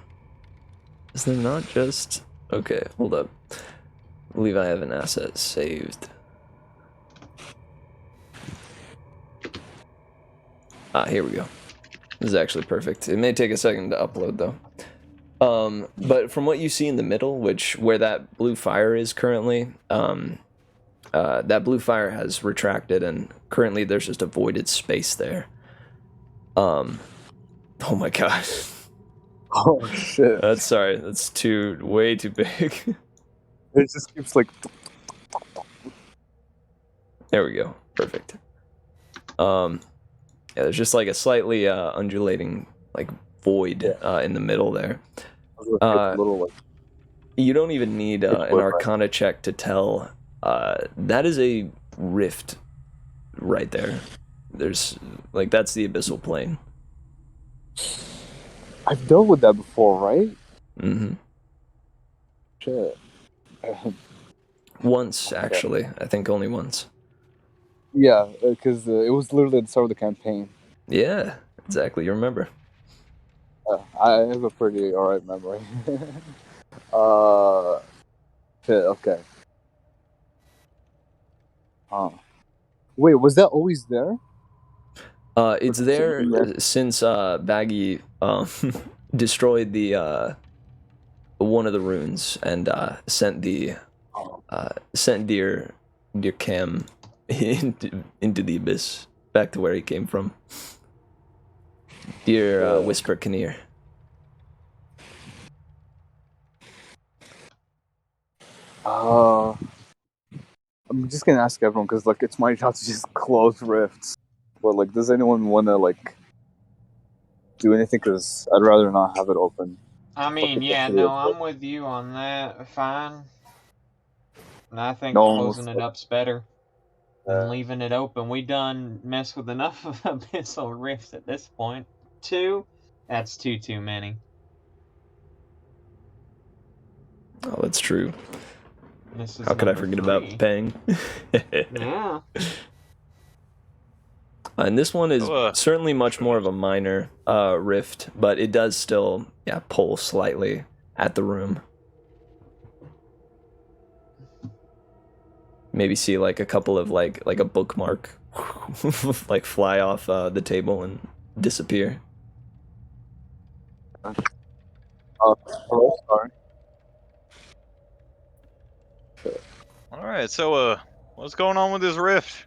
Is there not just... Okay, hold up. I believe I have an asset saved. Here we go. This is actually perfect. It may take a second to upload though. But from what you see in the middle, where that blue fire is currently, that blue fire has retracted and currently there's just a voided space there. Oh my god. Oh shit! That's way too big. It just keeps like. There we go. Perfect. Yeah, there's just like a slightly undulating like void in the middle there. Little, like, You don't even need an Arcana check to tell. That is a rift right there. There's like that's the abyssal plane. I've dealt with that before, right? Mm-hmm. Shit. Once actually, I think only once. Yeah, because it was literally at the start of the campaign. Yeah, exactly. You remember. I have a pretty alright memory. Shit, okay. Wait, was that always there? It's there since Baggi destroyed the one of the runes and sent dear Cam into the abyss, back to where he came from. Dear Whisper Kinnear. I'm just gonna ask everyone because like it's my job to just close rifts. But like, does anyone want to like do anything? Because I'd rather not have it open. I mean, yeah, no, I'm with you on that. Fine. And I think closing it up's better than leaving it open. We done messed with enough of abyssal rifts at this point. 2? That's too many. Oh, that's true. How could I forget about Pang? Yeah. And this one is certainly much more of a minor rift, but it does still pull slightly at the room. Maybe see like a couple of like a bookmark like fly off the table and disappear. Hello, sorry. Alright, so, what's going on with this rift?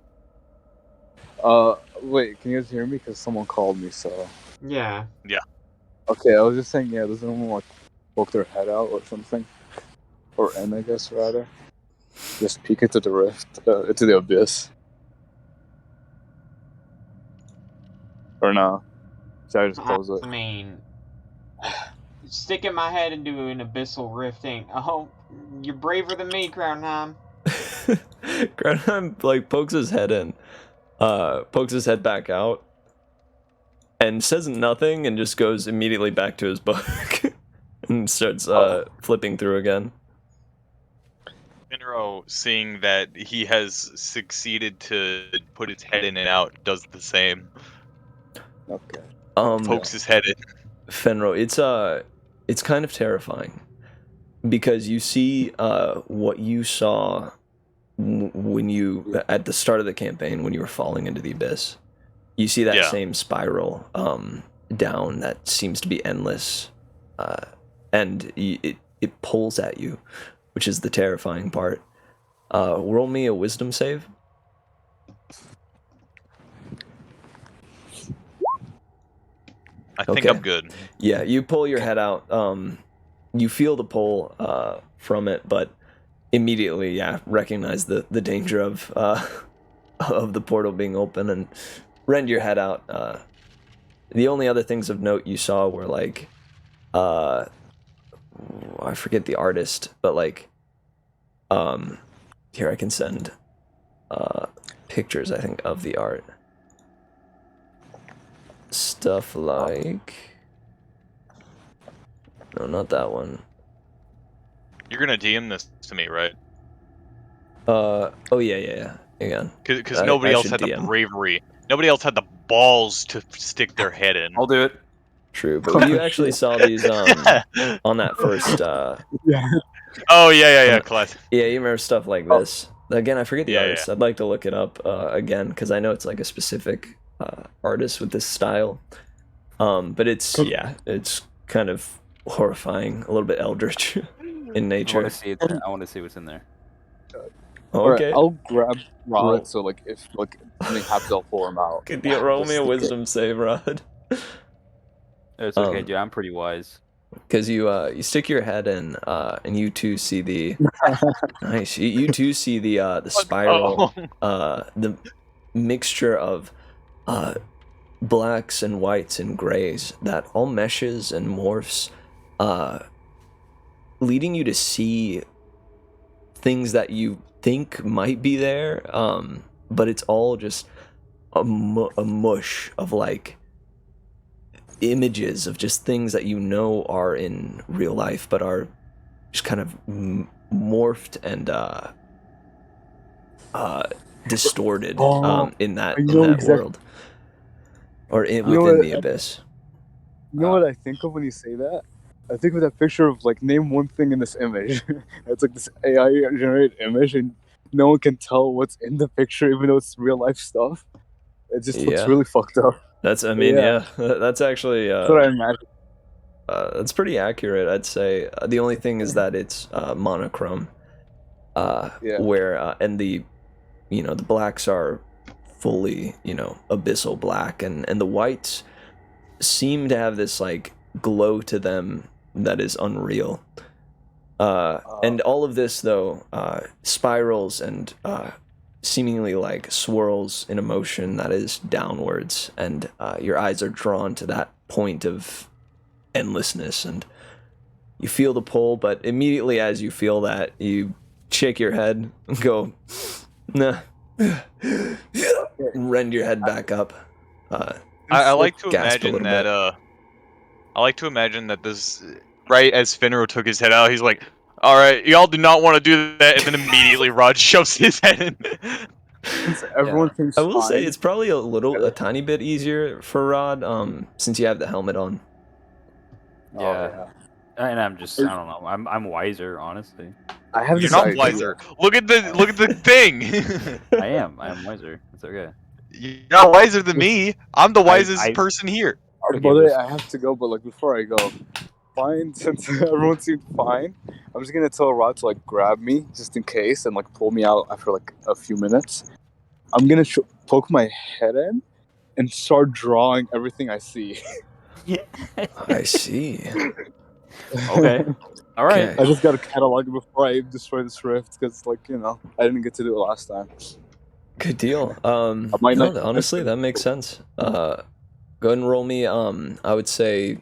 Wait, can you guys hear me? Because someone called me, so... Yeah. Okay, I was just saying, yeah, does anyone, like, poke their head out or something? Or in, I guess, rather. Just peek into the rift, into the abyss. Or no? Should I just close it? I mean, sticking my head into an abyssal rift ain't. Oh, you're braver than me, Crownheim. Granheim like pokes his head in, pokes his head back out, and says nothing, and just goes immediately back to his book and starts flipping through again. Fenro, seeing that he has succeeded to put his head in and out, does the same. Okay. Pokes his head in. Fenro, it's kind of terrifying because you see what you saw when you at the start of the campaign when you were falling into the abyss. You see that same spiral down that seems to be endless, and it pulls at you, which is the terrifying part. Roll me a wisdom save. I think I'm good. Yeah, you pull your head out. You feel the pull from it, but immediately, recognize the danger of the portal being open and rend your head out. The only other things of note you saw were like, I forget the artist, but like, here I can send pictures, I think, of the art. Stuff like, no, not that one. You're gonna DM this to me, right? Oh yeah. Again. Because nobody else had DM. the bravery. Nobody else had the balls to stick their head in. I'll do it. True, but you actually saw these on that first. Yeah. Oh yeah, class. Yeah, you remember stuff like this. Again, I forget the artist. Yeah. I'd like to look it up again because I know it's like a specific artist with this style. But it's kind of horrifying, a little bit eldritch in nature. I want to see what's in there. Okay. Alright, I'll grab Rod, so like if like something happens, I'll pull him out. Could you roll me a wisdom save, Rod? It's okay, dude. I'm pretty wise. Because you stick your head in, and you too see the nice. You too see the spiral, the mixture of blacks and whites and grays that all meshes and morphs, leading you to see things that you think might be there, but it's all just a mush of like images of just things that you know are in real life but are just kind of morphed and distorted in that world or within the abyss. You know what I think of when you say that? I think of that picture of like, name one thing in this image. It's like this AI generated image, and no one can tell what's in the picture, even though it's real life stuff. It just looks really fucked up. That's that's actually That's what I imagine. that's pretty accurate, I'd say. The only thing is that it's monochrome, where and the blacks are fully abyssal black, and the whites seem to have this like glow to them that is unreal. And all of this though spirals and seemingly like swirls in a motion that is downwards, and your eyes are drawn to that point of endlessness, and you feel the pull, but immediately as you feel that, you shake your head and go, nah, rend your head back up. I like to imagine that I like to imagine that this, right as Fenro took his head out, he's like, alright, y'all do not want to do that, and then immediately Rod shoves his head in. Everyone thinks I will say it's probably a tiny bit easier for Rod, since you have the helmet on. Yeah. And I'm just, I don't know. I'm wiser, honestly. You're not wiser. Look at the thing. I am wiser. It's okay. You're not wiser than me. I'm the wisest person here. Okay, By the way, but I have to go, but like before I go, fine. Since everyone seemed fine, I'm just gonna tell Rod to like grab me just in case and like pull me out after like a few minutes. I'm gonna poke my head in and start drawing everything I see. I see. okay. All right. Okay. I just gotta catalog it before I destroy this rift because, like, I didn't get to do it last time. Good deal. I might No, not. honestly, that makes sense. Go ahead and roll me. I would say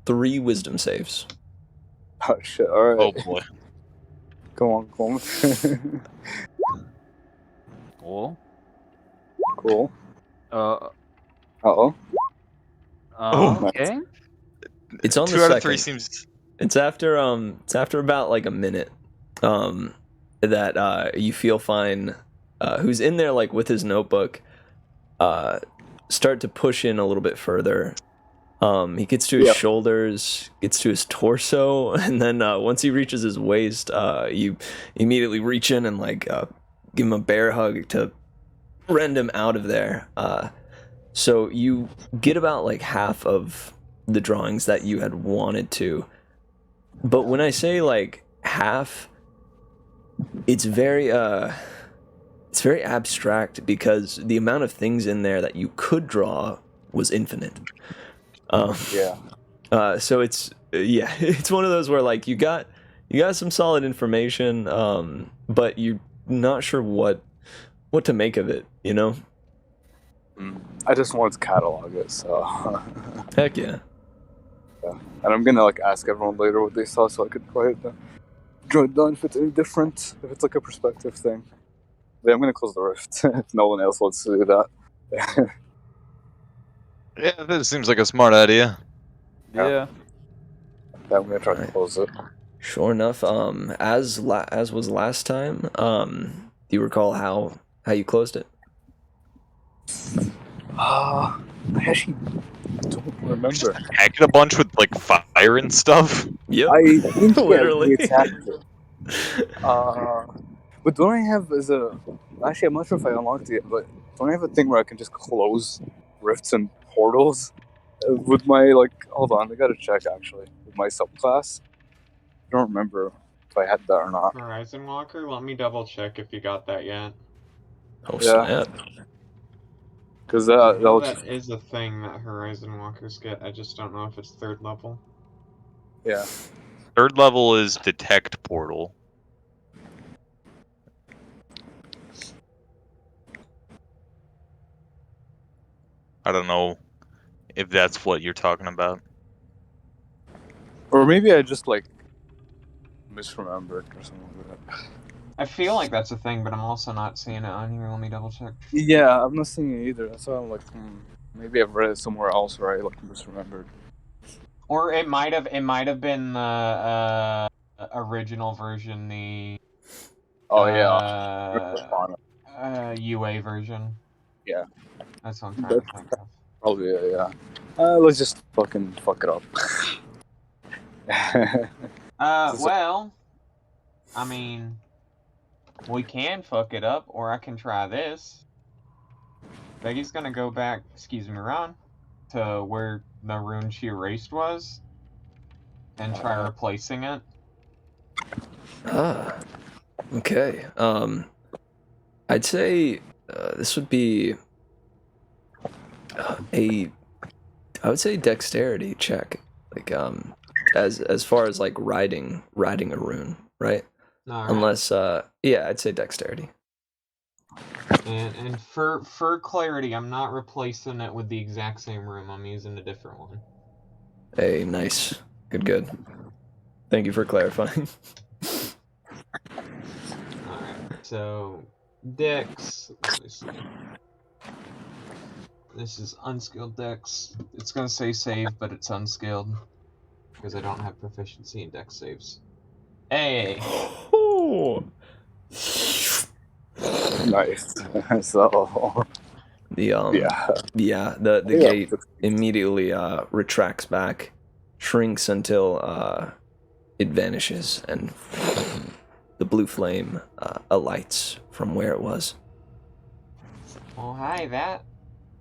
3 wisdom saves. Oh shit! All right, Oh boy. come on. Cool. Cool. Uh. Oh. Oh. Okay. It's on the 2 out of 3 second. seems. It's after about like a minute, that you feel fine. Who's in there like with his notebook? Start to push in a little bit further. He gets to his shoulders, gets to his torso, and then once he reaches his waist, you immediately reach in and like give him a bear hug to rend him out of there. So you get about like half of the drawings that you had wanted to. But when I say like half, it's very abstract because the amount of things in there that you could draw was infinite. So it's it's one of those where like you got some solid information, but you're not sure what to make of it, I just wanted to catalog it, so. Heck yeah. And I'm gonna like ask everyone later what they saw, so I could write it down if it's any different, if it's like a perspective thing. Then I'm gonna close the rift if no one else wants to do that. Yeah, this seems like a smart idea. Yeah. I'm gonna try to close it. Sure enough, as was last time, do you recall how you closed it? I actually don't remember. Hack it a bunch with like fire and stuff. Yep. I think Literally. we attacked it. But don't I have actually I'm not sure if I unlocked it, but don't I have a thing where I can just close rifts and portals with my hold on, I gotta check actually with my subclass. I don't remember if I had that or not. Horizon Walker? Let me double check if you got that yet. Oh Yeah. snap. Because I know that'll that is a thing that Horizon Walkers get. I just don't know if it's 3rd level. yeah. 3rd level is detect portal. I don't know if that's what you're talking about. Or maybe I just misremembered or something like that. I feel like that's a thing, but I'm also not seeing it on here. Let me double check. Yeah, I'm not seeing it either. That's why I'm like, maybe I've read it somewhere else where I misremembered. Or it might have been the original version, the UA version. Yeah. That's what I'm trying to think of. Probably, yeah. Let's just fucking fuck it up. Well, I mean, we can fuck it up, or I can try this. Baggi's gonna go back, excuse me, Ron, to where the rune she erased was, and try replacing it. Okay. I'd say this would be I would say dexterity check, like as far as like writing a rune, right? Alright. Unless I'd say dexterity. And for clarity, I'm not replacing it with the exact same rune. I'm using a different one. Hey, nice. Good. Thank you for clarifying. Alright, so Dex, let me see. This is unskilled Dex. It's gonna say save, but it's unskilled. Because I don't have proficiency in Dex saves. Hey! Oh. Nice. So the gate immediately retracts back, shrinks until it vanishes, and the blue flame alights from where it was. Oh, hi, that.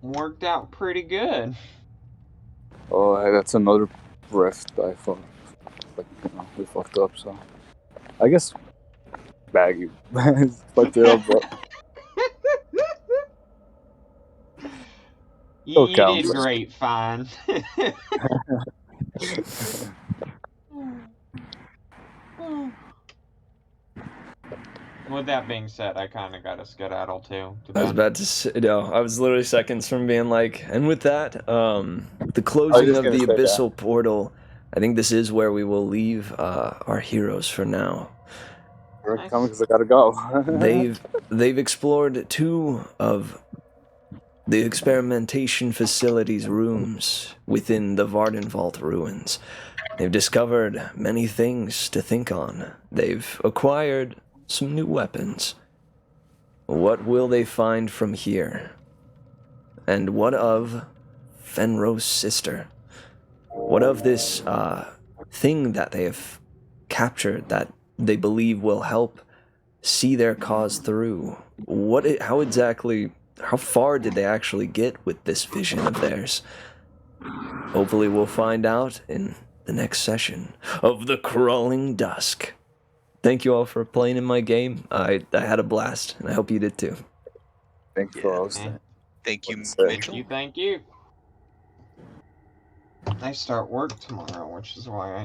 worked out pretty good. Oh, hey, that's another rift I thought. Like, we fucked up, so. I guess Baggi fucked it up, but You count. did great, Fine. With that being said, I kind of got a skedaddle too. I was about to say, I was literally seconds from being like, and with that, the closing just of gonna the say that. abyssal portal, I think this is where we will leave our heroes for now. We're Nice. coming because I gotta go. They've explored 2 of the experimentation facility's rooms within the Vardenvault ruins. They've discovered many things to think on. They've acquired some new weapons. What will they find from here? And what of Fenro's sister? What of this thing that they have captured that they believe will help see their cause through? How far did they actually get with this vision of theirs? Hopefully we'll find out in the next session of The Crawling Dusk. Thank you all for playing in my game. I had a blast, and I hope you did too. Thanks for hosting. Thank you, What's that? Mitchell. Thank you. I start work tomorrow, which is why I